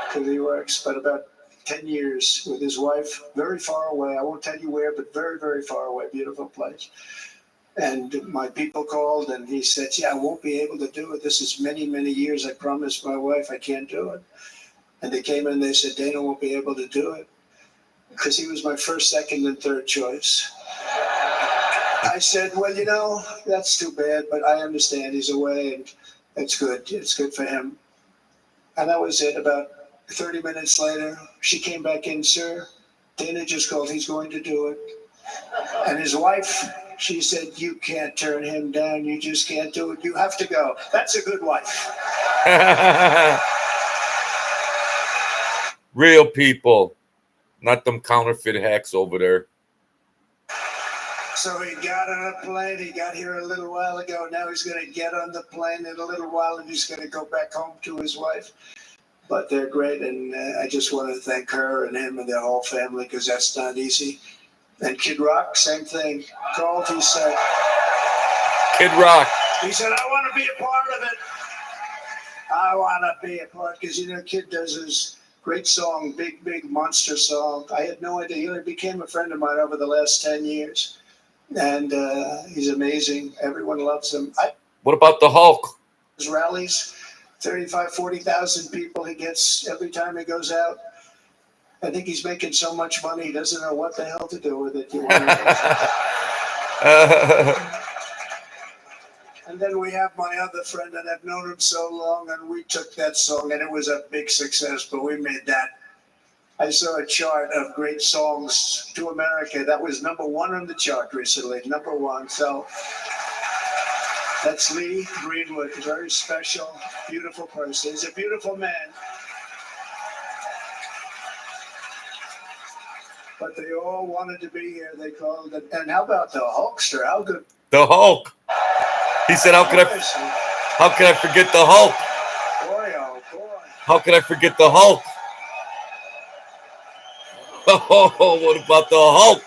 because he works, but about 10 years with his wife, very far away. I won't tell you where, but very, very far away. Beautiful place. And my people called and he said, yeah, I won't be able to do it. This is many, many years. I promised my wife I can't do it. And they came in and they said, Dana won't be able to do it because he was my first, second, and third choice. I said, well, you know, that's too bad, but I understand he's away and it's good. It's good for him. And that was it. About 30 minutes later, she came back in, sir, Dana just called. He's going to do it. And his wife, she said, you can't turn him down. You just can't do it. You have to go. That's a good wife. Real people, not them counterfeit hacks over there. So he got on a plane. He got here a little while ago. Now he's going to get on the plane in a little while and he's going to go back home to his wife. But they're great. And I just want to thank her and him and their whole family because that's not easy. And Kid Rock, same thing. Called, he said. Kid Rock. He said, I want to be a part of it. I want to be a part because, you know, Kid does his great song, big, big monster song. I had no idea. He became a friend of mine over the last 10 years. And he's amazing. Everyone loves him. What about the Hulk? His rallies, 35, 40,000 people he gets every time he goes out. I think he's making so much money, he doesn't know what the hell to do with it. And then we have my other friend, and I've known him so long, and we took that song, and it was a big success, but we made that. I saw a chart of great songs to America. That was number one on the chart recently, number one. So that's Lee Greenwood, a very special, beautiful person. He's a beautiful man. But they all wanted to be here. They called it. And how about the Hulkster? How good? The Hulk. He said, how could I forget the Hulk? Boy, oh boy. How could I forget the Hulk? Oh, what about the Hulk?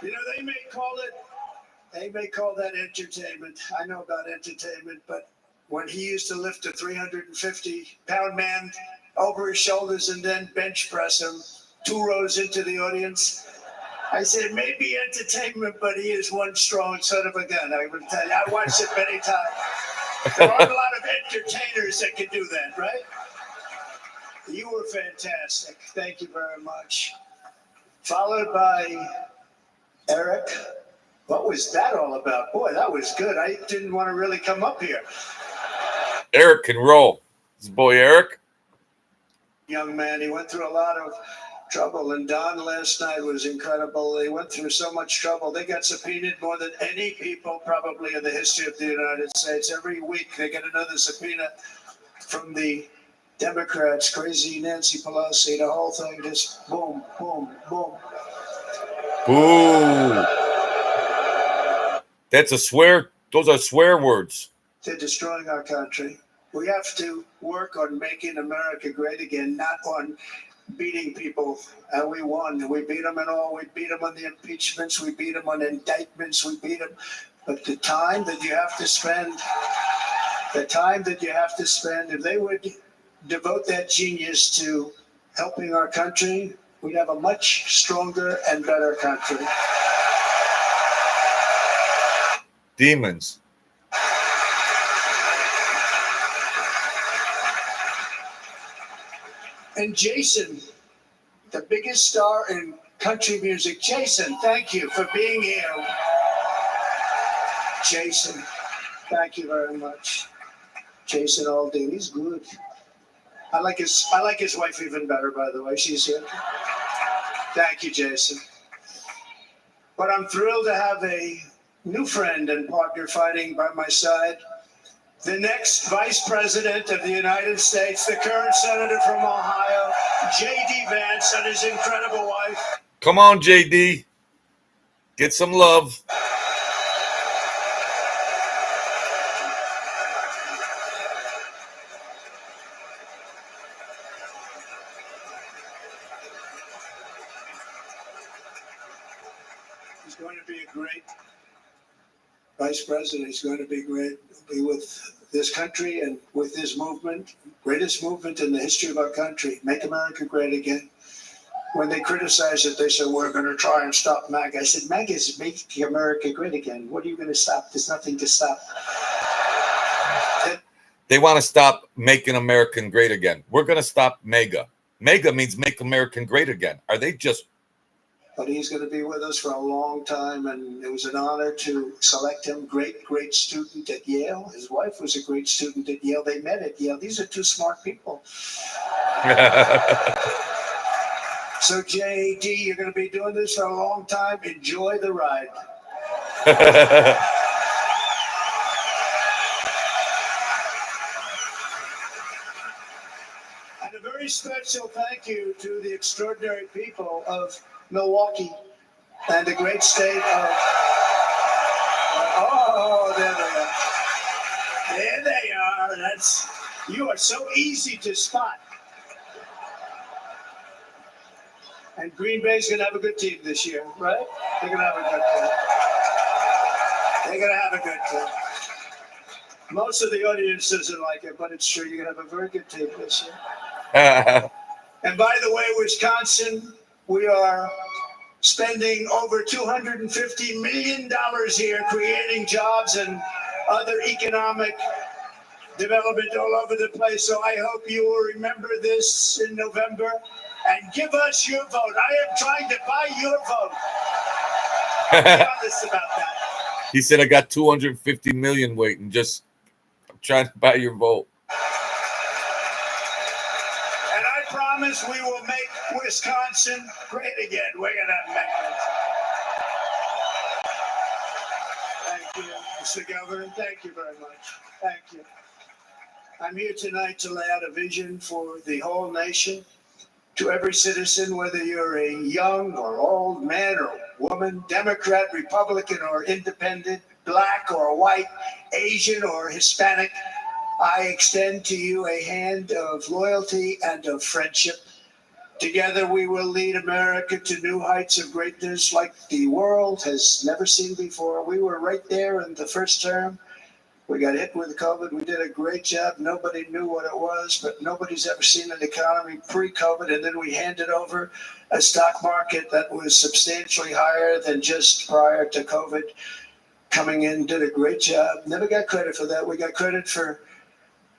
You know, they may call that entertainment. I know about entertainment, but when he used to lift a 350-pound man over his shoulders and then bench press him 2 rows into the audience, I said, maybe entertainment, but he is one strong son of a gun. I would tell you, I watched it many times. There aren't a lot of entertainers that can do that, right? You were fantastic. Thank you very much. Followed by Eric. What was that all about? Boy, that was good. I didn't want to really come up here. Eric can roll. His boy Eric. Young man, he went through a lot of trouble. And Don last night was incredible. They went through so much trouble. They got subpoenaed more than any people probably in the history of the United States. Every week they get another subpoena from the Democrats, crazy Nancy Pelosi, the whole thing just boom, boom, boom. Boo. That's a swear. Those are swear words. They're destroying our country. We have to work on making America great again, not on beating people. And we won. We beat them in all. We beat them on the impeachments. We beat them on indictments. We beat them. But the time that you have to spend, if they would devote that genius to helping our country, we'd have a much stronger and better country. Demons. And Jason, the biggest star in country music. Jason, thank you for being here. Jason, thank you very much. Jason Aldean, he's good. I like his wife even better, by the way. She's here. Thank you, Jason. But I'm thrilled to have a new friend and partner fighting by my side. The next Vice President of the United States, the current Senator from Ohio, J.D. Vance, and his incredible wife. Come on, JD. Get some love. He's going to be a great Vice President. He's going to be great. He'll be with this country and with his movement, greatest movement in the history of our country, Make America Great Again. When they criticized it, they said, we're going to try and stop MAGA. I said, MAGA is making America great again. What are you going to stop? There's nothing to stop. They want to stop making American great again. We're going to stop MAGA. MAGA means make American great again. Are they just... But he's going to be with us for a long time, and it was an honor to select him. Great student at Yale. His wife was a great student at Yale. They met at Yale. These are two smart people. So, JD, you're going to be doing this for a long time. Enjoy the ride. And a very special thank you to the extraordinary people of Milwaukee and the great state of... Oh, there they are. There they are. You are so easy to spot. And Green Bay's going to have a good team this year, right? They're going to have a good team. They're going to have a good team. Most of the audience doesn't like it, but it's true. You're going to have a very good team this year. And by the way, Wisconsin, we are spending over $250 million here, creating jobs and other economic development all over the place. So I hope you will remember this in November and give us your vote. I am trying to buy your vote. I'll be honest about that. He said, I got 250 million waiting. I'm trying to buy your vote. And I promise we will make Wisconsin great again. We're going to make it. Thank you, Mr. Governor. Thank you very much. Thank you. I'm here tonight to lay out a vision for the whole nation. To every citizen, whether you're a young or old man or woman, Democrat, Republican, or independent, black or white, Asian or Hispanic, I extend to you a hand of loyalty and of friendship. Together we will lead America to new heights of greatness like the world has never seen before. We were right there in the first term. We got hit with COVID. We did a great job. Nobody knew what it was, but nobody's ever seen an economy pre-COVID. And then we handed over a stock market that was substantially higher than just prior to COVID. Coming in, did a great job. Never got credit for that. We got credit for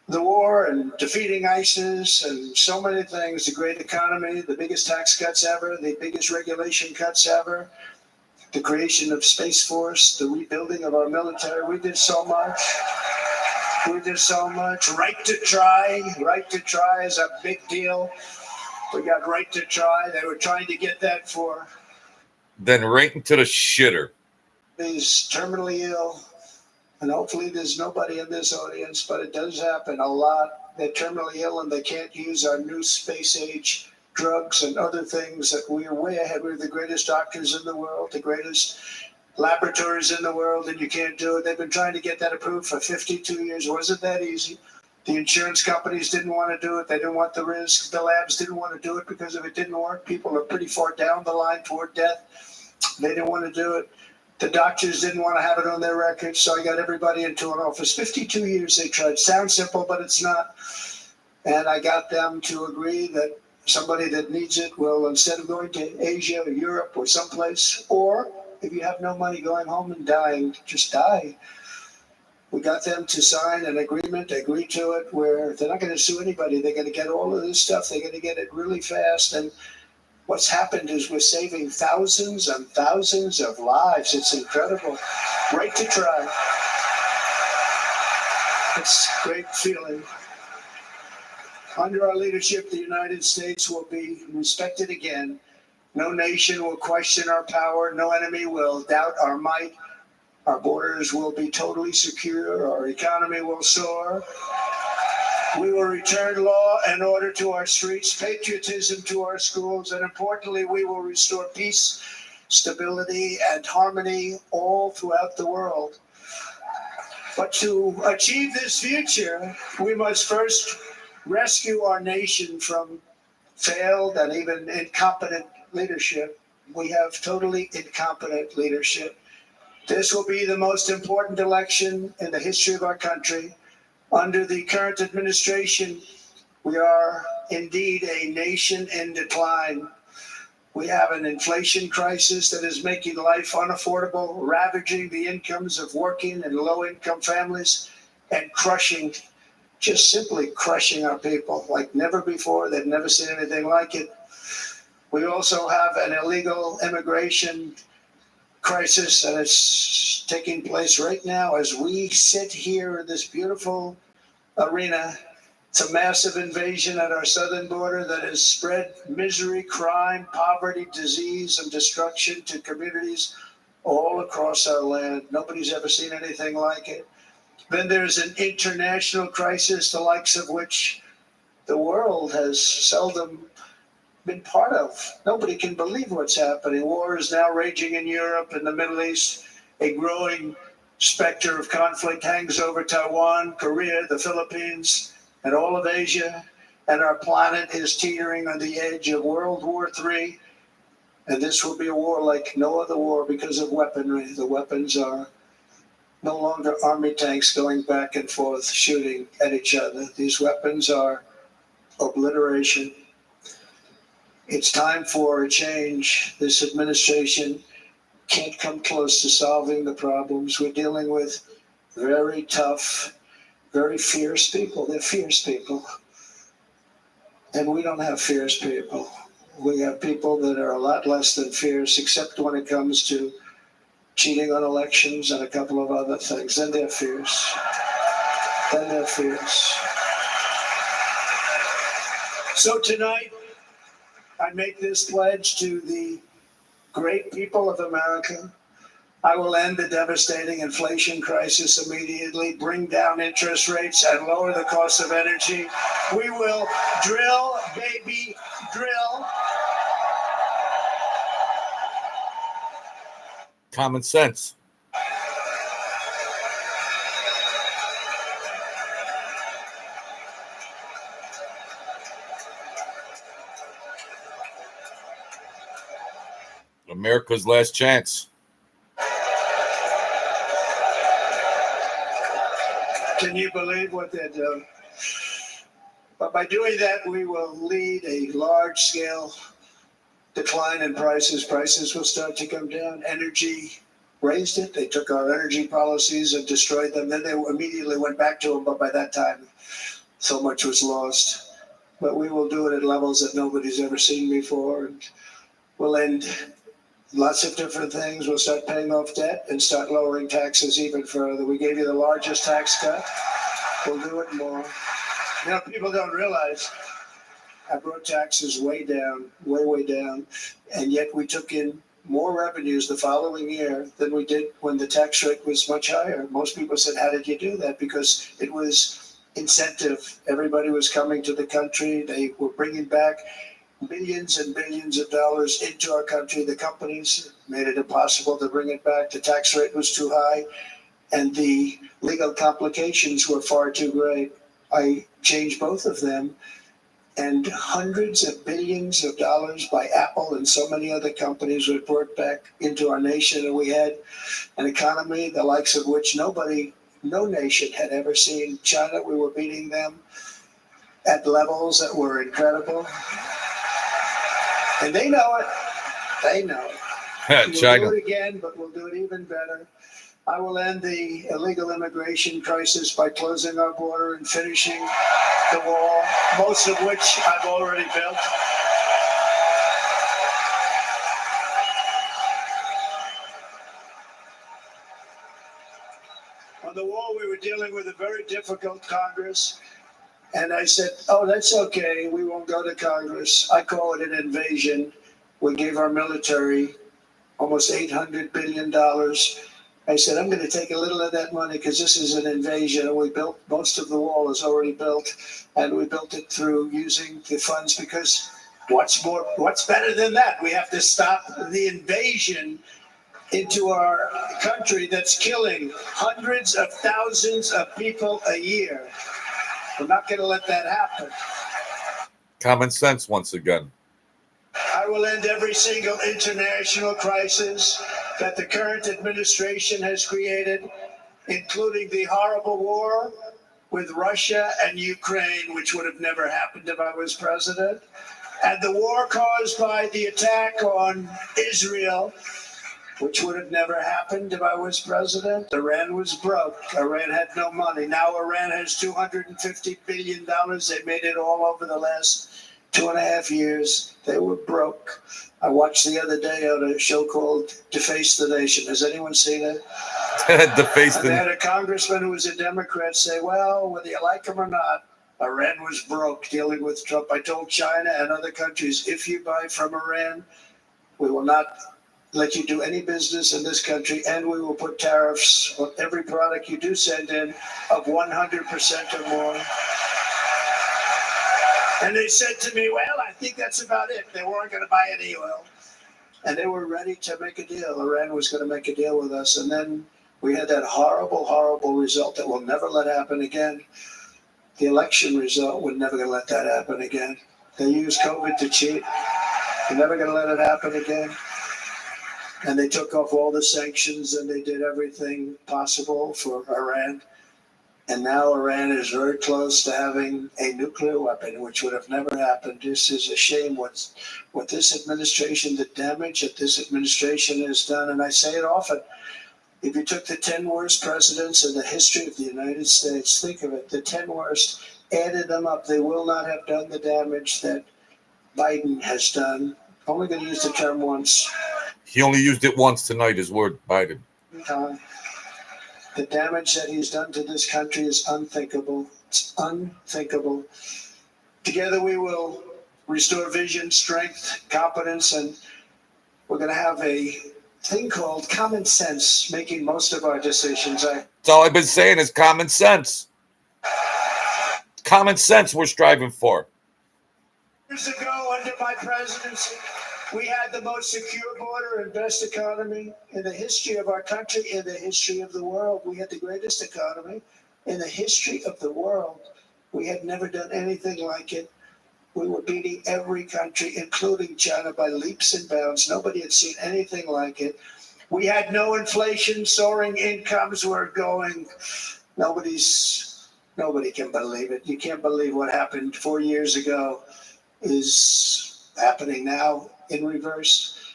the war and defeating ISIS and so many things. The great economy, the biggest tax cuts ever, the biggest regulation cuts ever. The creation of Space Force, the rebuilding of our military. We did so much. We did so much. Right to try. Right to try is a big deal. We got right to try. They were trying to get that for... Then right into the shitter. He's terminally ill. And hopefully there's nobody in this audience, but it does happen a lot. They're terminally ill and they can't use our new space age drugs and other things that we are way ahead. We're the greatest doctors in the world, the greatest laboratories in the world, and you can't do it. They've been trying to get that approved for 52 years. It wasn't that easy. The insurance companies didn't want to do it. They didn't want the risk. The labs didn't want to do it because if it didn't work, people are pretty far down the line toward death. They didn't want to do it. The doctors didn't want to have it on their records, so I got everybody into an office. 52 years they tried. Sounds simple, but it's not. And I got them to agree that somebody that needs it will, instead of going to Asia or Europe or someplace, or if you have no money, going home and dying, just die. We got them to sign an agreement, agree to it, where they're not going to sue anybody. They're going to get all of this stuff. They're going to get it really fast. And what's happened is we're saving thousands and thousands of lives. It's incredible. Right to try. It's a great feeling. Under our leadership, the United States will be respected again. No nation will question our power. No enemy will doubt our might. Our borders will be totally secure. Our economy will soar. We will return law and order to our streets, patriotism to our schools, and importantly, we will restore peace, stability, and harmony all throughout the world. But to achieve this future, we must first rescue our nation from failed and even incompetent leadership. We have totally incompetent leadership. This will be the most important election in the history of our country. Under the current administration, we are indeed a nation in decline. We have an inflation crisis that is making life unaffordable, ravaging the incomes of working and low-income families, and crushing, just simply crushing our people like never before. They've never seen anything like it. We also have an illegal immigration crisis that is taking place right now as we sit here in this beautiful arena. It's a massive invasion at our southern border that has spread misery, crime, poverty, disease, and destruction to communities all across our land. Nobody's ever seen anything like it. Then there's an international crisis, the likes of which the world has seldom been part of. Nobody can believe what's happening. War is now raging in Europe and the Middle East. A growing specter of conflict hangs over Taiwan, Korea, the Philippines, and all of Asia. And our planet is teetering on the edge of World War III. And this will be a war like no other war because of weaponry. The weapons are no longer army tanks going back and forth shooting at each other. These weapons are obliteration. It's time for a change. This administration can't come close to solving the problems. We're dealing with very tough, very fierce people. They're fierce people. And we don't have fierce people. We have people that are a lot less than fierce, except when it comes to cheating on elections and a couple of other things. Then they're fierce. Then they're fierce. So tonight, I make this pledge to the great people of America. I will end the devastating inflation crisis immediately, bring down interest rates, and lower the cost of energy. We will drill, baby, drill. Common sense. America's last chance. Can you believe what they're doing? But by doing that, we will lead a large-scale decline in prices. Prices will start to come down. Energy raised it. They took our energy policies and destroyed them. Then they immediately went back to them. But by that time, so much was lost. But we will do it at levels that nobody's ever seen before. And we'll end lots of different things. We'll start paying off debt and start lowering taxes even further. We gave you the largest tax cut. We'll do it more. You know, people don't realize I brought taxes way down, way down, and yet we took in more revenues the following year than we did when the tax rate was much higher. Most people said, how did you do that? Because it was incentive. Everybody was coming to the country. They were bringing back billions and billions of dollars into our country. The companies made it impossible to bring it back. The tax rate was too high, and the legal complications were far too great. I changed both of them, and hundreds of billions of dollars by Apple and so many other companies were brought back into our nation, and we had an economy the likes of which no nation had ever seen. China, we were beating them at levels that were incredible. And they know it. They know it. We'll China. do it again, but we'll do it even better. I will end the illegal immigration crisis by closing our border and finishing the wall, most of which I've already built. On the wall, we were dealing with a very difficult Congress. And I said, oh, that's okay. We won't go to Congress. I call it an invasion. We gave our military almost $800 billion. I said, I'm going to take a little of that money because this is an invasion. And we built, most of the wall is already built. And we built it through using the funds because what's better than that? We have to stop the invasion into our country that's killing hundreds of thousands of people a year. We're not going to let that happen. Common sense once again. I will end every single international crisis that the current administration has created, including the horrible war with Russia and Ukraine, which would have never happened if I was president, and the war caused by the attack on Israel, which would have never happened if I was president. Iran was broke. Iran had no money. Now Iran has $250 billion. They made it all over the last 2.5 years. They were broke. I watched the other day on a show called Deface the Nation. Has anyone seen it? Deface And they had a congressman who was a Democrat say, well, whether you like him or not, Iran was broke dealing with Trump. I told China and other countries, if you buy from Iran, we will not let you do any business in this country, and we will put tariffs on every product you do send in of 100% or more. And they said to me, well, I think that's about it. They weren't going to buy any oil. And they were ready to make a deal. Iran was going to make a deal with us. And then we had that horrible, horrible result that we'll never let happen again. The election result, we're never going to let that happen again. They used COVID to cheat. We're never going to let it happen again. And they took off all the sanctions and they did everything possible for Iran. And now Iran is very close to having a nuclear weapon, which would have never happened. This is a shame what this administration, the damage that this administration has done. And I say it often, if you took the 10 worst presidents in the history of the United States, think of it, the 10 worst, added them up, they will not have done the damage that Biden has done. I'm only going to use the term once. He only used it once tonight, his word, Biden. The damage that he's done to this country is unthinkable. It's unthinkable. Together we will restore vision, strength, competence, and we're going to have a thing called common sense, making most of our decisions. That's all I've been saying is common sense. Common sense we're striving for. Years ago, under my presidency, we had the most secure border and best economy in the history of our country, in the history of the world. We had the greatest economy in the history of the world. We had never done anything like it. We were beating every country, including China, by leaps and bounds. Nobody had seen anything like it. We had no inflation, soaring incomes were going. Nobody can believe it. You can't believe what happened 4 years ago is happening now in reverse.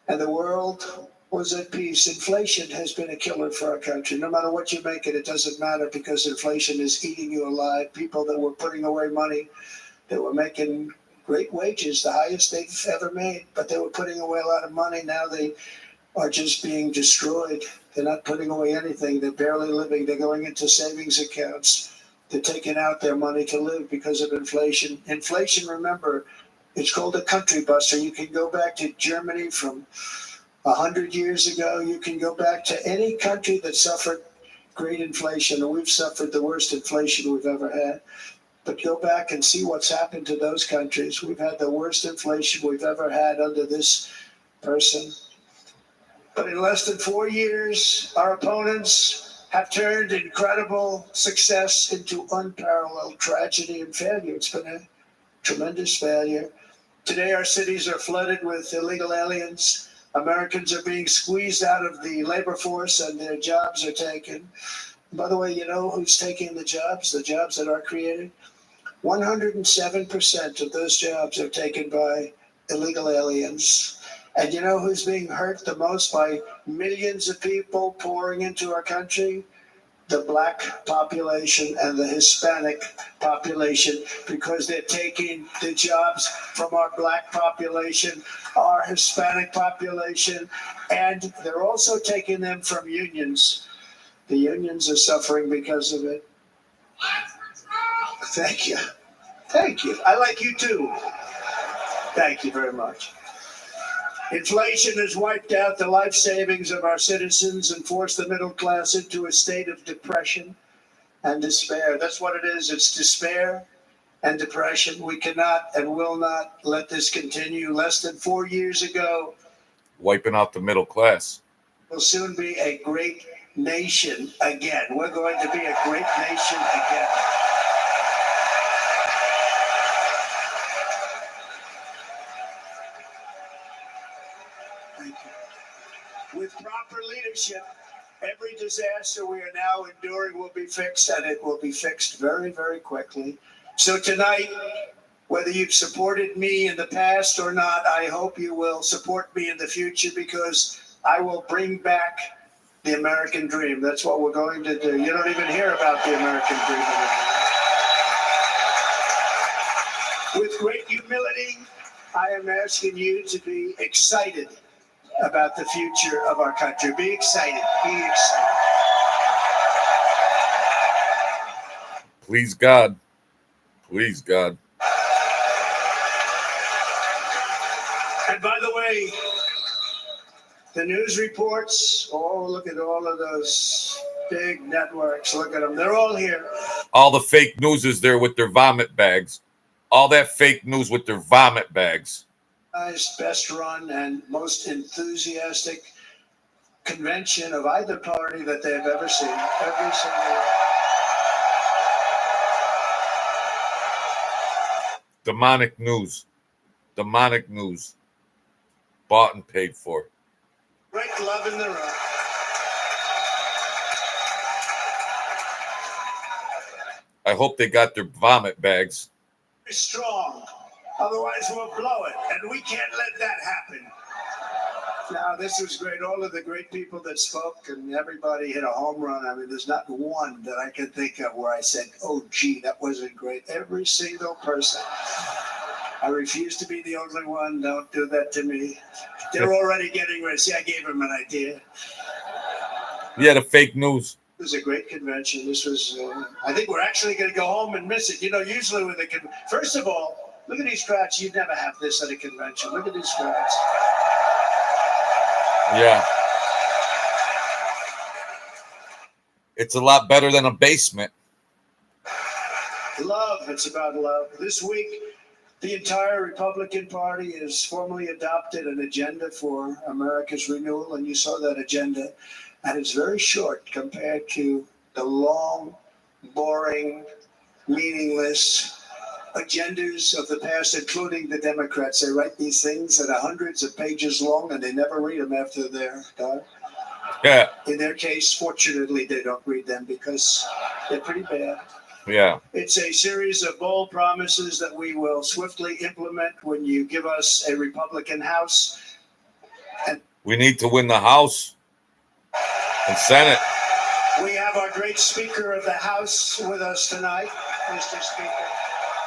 And the world was at peace. Inflation has been a killer for our country. No matter what you make it, it doesn't matter because inflation is eating you alive. People that were putting away money, they were making great wages, the highest they've ever made, but they were putting away a lot of money. Now they are just being destroyed. They're not putting away anything. They're barely living. They're going into savings accounts. They're taking out their money to live because of inflation. Inflation, remember, it's called a country buster. You can go back to Germany from 100 years ago. You can go back to any country that suffered great inflation, and we've suffered the worst inflation we've ever had. But go back and see what's happened to those countries. We've had the worst inflation we've ever had under this person. But in less than 4 years, our opponents have turned incredible success into unparalleled tragedy and failure. It's been a tremendous failure. Today, our cities are flooded with illegal aliens. Americans are being squeezed out of the labor force and their jobs are taken. By the way, you know who's taking the jobs that are created? 107% of those jobs are taken by illegal aliens. And you know who's being hurt the most by millions of people pouring into our country? The black population and the Hispanic population, because they're taking the jobs from our black population, our Hispanic population, and they're also taking them from unions. The unions are suffering because of it. Thank you. Thank you. I like you too. Thank you very much. Inflation has wiped out the life savings of our citizens and forced the middle class into a state of depression and despair. That's what it is. It's despair and depression. We cannot and will not let this continue. Less than 4 years ago, Wiping out the middle class. we'll soon be a great nation again. We're going to be a great nation again. Thank you. With proper leadership, every disaster we are now enduring will be fixed, and it will be fixed very, very quickly. So tonight, whether you've supported me in the past or not, I hope you will support me in the future, because I will bring back the American dream. That's what we're going to do. You don't even hear about the American dream anymore. With great humility, I am asking you to be excited about the future of our country. Be excited. Be excited. Please God. Please God. And by the way, the news reports, oh, look at all of those big networks. Look at them. They're all here. All the fake news is there with their vomit bags. All that fake news with their vomit bags. Best run and most enthusiastic convention of either party that they've ever seen. Every single. Demonic news. Demonic news. Bought and paid for. Great love in the room. I hope they got their vomit bags. Very strong. Otherwise, we'll blow it. And we can't let that happen. Now, this was great. All of the great people that spoke, and everybody hit a home run. I mean, there's not one that I can think of where I said, oh, gee, that wasn't great. Every single person. I refuse to be the only one. Don't do that to me. They're already getting ready. See, I gave them an idea. Yeah, the fake news. It was a great convention. This was, I think we're actually going to go home and miss it. You know, usually with a first of all, look at these crowds. You'd never have this at a convention. Look at these crowds. Yeah. It's a lot better than a basement. Love. It's about love. This week, the entire Republican Party has formally adopted an agenda for America's renewal, and you saw that agenda. And it's very short compared to the long, boring, meaningless agendas of the past, including the Democrats. They write these things that are hundreds of pages long, and they never read them after they're done. Yeah. In their case, fortunately, they don't read them because they're pretty bad. Yeah. It's a series of bold promises that we will swiftly implement when you give us a Republican House. And we need to win the House and Senate. We have our great Speaker of the House with us tonight, Mr. Speaker.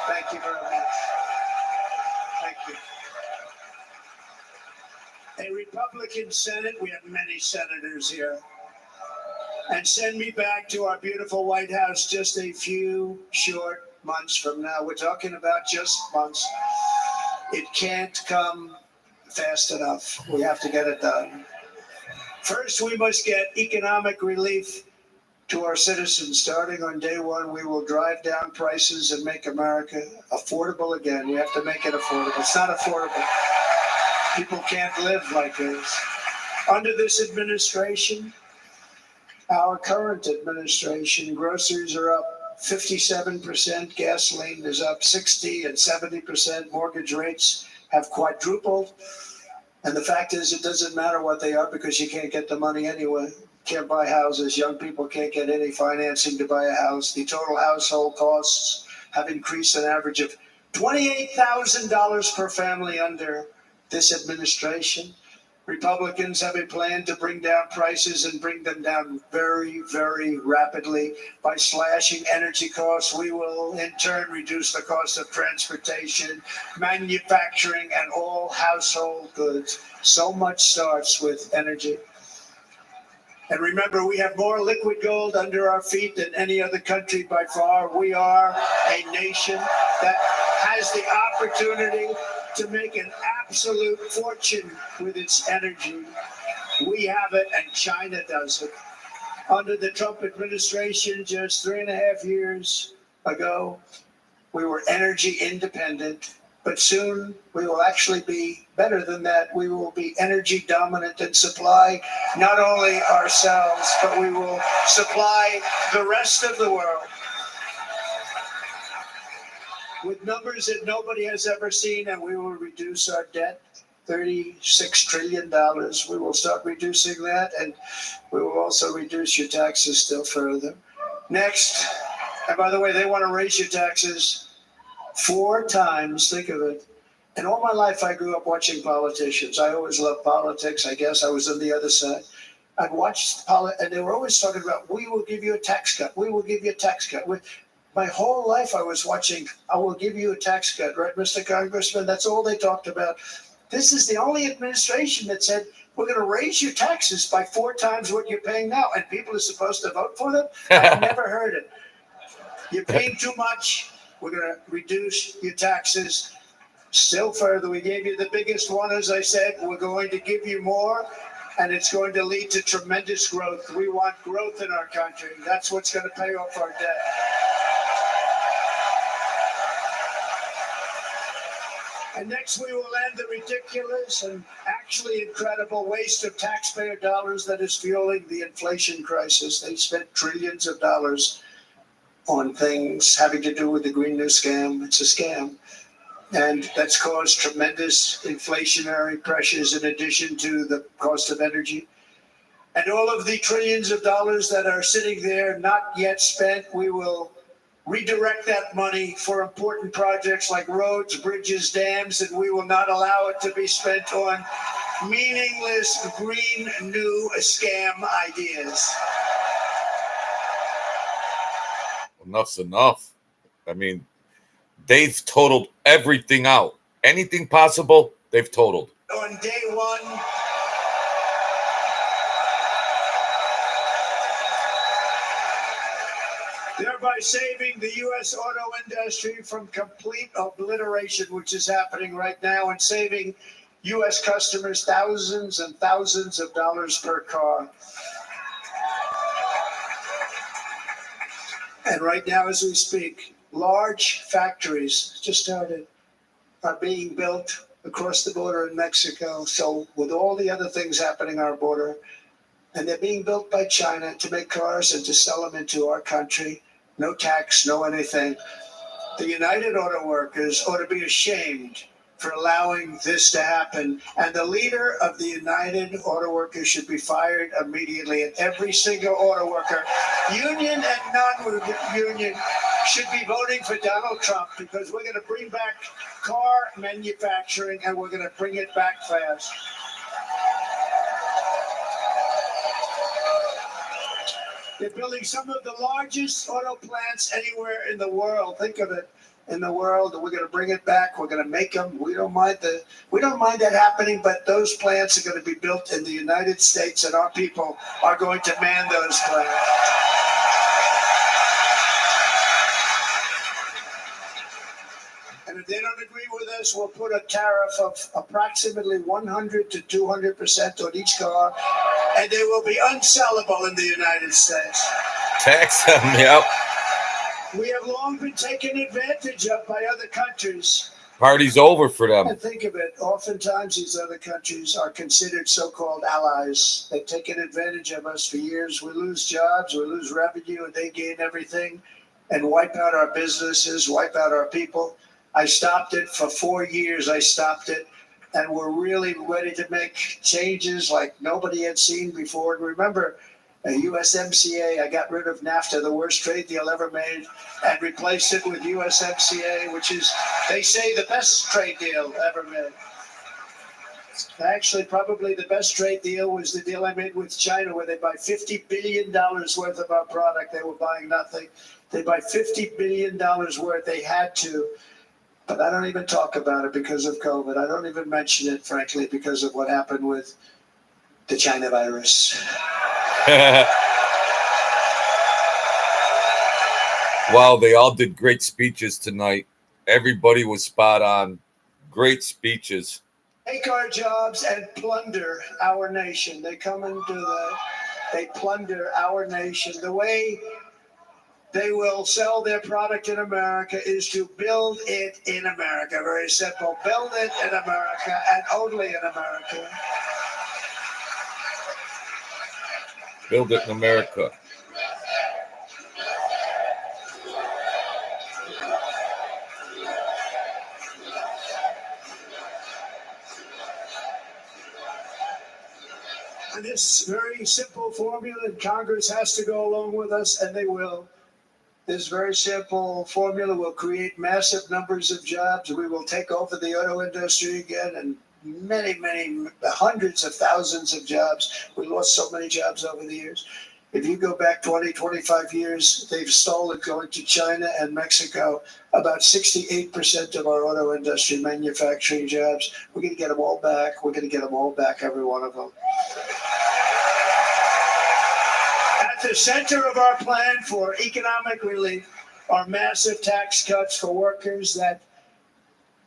Thank you very much. Thank you. A Republican Senate, we have many senators here. And send me back to our beautiful White House just a few short months from now. We're talking about just months. It can't come fast enough. We have to get it done. First, we must get economic relief to our citizens. Starting on day one, we will drive down prices and make America affordable again. We have to make it affordable. It's not affordable. People can't live like this. Under this administration, our current administration, groceries are up 57%, gasoline is up 60 and 70%, mortgage rates have quadrupled. And the fact is, it doesn't matter what they are because you can't get the money anyway. Can't buy houses. Young people can't get any financing to buy a house. The total household costs have increased an average of $28,000 per family under this administration. Republicans have a plan to bring down prices and bring them down very, very rapidly. By slashing energy costs, we will in turn reduce the cost of transportation, manufacturing, and all household goods. So much starts with energy. And remember, we have more liquid gold under our feet than any other country by far. We are a nation that has the opportunity to make an absolute fortune with its energy. We have it, and China does it. Under the Trump administration, just 3.5 years ago, we were energy independent, but soon we will actually be better than that. We will be energy dominant and supply not only ourselves, but we will supply the rest of the world with numbers that nobody has ever seen, and we will reduce our debt. $36 trillion. We will start reducing that, and we will also reduce your taxes still further. Next, and by the way, they want to raise your taxes 4 times. Think of it. And all my life, I grew up watching politicians. I always loved politics. I guess I was on the other side. I'd watched and they were always talking about, we will give you a tax cut. We will give you a tax cut. My whole life, I was watching, I will give you a tax cut, right, Mr. Congressman? That's all they talked about. This is the only administration that said, we're going to raise your taxes by 4 times what you're paying now, and people are supposed to vote for them? I've never heard it. You're paying too much. We're going to reduce your taxes still further. We gave you the biggest one, as I said. We're going to give you more, and it's going to lead to tremendous growth. We want growth in our country. That's what's going to pay off our debt. And next, we will end the ridiculous and actually incredible waste of taxpayer dollars that is fueling the inflation crisis. They spent trillions of dollars on things having to do with the Green New Scam. It's a scam. And that's caused tremendous inflationary pressures in addition to the cost of energy. And all of the trillions of dollars that are sitting there not yet spent, we will redirect that money for important projects like roads, bridges, dams, and we will not allow it to be spent on meaningless green new scam ideas. Enough's enough. I mean, they've totaled everything out. Anything possible, they've totaled. On day one, thereby saving the U.S. auto industry from complete obliteration, which is happening right now, and saving U.S. customers thousands and thousands of dollars per car. And right now, as we speak, large factories just started are being built across the border in Mexico. So with all the other things happening on our border, and they're being built by China to make cars and to sell them into our country. No tax, no anything. The United Auto Workers ought to be ashamed for allowing this to happen. And the leader of the United Auto Workers should be fired immediately. And every single auto worker, union and non-union, should be voting for Donald Trump, because we're going to bring back car manufacturing, and we're going to bring it back fast. They're building some of the largest auto plants anywhere in the world. Think of it, in the world. We're going to bring it back. We're going to make them. We don't mind that happening, but those plants are going to be built in the United States, and our people are going to man those plants. And if they don't agree with us, we'll put a tariff of approximately 100 to 200% on each car, and they will be unsellable in the United States. Tax them, yep. We have long been taken advantage of by other countries. Party's over for them. And think of it, oftentimes these other countries are considered so-called allies. They've taken advantage of us for years. We lose jobs, we lose revenue, and they gain everything and wipe out our businesses, wipe out our people. I stopped it for 4 years. I stopped it, and we're really ready to make changes like nobody had seen before. And remember, USMCA, I got rid of NAFTA, the worst trade deal ever made, and replaced it with USMCA, which is, they say, the best trade deal ever made. Actually, probably the best trade deal was the deal I made with China, where they buy $50 billion worth of our product. They were buying nothing. They buy $50 billion worth. They had to. But I don't even talk about it because of COVID. I don't even mention it, frankly, because of what happened with the China virus. Wow, they all did great speeches tonight. Everybody was spot on. Great speeches. Take our jobs and plunder our nation. They come they plunder our nation. The way they will sell their product in America is to build it in America. Very simple. Build it in America and only in America. Build it in America. And this very simple formula, and Congress has to go along with us, and they will. This very simple formula will create massive numbers of jobs. We will take over the auto industry again, and many, hundreds of thousands of jobs. We lost so many jobs over the years. If you go back 20, 25 years, they've stolen, going to China and Mexico, about 68% of our auto industry manufacturing jobs. We're going to get them all back. We're going to get them all back, every one of them. At the center of our plan for economic relief are massive tax cuts for workers that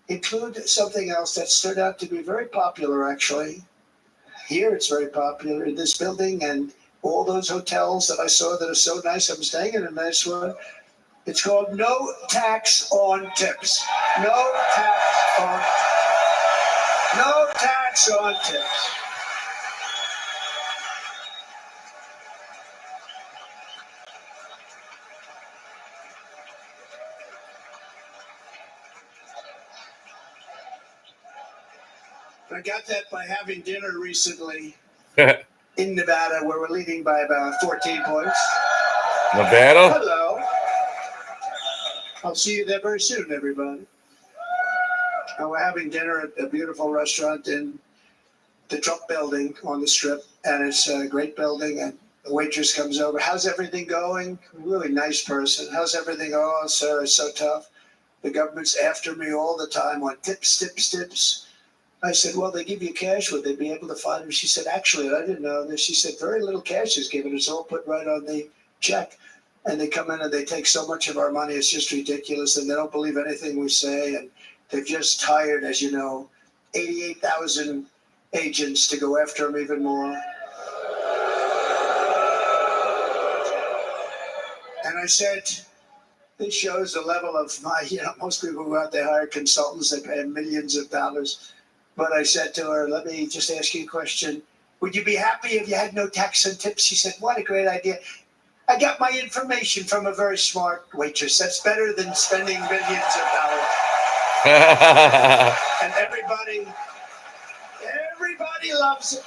include something else that turned out to be very popular, actually. Here it's very popular in this building and all those hotels that I saw that are so nice. I'm staying in a nice one. It's called no tax on tips. No tax on tips. I got that by having dinner recently in Nevada, where we're leading by about 14 points. Nevada? Hello. I'll see you there very soon, everybody. And we're having dinner at a beautiful restaurant in the Trump building on the Strip, and it's a great building. And the waitress comes over. How's everything going? Really nice person. How's everything? Oh, sir, it's so tough. The government's after me all the time on tips. I said, well, they give you cash. Would they be able to find it? She said, actually, I didn't know this. She said, very little cash is given. It's all put right on the check. And they come in and they take so much of our money. It's just ridiculous. And they don't believe anything we say. And they've just hired, as you know, 88,000 agents to go after them even more. And I said, this shows the level of my, most people go out, they hire consultants, they pay them millions of dollars. But I said to her, let me just ask you a question. Would you be happy if you had no tax on tips? She said, what a great idea. I got my information from a very smart waitress. That's better than spending millions of dollars. And everybody loves it.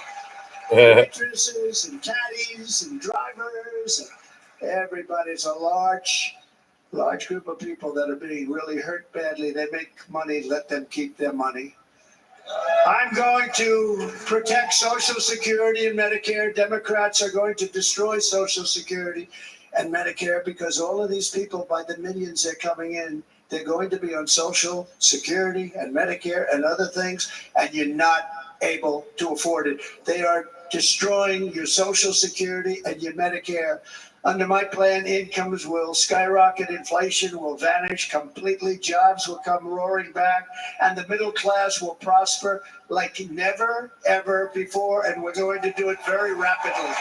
Waitresses and caddies and drivers. And everybody's a large group of people that are being really hurt badly. They make money, let them keep their money. I'm going to protect Social Security and Medicare. Democrats are going to destroy Social Security and Medicare because all of these people, by the millions they're coming in, they're going to be on Social Security and Medicare and other things, and you're not able to afford it. They are destroying your Social Security and your Medicare. Under my plan, incomes will skyrocket, inflation will vanish completely, jobs will come roaring back, and the middle class will prosper like never, ever before, and we're going to do it very rapidly.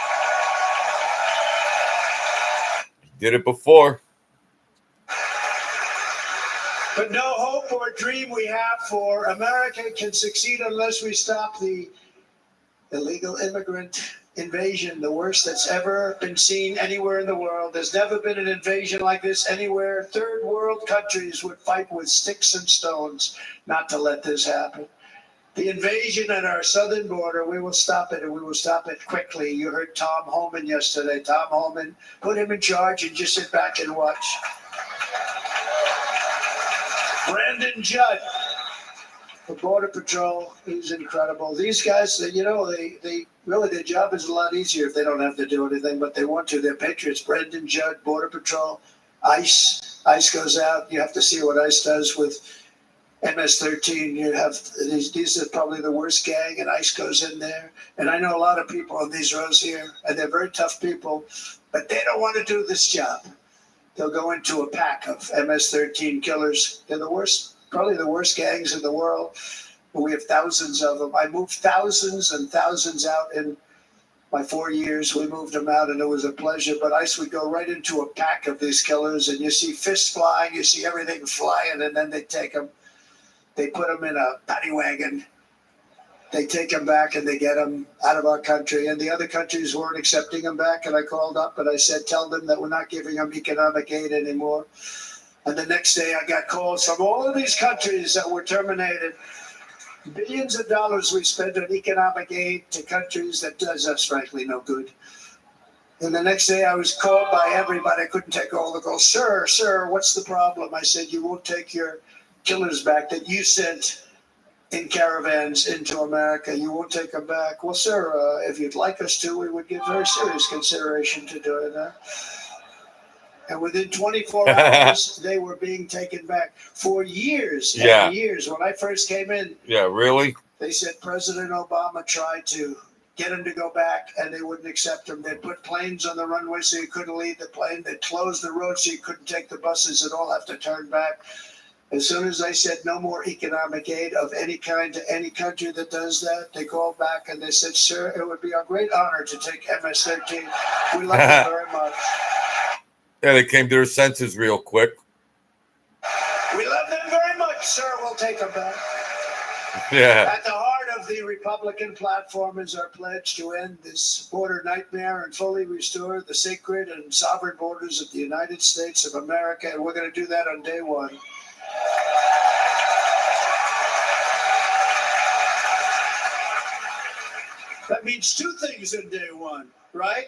Did it before. But no hope or dream we have for America can succeed unless we stop the illegal immigrant invasion, the worst that's ever been seen anywhere in the world. There's never been an invasion like this anywhere. Third world countries would fight with sticks and stones not to let this happen. The invasion at our southern border, we will stop it, and we will stop it quickly. You heard Tom Homan yesterday. Tom Homan, put him in charge and just sit back and watch. Brandon Judd, the Border Patrol, he's incredible. These guys, they really, their job is a lot easier if they don't have to do anything, but they want to. They're patriots. Brandon Judd, Border Patrol, ICE. ICE goes out. You have to see what ICE does with MS-13, you have these are probably the worst gang, and ICE goes in there. And I know a lot of people on these rows here, and they're very tough people, but they don't want to do this job. They'll go into a pack of MS-13 killers. They're the worst, probably the worst gangs in the world. We have thousands of them. I moved thousands and thousands out in my 4 years. We moved them out, and it was a pleasure. But ICE would go right into a pack of these killers, and you see fists flying, you see everything flying, and then they take them. They put them in a paddy wagon. They take them back, and they get them out of our country. And the other countries weren't accepting them back. And I called up, and I said, tell them that we're not giving them economic aid anymore. And the next day, I got calls from all of these countries that were terminated. Billions of dollars we spend on economic aid to countries that does us, frankly, no good. And the next day I was called by everybody. I couldn't take all the calls. Sir, what's the problem? I said, you won't take your killers back that you sent in caravans into America. You won't take them back. Well, sir, if you'd like us to, we would give very serious consideration to doing that. And within 24 hours, they were being taken back for years and years. When I first came in, really? They said President Obama tried to get them to go back, and they wouldn't accept them. They'd put planes on the runway so you couldn't leave the plane. They'd close the road so you couldn't take the buses and all have to turn back. As soon as I said no more economic aid of any kind to any country that does that, they called back and they said, sir, it would be a great honor to take MS-13. We love you very much. Yeah, they came to their senses real quick. We love them very much, sir. We'll take them back. Yeah. At the heart of the Republican platform is our pledge to end this border nightmare and fully restore the sacred and sovereign borders of the United States of America. And we're going to do that on day one. That means two things in day one, right?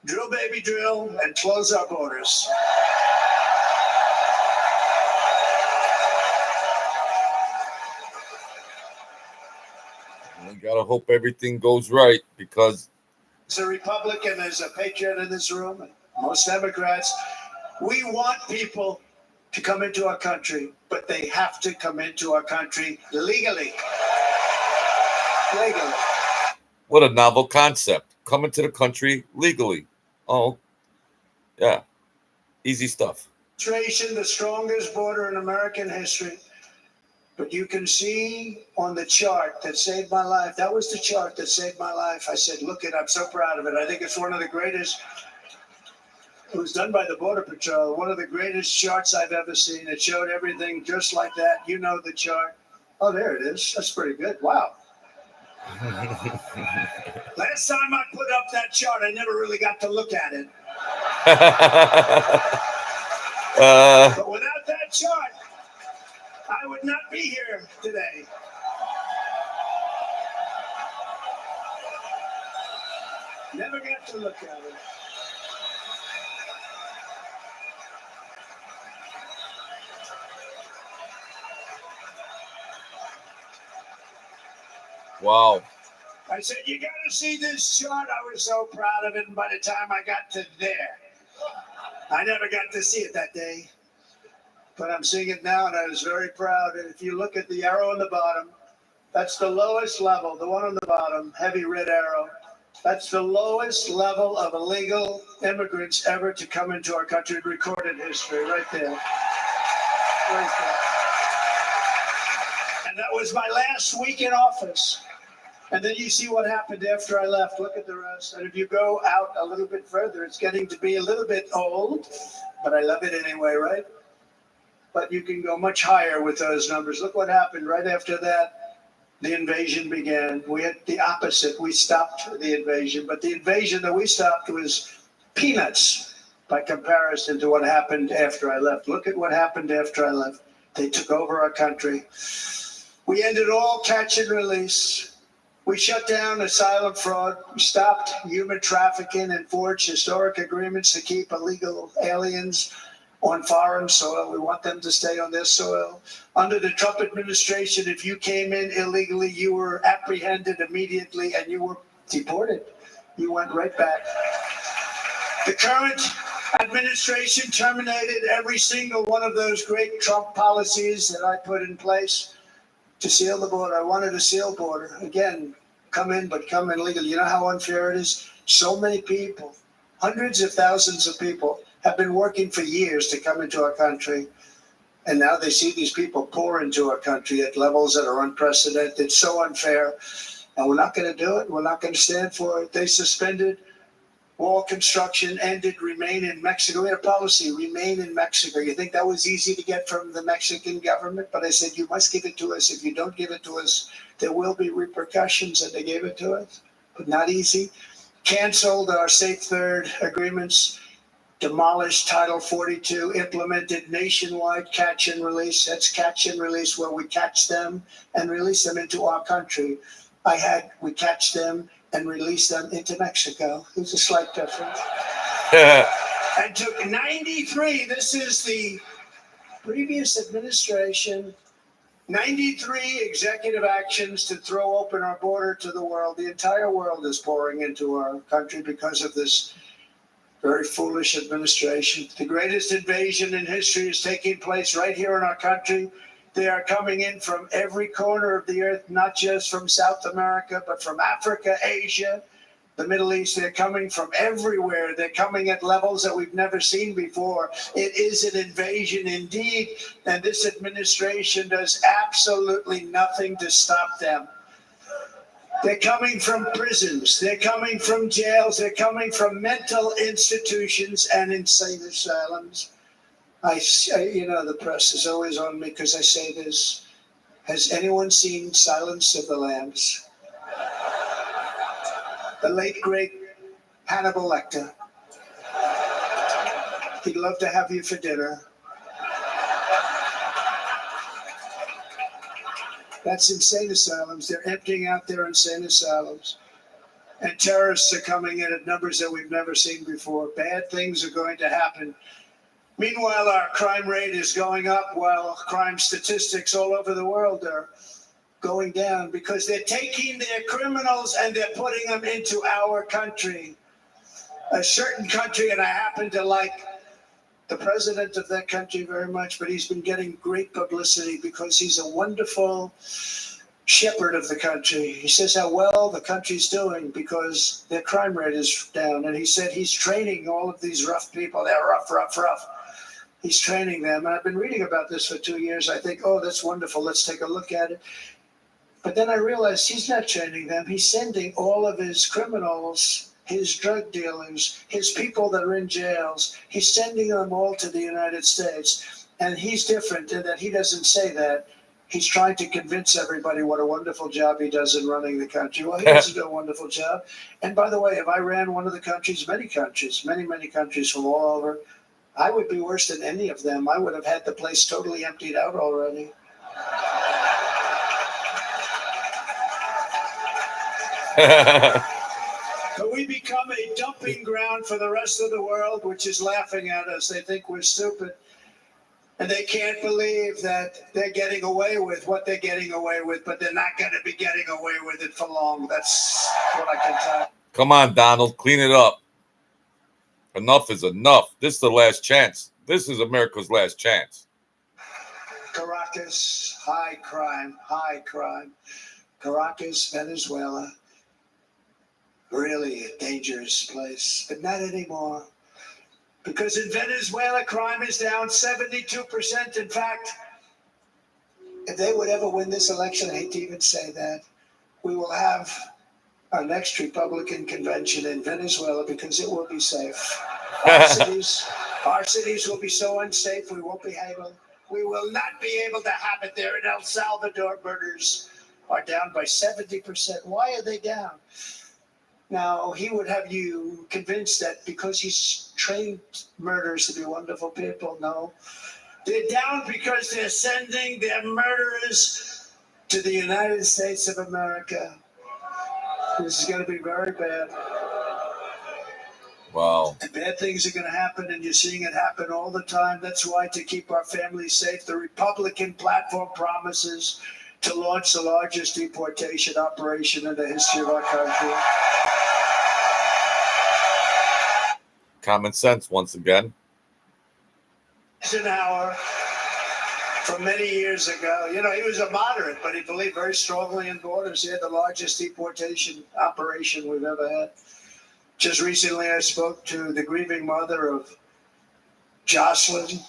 Drill, baby, drill, and close our borders. We gotta hope everything goes right, because as a Republican, as a patriot in this room, and most Democrats, we want people to come into our country, but they have to come into our country legally. Legally. What a novel concept. Come into the country legally. Oh, yeah. Easy stuff. The strongest border in American history. But you can see on the chart that saved my life. That was the chart that saved my life. I said, look it, I'm so proud of it. I think it's one of the greatest. It was done by the Border Patrol. One of the greatest charts I've ever seen. It showed everything just like that. You know the chart. Oh, there it is. That's pretty good. Wow. Last time I put up that chart, I never really got to look at it. But without that chart, I would not be here today. Never got to look at it. Wow. I said, you got to see this chart. I was so proud of it. And by the time I got to there, I never got to see it that day. But I'm seeing it now, and I was very proud. And if you look at the arrow on the bottom, that's the lowest level. The one on the bottom, heavy red arrow. That's the lowest level of illegal immigrants ever to come into our country in recorded history, right there. Right there. And that was my last week in office. And then you see what happened after I left. Look at the rest. And if you go out a little bit further, it's getting to be a little bit old, but I love it anyway, right? But you can go much higher with those numbers. Look what happened right after that. The invasion began. We had the opposite. We stopped the invasion. But the invasion that we stopped was peanuts by comparison to what happened after I left. Look at what happened after I left. They took over our country. We ended all catch and release. We shut down asylum fraud. We stopped human trafficking and forged historic agreements to keep illegal aliens on foreign soil. We want them to stay on their soil. Under the Trump administration, if you came in illegally, you were apprehended immediately and you were deported. You went right back. The current administration terminated every single one of those great Trump policies that I put in place to seal the border. I wanted a seal border. Again, come in, but come in legally. You know how unfair it is? So many people, hundreds of thousands of people, have been working for years to come into our country. And now they see these people pour into our country at levels that are unprecedented, so unfair. And we're not going to do it. We're not going to stand for it. They suspended wall construction, ended remain in Mexico. We had a policy, remain in Mexico. You think that was easy to get from the Mexican government? But I said, you must give it to us. If you don't give it to us, there will be repercussions. And they gave it to us, but not easy. Canceled our Safe Third agreements, demolished Title 42, implemented nationwide catch and release. That's catch and release, where we catch them and release them into our country. We catch them and release them into Mexico. There's a slight difference. And took 93, this is the previous administration, 93 executive actions to throw open our border to the world. The entire world is pouring into our country because of this very foolish administration. The greatest invasion in history is taking place right here in our country. They are coming in from every corner of the earth, not just from South America, but from Africa, Asia, the Middle East. They're coming from everywhere. They're coming at levels that we've never seen before. It is an invasion indeed, and this administration does absolutely nothing to stop them. They're coming from prisons. They're coming from jails. They're coming from mental institutions and insane asylums. The press is always on me because I say this. Has anyone seen Silence of the Lambs? The late, great Hannibal Lecter. He'd love to have you for dinner. That's insane asylums. They're emptying out their insane asylums. And terrorists are coming in at numbers that we've never seen before. Bad things are going to happen. Meanwhile, our crime rate is going up while crime statistics all over the world are going down because they're taking their criminals and they're putting them into our country. A certain country, and I happen to like the president of that country very much, but he's been getting great publicity because he's a wonderful shepherd of the country. He says how well the country's doing because their crime rate is down. And he said he's training all of these rough people. They're rough. He's training them. And I've been reading about this for 2 years. I think, oh, that's wonderful. Let's take a look at it. But then I realized he's not training them. He's sending all of his criminals, his drug dealers, his people that are in jails. He's sending them all to the United States. And he's different in that he doesn't say that. He's trying to convince everybody what a wonderful job he does in running the country. Well, he doesn't do a wonderful job. And by the way, if I ran one of the countries, many countries from all over, I would be worse than any of them. I would have had the place totally emptied out already. But we become a dumping ground for the rest of the world, which is laughing at us. They think we're stupid. And they can't believe that they're getting away with what they're getting away with, but they're not going to be getting away with it for long. That's what I can tell. Come on, Donald, clean it up. Enough is enough. This is the last chance. This is America's last chance. Caracas, high crime. Caracas, Venezuela. Really a dangerous place, but not anymore. Because in Venezuela, crime is down 72%. In fact, if they would ever win this election, I hate to even say that, we will have our next Republican convention in Venezuela because it will be safe. Our cities will be so unsafe, we will not be able to have it there. In El Salvador, murders are down by 70%. Why are they down? Now, he would have you convinced that because he's trained murderers to be wonderful people. No. They're down because they're sending their murderers to the United States of America. This is going to be very bad. Wow. And bad things are going to happen, and you're seeing it happen all the time. That's why, to keep our families safe, the Republican platform promises to launch the largest deportation operation in the history of our country. Common sense once again. Eisenhower from many years ago. You know, he was a moderate, but he believed very strongly in borders. He had the largest deportation operation we've ever had. Just recently, I spoke to the grieving mother of Jocelyn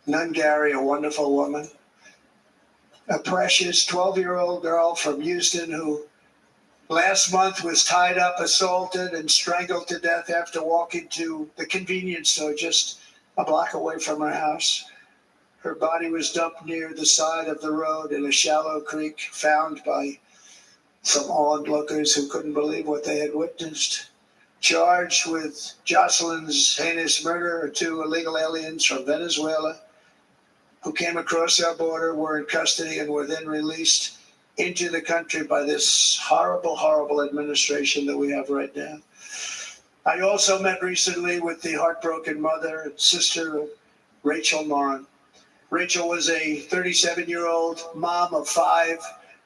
Nungary, a wonderful woman, a precious 12-year-old girl from Houston who last month was tied up, assaulted, and strangled to death after walking to the convenience store just a block away from her house. Her body was dumped near the side of the road in a shallow creek, found by some onlookers who couldn't believe what they had witnessed. Charged with Jocelyn's heinous murder are 2 illegal aliens from Venezuela who came across our border, were in custody, and were then released into the country by this horrible, horrible administration that we have right now. I also met recently with the heartbroken mother and sister of Rachel Morin. Rachel was a 37-year-old mom of 5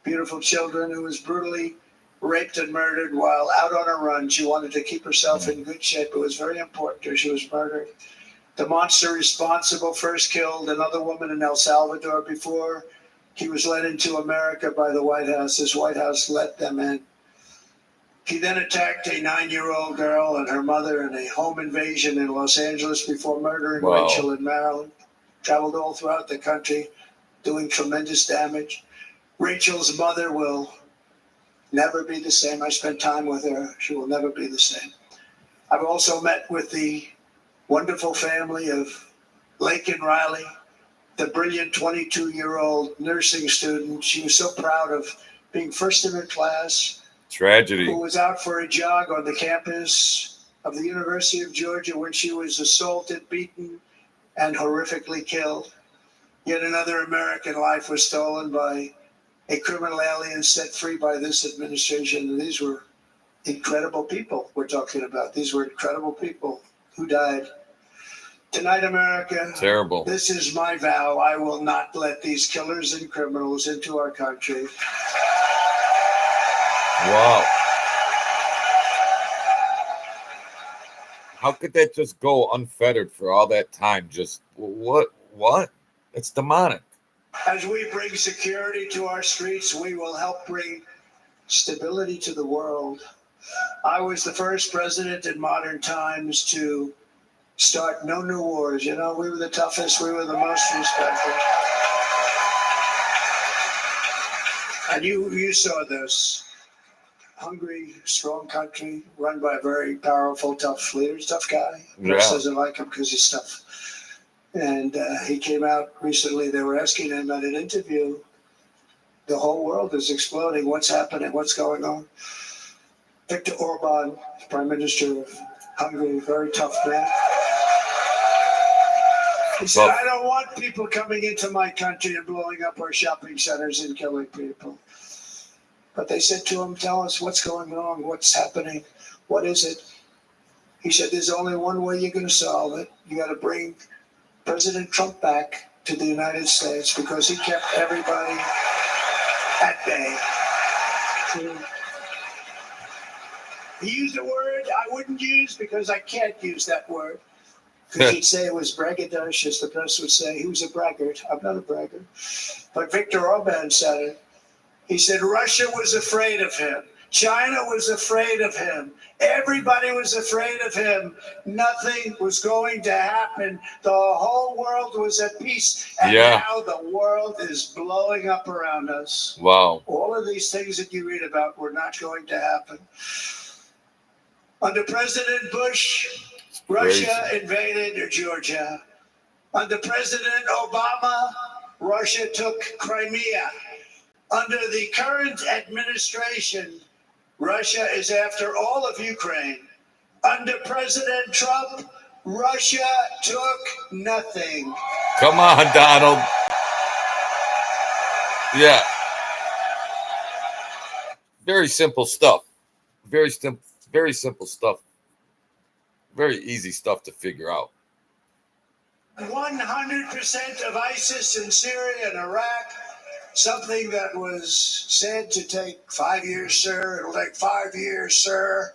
beautiful children who was brutally raped and murdered while out on a run. She wanted to keep herself in good shape. It was very important to her. She was murdered. The monster responsible first killed another woman in El Salvador before he was led into America by the White House. This White House let them in. He then attacked a 9-year-old girl and her mother in a home invasion in Los Angeles before murdering Rachel in Maryland. Traveled all throughout the country, doing tremendous damage. Rachel's mother will never be the same. I spent time with her. She will never be the same. I've also met with the wonderful family of Lake and Riley, the brilliant 22-year-old nursing student. She was so proud of being first in her class. Tragedy. Who was out for a jog on the campus of the University of Georgia when she was assaulted, beaten, and horrifically killed. Yet another American life was stolen by a criminal alien set free by this administration. And these were incredible people we're talking about. These were incredible people who died. Tonight, America, terrible. This is my vow. I will not let these killers and criminals into our country. Wow. How could that just go unfettered for all that time? Just what? It's demonic. As we bring security to our streets, we will help bring stability to the world. I was the first president in modern times to start no new wars. You know, we were the toughest, we were the most respected. And you saw this. Hungry, strong country run by a very powerful, tough leader, tough guy. Press doesn't like him because he's tough. And he came out recently. They were asking him at an interview, the whole world is exploding. What's happening? What's going on? Viktor Orban, Prime Minister of Hungary, very tough man. He said, I don't want people coming into my country and blowing up our shopping centers and killing people. But they said to him, tell us what's going on, what's happening, what is it? He said, there's only one way you're going to solve it. You got to bring President Trump back to the United States because he kept everybody at bay. He used a word I wouldn't use because I can't use that word. Because he'd say it was braggadocious, the press would say. He was a braggart. I'm not a braggart. But Viktor Orban said it. He said Russia was afraid of him. China was afraid of him. Everybody was afraid of him. Nothing was going to happen. The whole world was at peace. And now the world is blowing up around us. Wow. All of these things that you read about were not going to happen. Under President Bush, Russia invaded Georgia. Under President Obama, Russia took Crimea. Under the current administration, Russia is after all of Ukraine. Under President Trump, Russia took nothing. Come on, Donald. Yeah. Very simple stuff. Very simple stuff. Very easy stuff to figure out. 100% of ISIS in Syria and Iraq, something that was said to take 5 years, sir. It'll take 5 years, sir.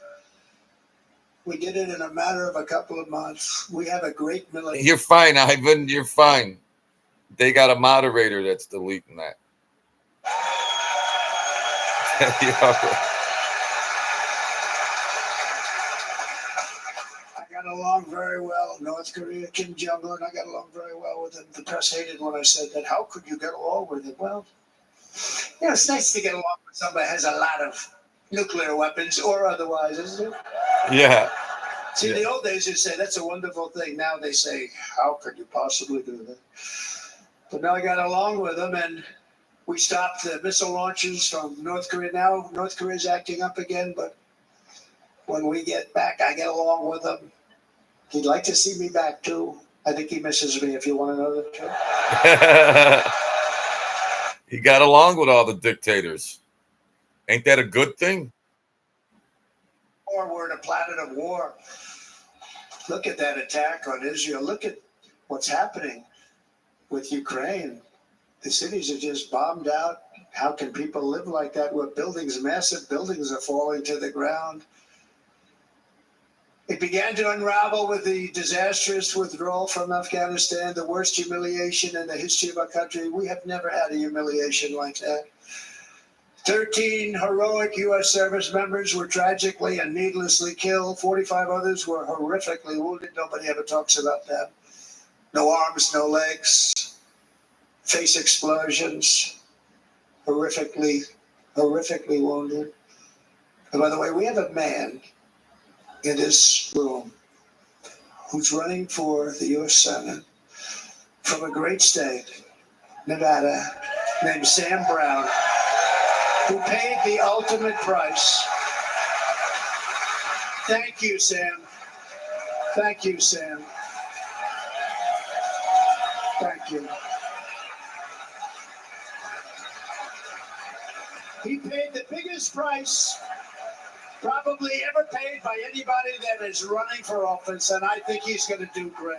We did it in a matter of a couple of months. We have a great military. You're fine, Ivan. You're fine. They got a moderator that's deleting that. I got along very well. North Korea, Kim Jong-un, I got along very well with him. The press hated when I said that. How could you get along with him? Well, you know, it's nice to get along with somebody who has a lot of nuclear weapons or otherwise, isn't it? Yeah. See, in the old days, you'd say, that's a wonderful thing. Now they say, how could you possibly do that? But now I got along with them, and we stopped the missile launches from North Korea. Now North Korea's acting up again, but when we get back, I get along with them. He'd like to see me back, too. I think he misses me, if you want to know the truth. He got along with all the dictators. Ain't that a good thing? Or we're in a planet of war. Look at that attack on Israel. Look at what's happening with Ukraine. The cities are just bombed out. How can people live like that where buildings, massive buildings, are falling to the ground? It began to unravel with the disastrous withdrawal from Afghanistan, the worst humiliation in the history of our country. We have never had a humiliation like that. 13 heroic U.S. service members were tragically and needlessly killed. 45 others were horrifically wounded. Nobody ever talks about that. No arms, no legs, face explosions, horrifically wounded. And by the way, we have a man in this room who's running for the U.S. Senate from a great state, Nevada, named Sam Brown, who paid the ultimate price. Thank you, Sam. Thank you, Sam. Thank you. He paid the biggest price probably ever paid by anybody that is running for office, and I think he's going to do great.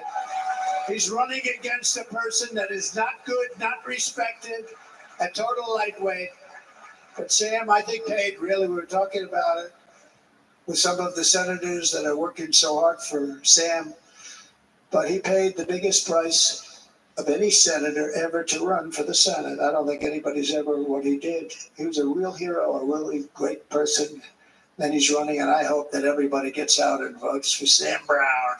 He's running against a person that is not good, not respected, a total lightweight. But Sam, I think, paid, really, we were talking about it with some of the senators that are working so hard for Sam, but he paid the biggest price of any senator ever to run for the Senate. I don't think anybody's ever what he did. He was a real hero, a really great person. Then he's running, and I hope that everybody gets out and votes for Sam Brown.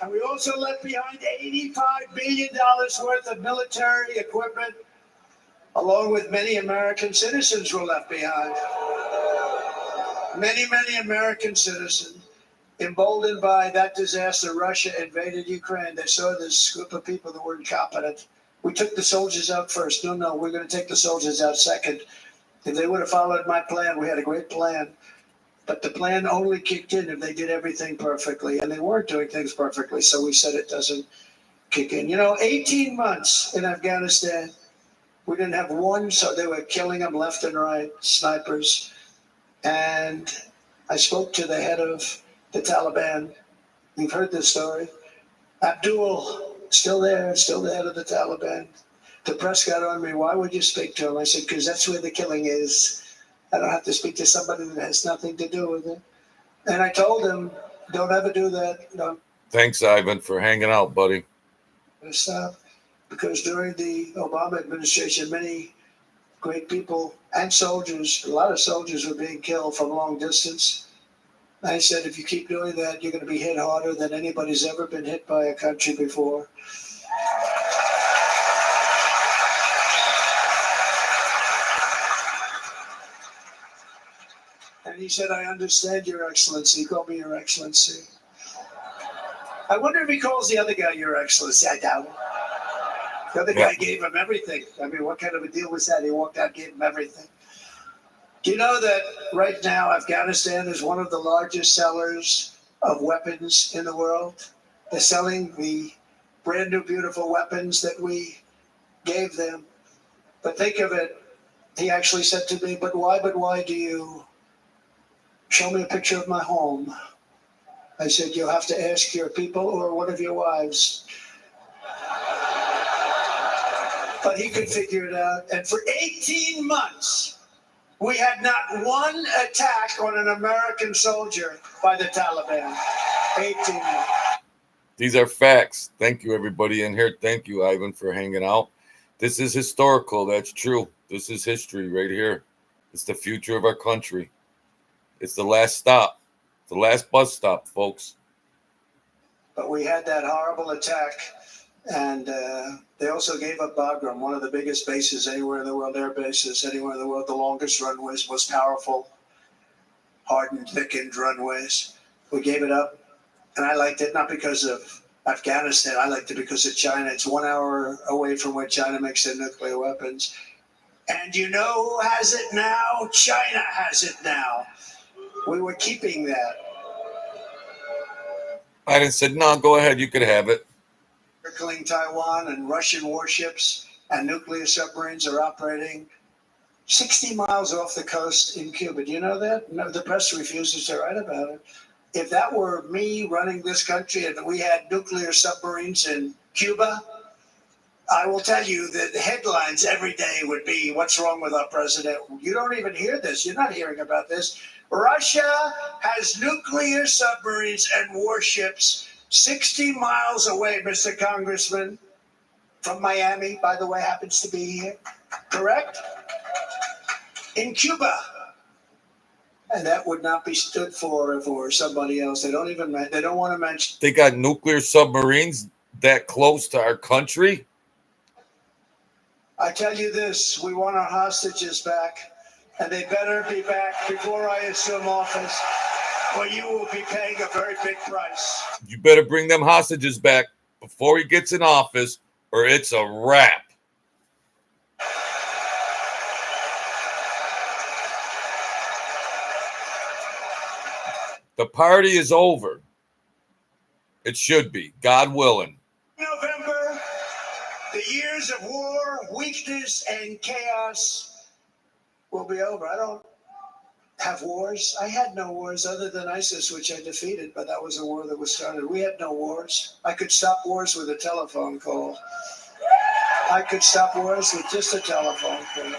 And we also left behind $85 billion worth of military equipment, along with many American citizens were left behind. Many American citizens, emboldened by that disaster, Russia invaded Ukraine. They saw this group of people that were incompetent. We took the soldiers out first. No, we're going to take the soldiers out second. If they would have followed my plan, we had a great plan. But the plan only kicked in if they did everything perfectly, and they weren't doing things perfectly, so we said it doesn't kick in. 18 months in Afghanistan, we didn't have one, so they were killing them left and right, snipers. And I spoke to the head of the Taliban. You've heard this story. Abdul, still there, still the head of the Taliban. The press got on me, why would you speak to him? I said, because that's where the killing is. I don't have to speak to somebody that has nothing to do with it. And I told him, don't ever do that. No. Thanks, Ivan, for hanging out, buddy. Stop. Because during the Obama administration, many great people and soldiers, a lot of soldiers were being killed from long distance. I said, if you keep doing that, you're going to be hit harder than anybody's ever been hit by a country before. And he said, I understand, Your Excellency. He called me Your Excellency. I wonder if he calls the other guy Your Excellency. I doubt it. The other guy gave him everything. I mean, what kind of a deal was that? He walked out, gave him everything. Do you know that right now Afghanistan is one of the largest sellers of weapons in the world? They're selling the brand new, beautiful weapons that we gave them. But think of it. He actually said to me, but why do you show me a picture of my home? I said, you'll have to ask your people or one of your wives. but he could figure it out. And for 18 months, we had not one attack on an American soldier by the Taliban. 18 months. These are facts. Thank you, everybody in here. Thank you, Ivan, for hanging out. This is historical. That's true. This is history right here. It's the future of our country. It's the last stop, the last bus stop, folks. But we had that horrible attack, and they also gave up Bagram, one of the biggest bases anywhere in the world, air bases anywhere in the world, the longest runways, most powerful, hardened, thickened runways. We gave it up, and I liked it not because of Afghanistan. I liked it because of China. It's 1 hour away from where China makes their nuclear weapons. And you know who has it now? China has it now. We were keeping that. Biden said, no, go ahead. You could have it. Circling Taiwan, and Russian warships and nuclear submarines are operating 60 miles off the coast in Cuba. Do you know that? No, the press refuses to write about it. If that were me running this country and we had nuclear submarines in Cuba, I will tell you that the headlines every day would be, what's wrong with our president? You don't even hear this. You're not hearing about this. Russia has nuclear submarines and warships 60 miles away, Mr. Congressman, from Miami, by the way, happens to be here, correct? In Cuba. And that would not be stood for if it were somebody else. They don't want to mention. They got nuclear submarines that close to our country? I tell you this, we want our hostages back, and they better be back before I assume office, or you will be paying a very big price. You better bring them hostages back before he gets in office, or it's a wrap. The party is over. It should be, God willing. November, the years of war, weakness, and chaos will be over. I don't have wars. I had no wars other than ISIS, which I defeated, but that was a war that was started. We had no wars. I could stop wars with a telephone call. I could stop wars with just a telephone call.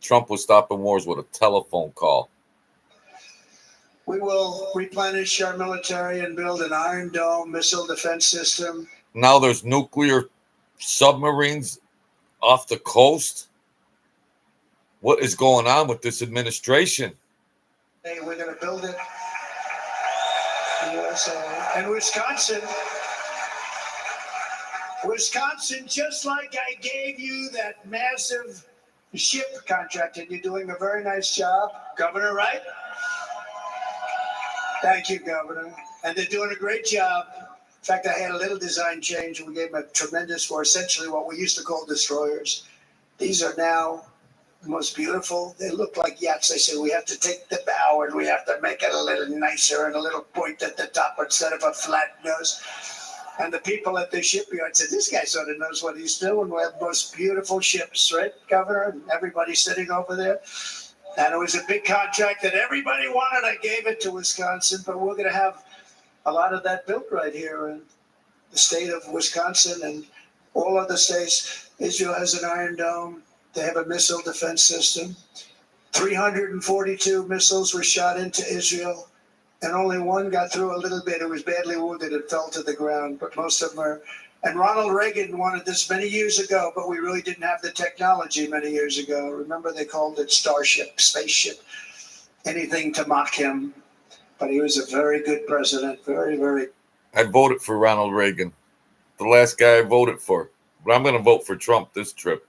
Trump was stopping wars with a telephone call. We will replenish our military and build an Iron Dome missile defense system. Now there's nuclear submarines off the coast. What is going on with this administration? Hey, we're going to build it in USA. And Wisconsin, just like I gave you that massive ship contract, and you're doing a very nice job, Governor, right? Thank you, Governor. And they're doing a great job. In fact, I had a little design change. We gave them a tremendous for essentially what we used to call destroyers. These are now the most beautiful. They look like yachts. They said we have to take the bow and we have to make it a little nicer and a little point at the top instead of a flat nose. And the people at the shipyard said, this guy sort of knows what he's doing. We have the most beautiful ships, right, Governor? And everybody sitting over there. And it was a big contract that everybody wanted. I gave it to Wisconsin, but we're going to have a lot of that built right here in the state of Wisconsin and all other states. Israel has an Iron Dome. They have a missile defense system. 342 missiles were shot into Israel, and only one got through a little bit. It was badly wounded and fell to the ground, but most of them are. And Ronald Reagan wanted this many years ago, but we really didn't have the technology many years ago. Remember, they called it Starship, spaceship, anything to mock him. But he was a very good president, very, very. I voted for Ronald Reagan, the last guy I voted for. But I'm going to vote for Trump this trip.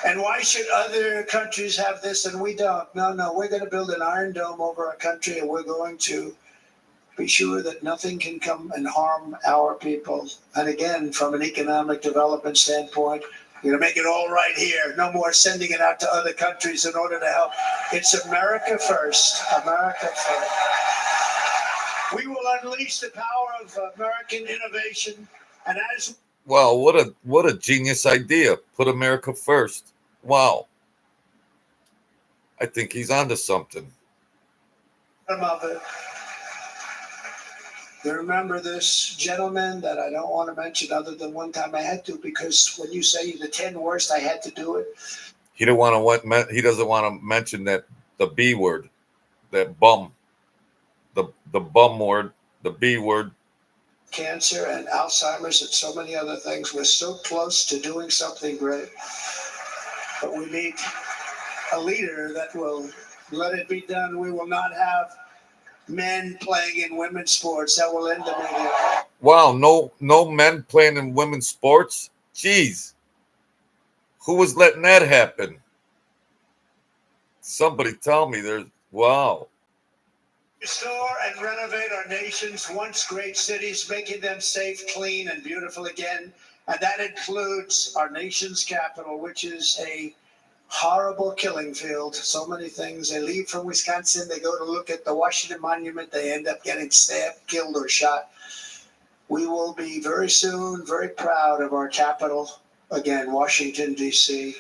And why should other countries have this and we don't? No, we're going to build an Iron Dome over our country, and we're going to be sure that nothing can come and harm our people. And again, from an economic development standpoint, we're going to make it all right here. No more sending it out to other countries in order to help. It's America first. America first. We will unleash the power of American innovation. And as Wow, what a genius idea. Put America first. Wow. I think he's onto something. of it, You remember this gentleman that I don't want to mention other than one time I had to, because when you say the 10 worst, I had to do it. He don't want to. He doesn't want to mention that the B word, that bum, the bum word, the B word. Cancer and Alzheimer's and so many other things. We're so close to doing something great, but we need a leader that will let it be done. We will not have men playing in women's sports. That will end immediately. Wow, no men playing in women's sports. Jeez, who was letting that happen? Somebody tell me. There's wow. Restore and renovate our nation's once great cities, making them safe, clean, and beautiful again. And that includes our nation's capital, which is a horrible killing field. So many things. They leave from Wisconsin, they go to look at the Washington Monument, they end up getting stabbed, killed, or shot. We will be very soon very proud of our capital, again, Washington, D.C.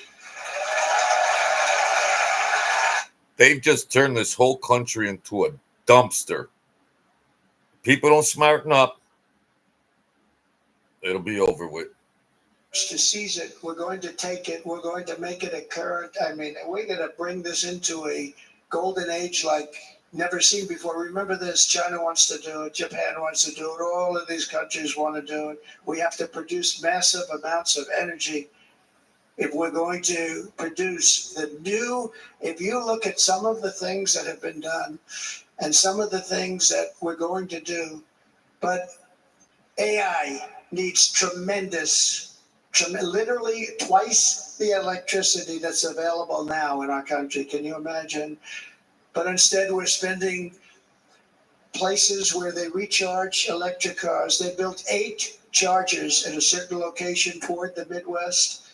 They've just turned this whole country into a dumpster. People don't smarten up. It'll be over with. To seize it, we're going to take it, we're going to make it a current. I mean, we're going to bring this into a golden age like never seen before. Remember this, China wants to do it, Japan wants to do it, all of these countries want to do it. We have to produce massive amounts of energy if we're going to produce the new. If you look at some of the things that have been done and some of the things that we're going to do, but AI needs literally twice the electricity that's available now in our country. Can you imagine? But instead, we're spending places where they recharge electric cars. They built 8 chargers at a certain location toward the Midwest.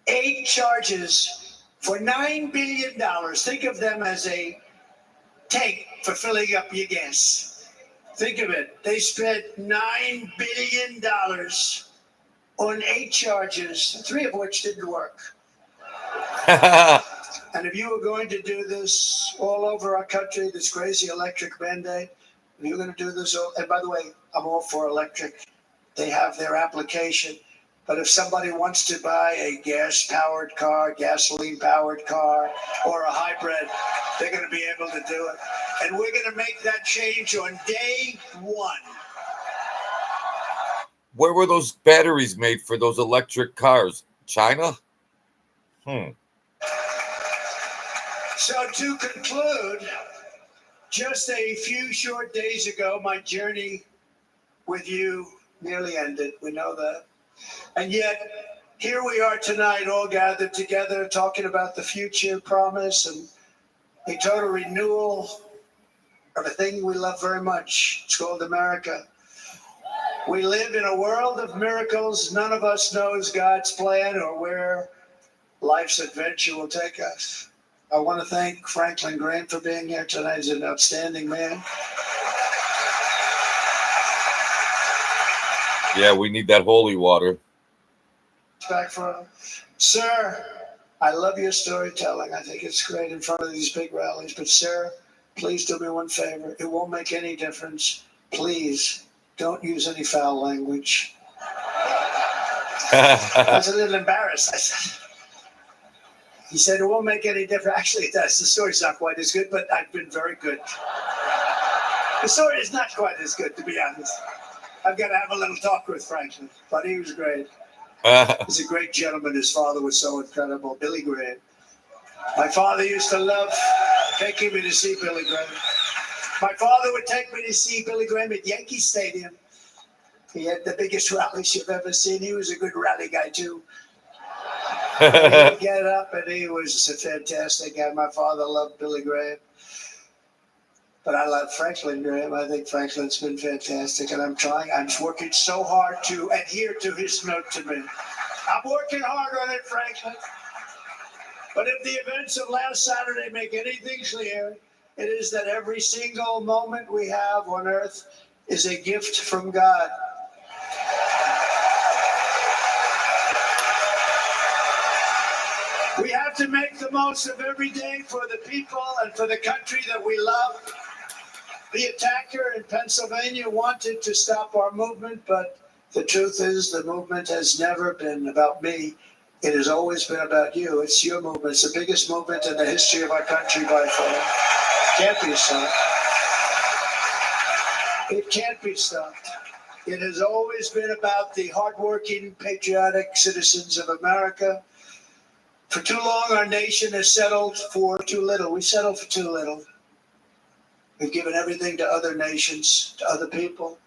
8 charges for $9 billion. Think of them as a tank for filling up your gas. Think of it. They spent $9 billion on 8 charges, 3 of which didn't work. And if you were going to do this all over our country, this crazy electric mandate, if you're going to do this, and by the way, I'm all for electric. They have their application. But if somebody wants to buy a gas-powered car, gasoline-powered car, or a hybrid, they're going to be able to do it. And we're going to make that change on day 1. Where were those batteries made for those electric cars? China? So to conclude, just a few short days ago, my journey with you nearly ended. We know that. And yet, here we are tonight, all gathered together, talking about the future promise and a total renewal of a thing we love very much. It's called America. We live in a world of miracles. None of us knows God's plan or where life's adventure will take us. I want to thank Franklin Graham for being here tonight. He's an outstanding man. Yeah, we need that holy water. Back for him. Sir, I love your storytelling. I think it's great in front of these big rallies. But sir, please do me one favor. It won't make any difference. Please don't use any foul language. I was a little embarrassed. I said, he said, it won't make any difference. Actually, it does. The story's not quite as good, but I've been very good. The story is not quite as good, to be honest. I've got to have a little talk with Franklin, but he was great. He's a great gentleman. His father was so incredible, Billy Graham. My father used to love taking me to see Billy Graham. My father would take me to see Billy Graham at Yankee Stadium. He had the biggest rallies you've ever seen. He was a good rally guy, too. He would get up, and he was a fantastic guy. My father loved Billy Graham. But I love Franklin Graham. I think Franklin's been fantastic, and I'm working so hard to adhere to his note to me. I'm working hard on it, Franklin. But if the events of last Saturday make anything clear, it is that every single moment we have on earth is a gift from God. We have to make the most of every day for the people and for the country that we love. The attacker in Pennsylvania wanted to stop our movement, but the truth is the movement has never been about me. It has always been about you. It's your movement. It's the biggest movement in the history of our country by far. Can't be stopped. It can't be stopped. It has always been about the hardworking, patriotic citizens of America. For too long, our nation has settled for too little. We settled for too little. We've given everything to other nations, to other people.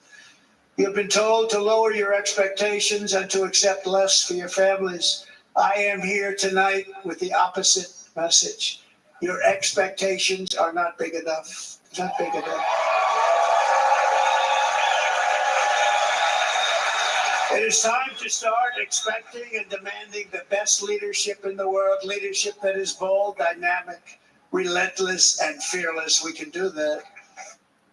You've been told to lower your expectations and to accept less for your families. I am here tonight with the opposite message. Your expectations are not big enough. Not big enough. It is time to start expecting and demanding the best leadership in the world, leadership that is bold, dynamic, relentless, and fearless. We can do that.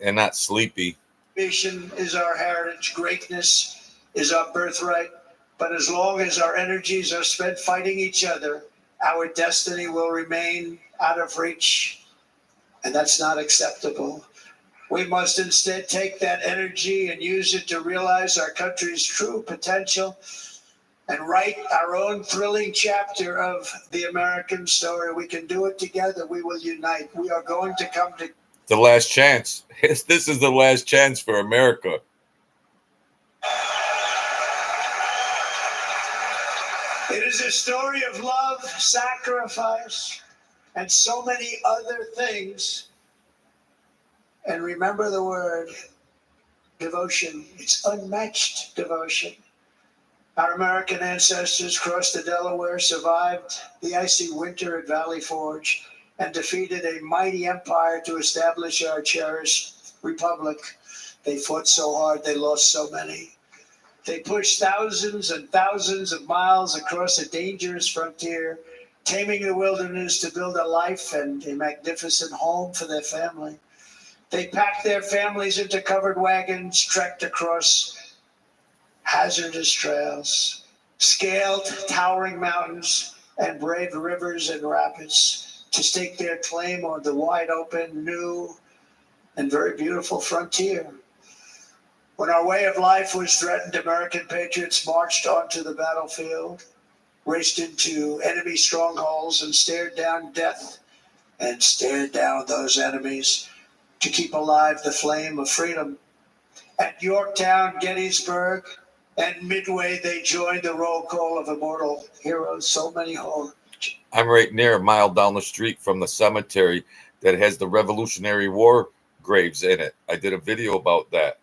And not sleepy. Mission is our heritage. Greatness is our birthright. But as long as our energies are spent fighting each other, our destiny will remain out of reach. And that's not acceptable. We must instead take that energy and use it to realize our country's true potential and write our own thrilling chapter of the American story. We can do it together. We will unite. We are going to come to The last chance. This is the last chance for America. It is a story of love, sacrifice, and so many other things. And remember the word devotion. It's unmatched devotion. Our American ancestors crossed the Delaware, survived the icy winter at Valley Forge, and defeated a mighty empire to establish our cherished republic. They fought so hard, they lost so many. They pushed thousands and thousands of miles across a dangerous frontier, taming the wilderness to build a life and a magnificent home for their family. They packed their families into covered wagons, trekked across hazardous trails, scaled towering mountains, and braved rivers and rapids to stake their claim on the wide open, new, and very beautiful frontier. When our way of life was threatened, American patriots marched onto the battlefield, raced into enemy strongholds, and stared down death and stared down those enemies to keep alive the flame of freedom. At Yorktown, Gettysburg, and Midway, they joined the roll call of immortal heroes. So many heroes. I'm right near a mile down the street from the cemetery that has the Revolutionary War graves in it. I did a video about that.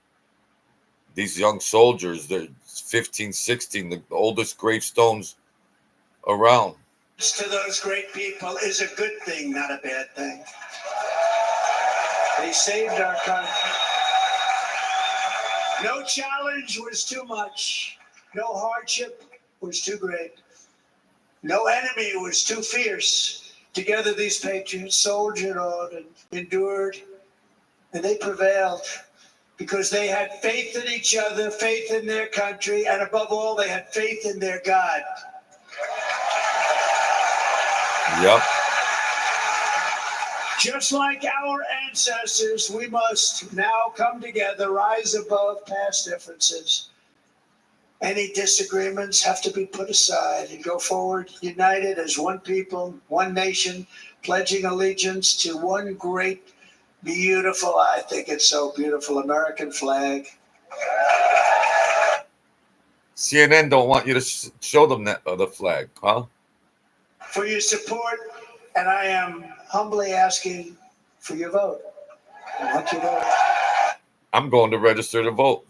These young soldiers, they're 15, 16, the oldest gravestones around. To those great people is a good thing, not a bad thing. They saved our country. No challenge was too much. No hardship was too great. No enemy was too fierce. Together these patriots soldiered on and endured, and they prevailed because they had faith in each other, faith in their country, and above all, they had faith in their God. Yep. Just like our ancestors, we must now come together, rise above past differences. Any disagreements have to be put aside and go forward united as one people, one nation, pledging allegiance to one great, beautiful, I think it's so beautiful, American flag. CNN don't want you to show them that the flag, huh? For your support, and I am humbly asking for your vote. I want your vote. I'm going to register to vote.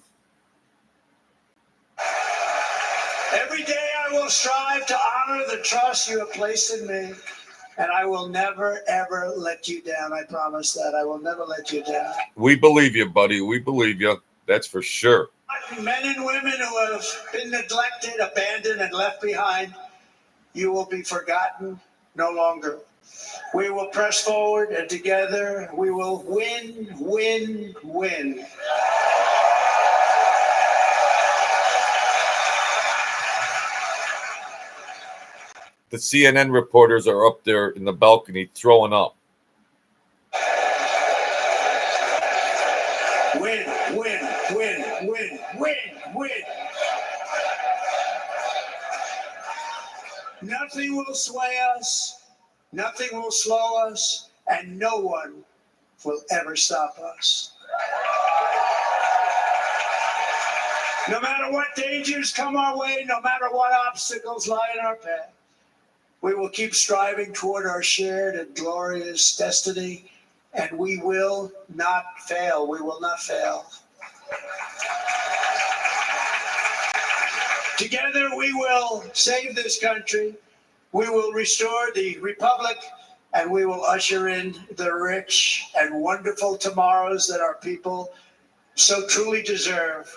Every day I will strive to honor the trust you have placed in me, and I will never, ever let you down. I promise that. I will never let you down. We believe you, buddy. We believe you. That's for sure. Men and women who have been neglected, abandoned, and left behind, you will be forgotten no longer. We will press forward, and together we will win, win, win. The CNN reporters are up there in the balcony throwing up. win, win, win, win, win, win. Nothing will sway us, nothing will slow us, and no one will ever stop us. No matter what dangers come our way, no matter what obstacles lie in our path, we will keep striving toward our shared and glorious destiny, and we will not fail. We will not fail. Together we will save this country, we will restore the republic, and we will usher in the rich and wonderful tomorrows that our people so truly deserve.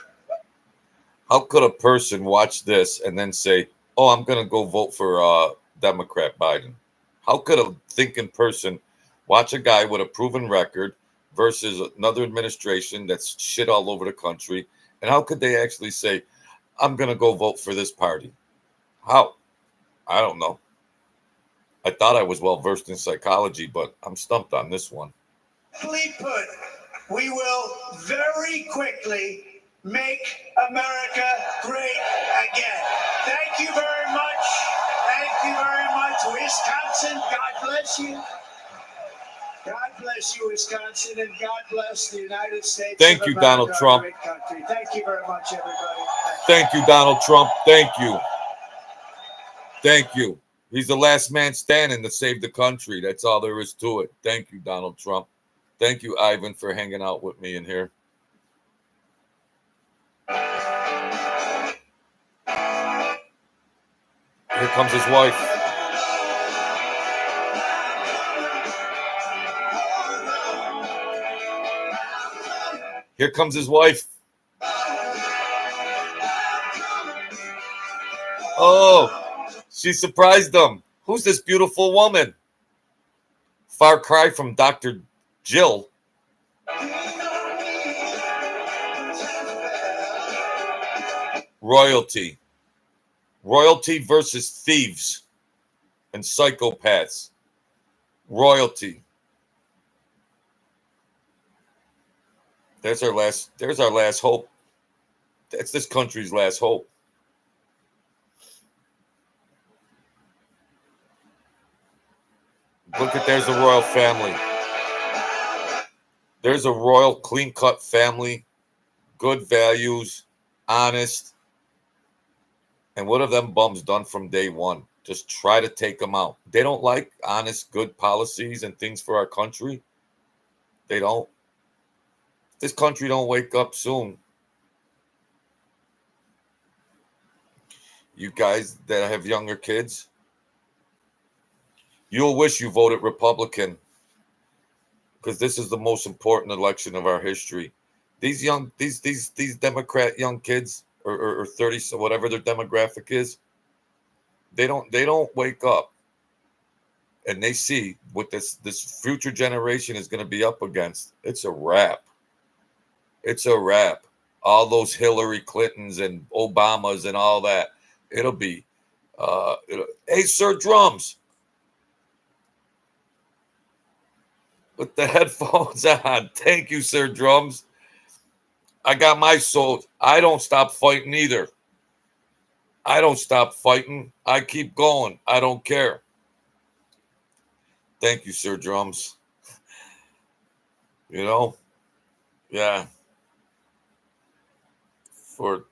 How could a person watch this and then say, "Oh, I'm going to go vote for Democrat Biden"? How could a thinking person watch a guy with a proven record versus another administration that's shit all over the country? And how could they actually say, "I'm going to go vote for this party"? How? I don't know. I thought I was well versed in psychology, but I'm stumped on this one. Simply put, we will very quickly make America great again. Thank you very much. Thank you very much, Wisconsin. God bless you. God bless you, Wisconsin, and God bless the United States. Thank of you, America, Donald our Trump. great country. Thank you very much, everybody. Thank you, Donald Trump. Thank you. Thank you. He's the last man standing to save the country. That's all there is to it. Thank you, Donald Trump. Thank you, Ivan, for hanging out with me in here. Here comes his wife. Here comes his wife. Oh, she surprised him. Who's this beautiful woman? Far cry from Dr. Jill. Royalty. Royalty versus thieves and psychopaths. Royalty. There's our last hope. That's this country's last hope. Look at, there's the royal family. There's a royal, clean-cut family, good values, honest. And what have them bums done from day one? Just try to take them out. They don't like honest, good policies and things for our country. They don't. This country don't wake up soon. You guys that have younger kids, you'll wish you voted Republican, because this is the most important election of our history. These Democrat young kids, or 30, so whatever their demographic is, they don't wake up, and they see what this future generation is going to be up against. It's a wrap. It's a wrap. All those Hillary Clintons and Obamas and all that. It'll be, hey, Sir Drums, with the headphones on. Thank you, Sir Drums. I got my soul. I don't stop fighting either. I don't stop fighting. I keep going. I don't care. Thank you, Sir Drums. You know, yeah. For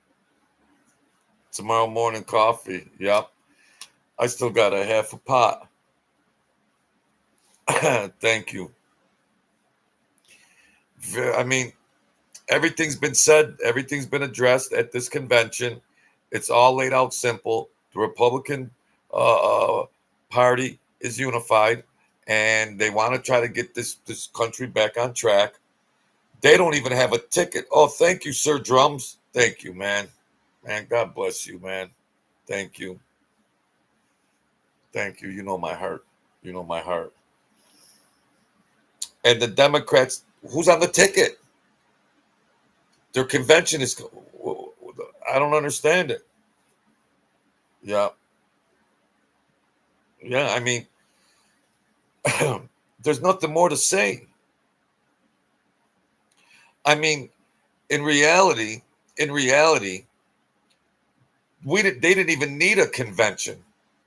tomorrow morning coffee. Yep. I still got a half a pot. Thank you. I mean, everything's been said. Everything's been addressed at this convention. It's all laid out simple. The Republican Party is unified, and they want to try to get this country back on track. They don't even have a ticket. Oh, thank you, Sir Drums. Thank you, man. Man, God bless you, man. Thank you. Thank you. You know my heart. You know my heart. And the Democrats, who's on the ticket? Their convention is, I don't understand it. Yeah. Yeah, I mean, there's nothing more to say. I mean, In reality, in reality, they didn't even need a convention,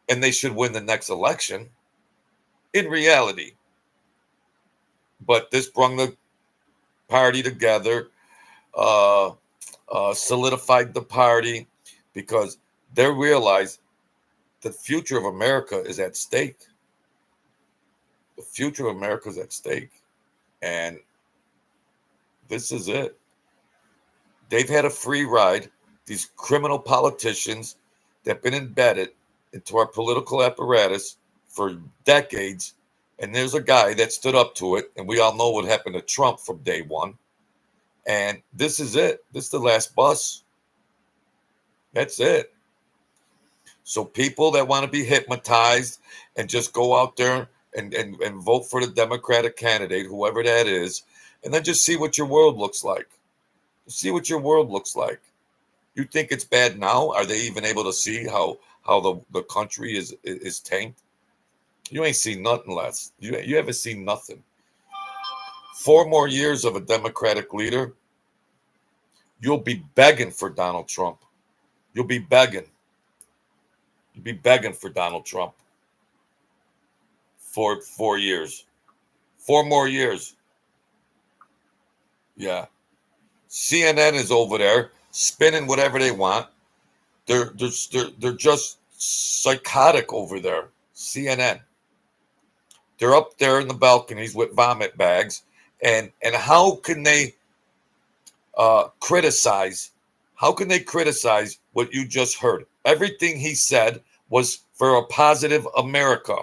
and they should win the next election. In reality, but this brought the party together, uh, solidified the party because they realized the future of America is at stake. The future of America is at stake, and this is it. They've had a free ride. These criminal politicians that have been embedded into our political apparatus for decades. And there's a guy that stood up to it. And we all know what happened to Trump from day one. And this is it. This is the last bus. That's it. So people that want to be hypnotized and just go out there and vote for the Democratic candidate, whoever that is, and then just see what your world looks like. See what your world looks like. You think it's bad now? Are they even able to see how the country is tanked? You ain't seen nothing less. You haven't seen nothing. 4 more years of a Democratic leader, you'll be begging for Donald Trump. You'll be begging. You'll be begging for Donald Trump for 4 years. 4 more years. Yeah. CNN is over there spinning whatever they want. They're just psychotic over there. CNN. They're up there in the balconies with vomit bags, and how can they criticize? How can they criticize what you just heard? Everything he said was for a positive America.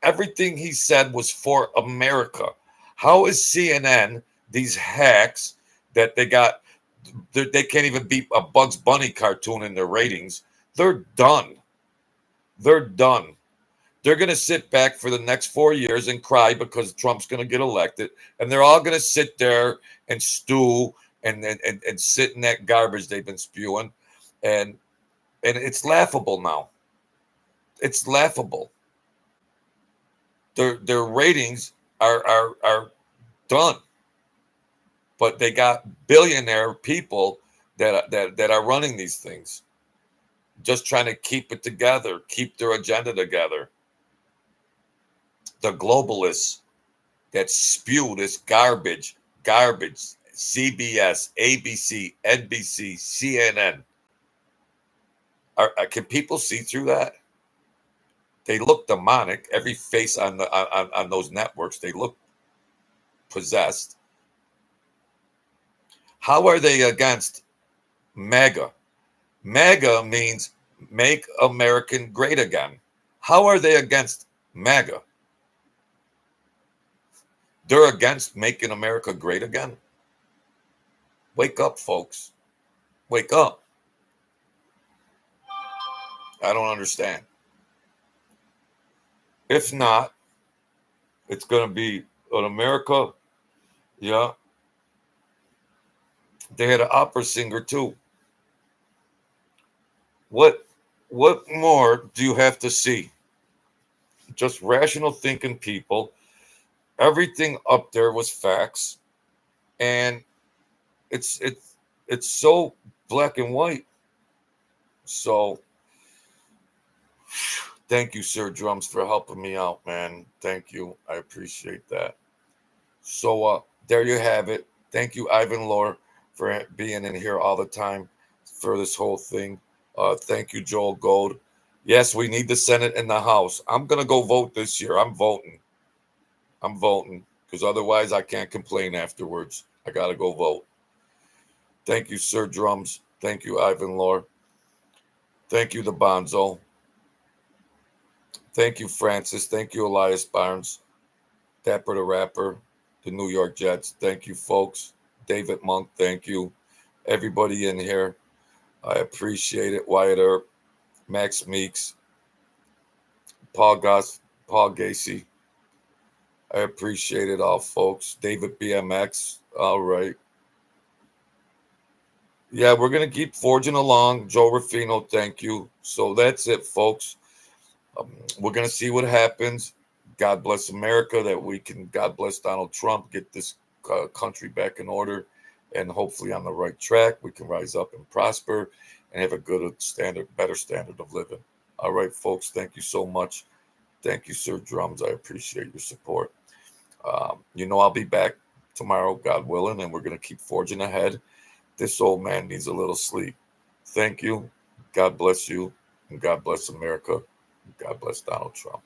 Everything he said was for America. How is CNN, these hacks that they got, they can't even beat a Bugs Bunny cartoon in their ratings? They're done. They're done. They're going to sit back for the next 4 years and cry because Trump's going to get elected. And they're all going to sit there and stew and sit in that garbage they've been spewing. And it's laughable now. It's laughable. Their ratings are done. But they got billionaire people that are running these things, just trying to keep it together, keep their agenda together. The globalists that spew this garbage, CBS, ABC, NBC, CNN. Can people see through that? They look demonic. Every face on those networks, they look possessed. How are they against MAGA? MAGA means Make American Great Again. How are they against MAGA? They're against making America great again. Wake up, folks. Wake up. I don't understand. If not, it's going to be an America. Yeah. They had an opera singer too. What more do you have to see? Just rational thinking people. Everything up there was facts, and it's so black and white. So thank you, Sir Drums, for helping me out, man. Thank you. I appreciate that. So there you have it. Thank you, Ivan Lore, for being in here all the time for this whole thing. Thank you, Joel Gold. Yes, we need the Senate and the House. I'm going to go vote this year. I'm voting because otherwise I can't complain afterwards. I got to go vote. Thank you, Sir Drums. Thank you, Ivan Lore. Thank you, the Bonzo. Thank you, Francis. Thank you, Elias Barnes. Dapper the Rapper. The New York Jets. Thank you, folks. David Monk. Thank you. Everybody in here. I appreciate it. Wyatt Earp. Max Meeks. Paul Gacy. I appreciate it all, folks. David BMX. All right. Yeah, we're going to keep forging along. Joe Ruffino, thank you. So that's it, folks. We're going to see what happens. God bless America, that we can, God bless Donald Trump, get this country back in order. and hopefully on the right track. We can rise up and prosper and have a good standard, better standard of living. All right, folks, thank you so much. Thank you, Sir Drums. I appreciate your support. I'll be back tomorrow, God willing, and we're going to keep forging ahead. This old man needs a little sleep. Thank you. God bless you. And God bless America. God bless Donald Trump.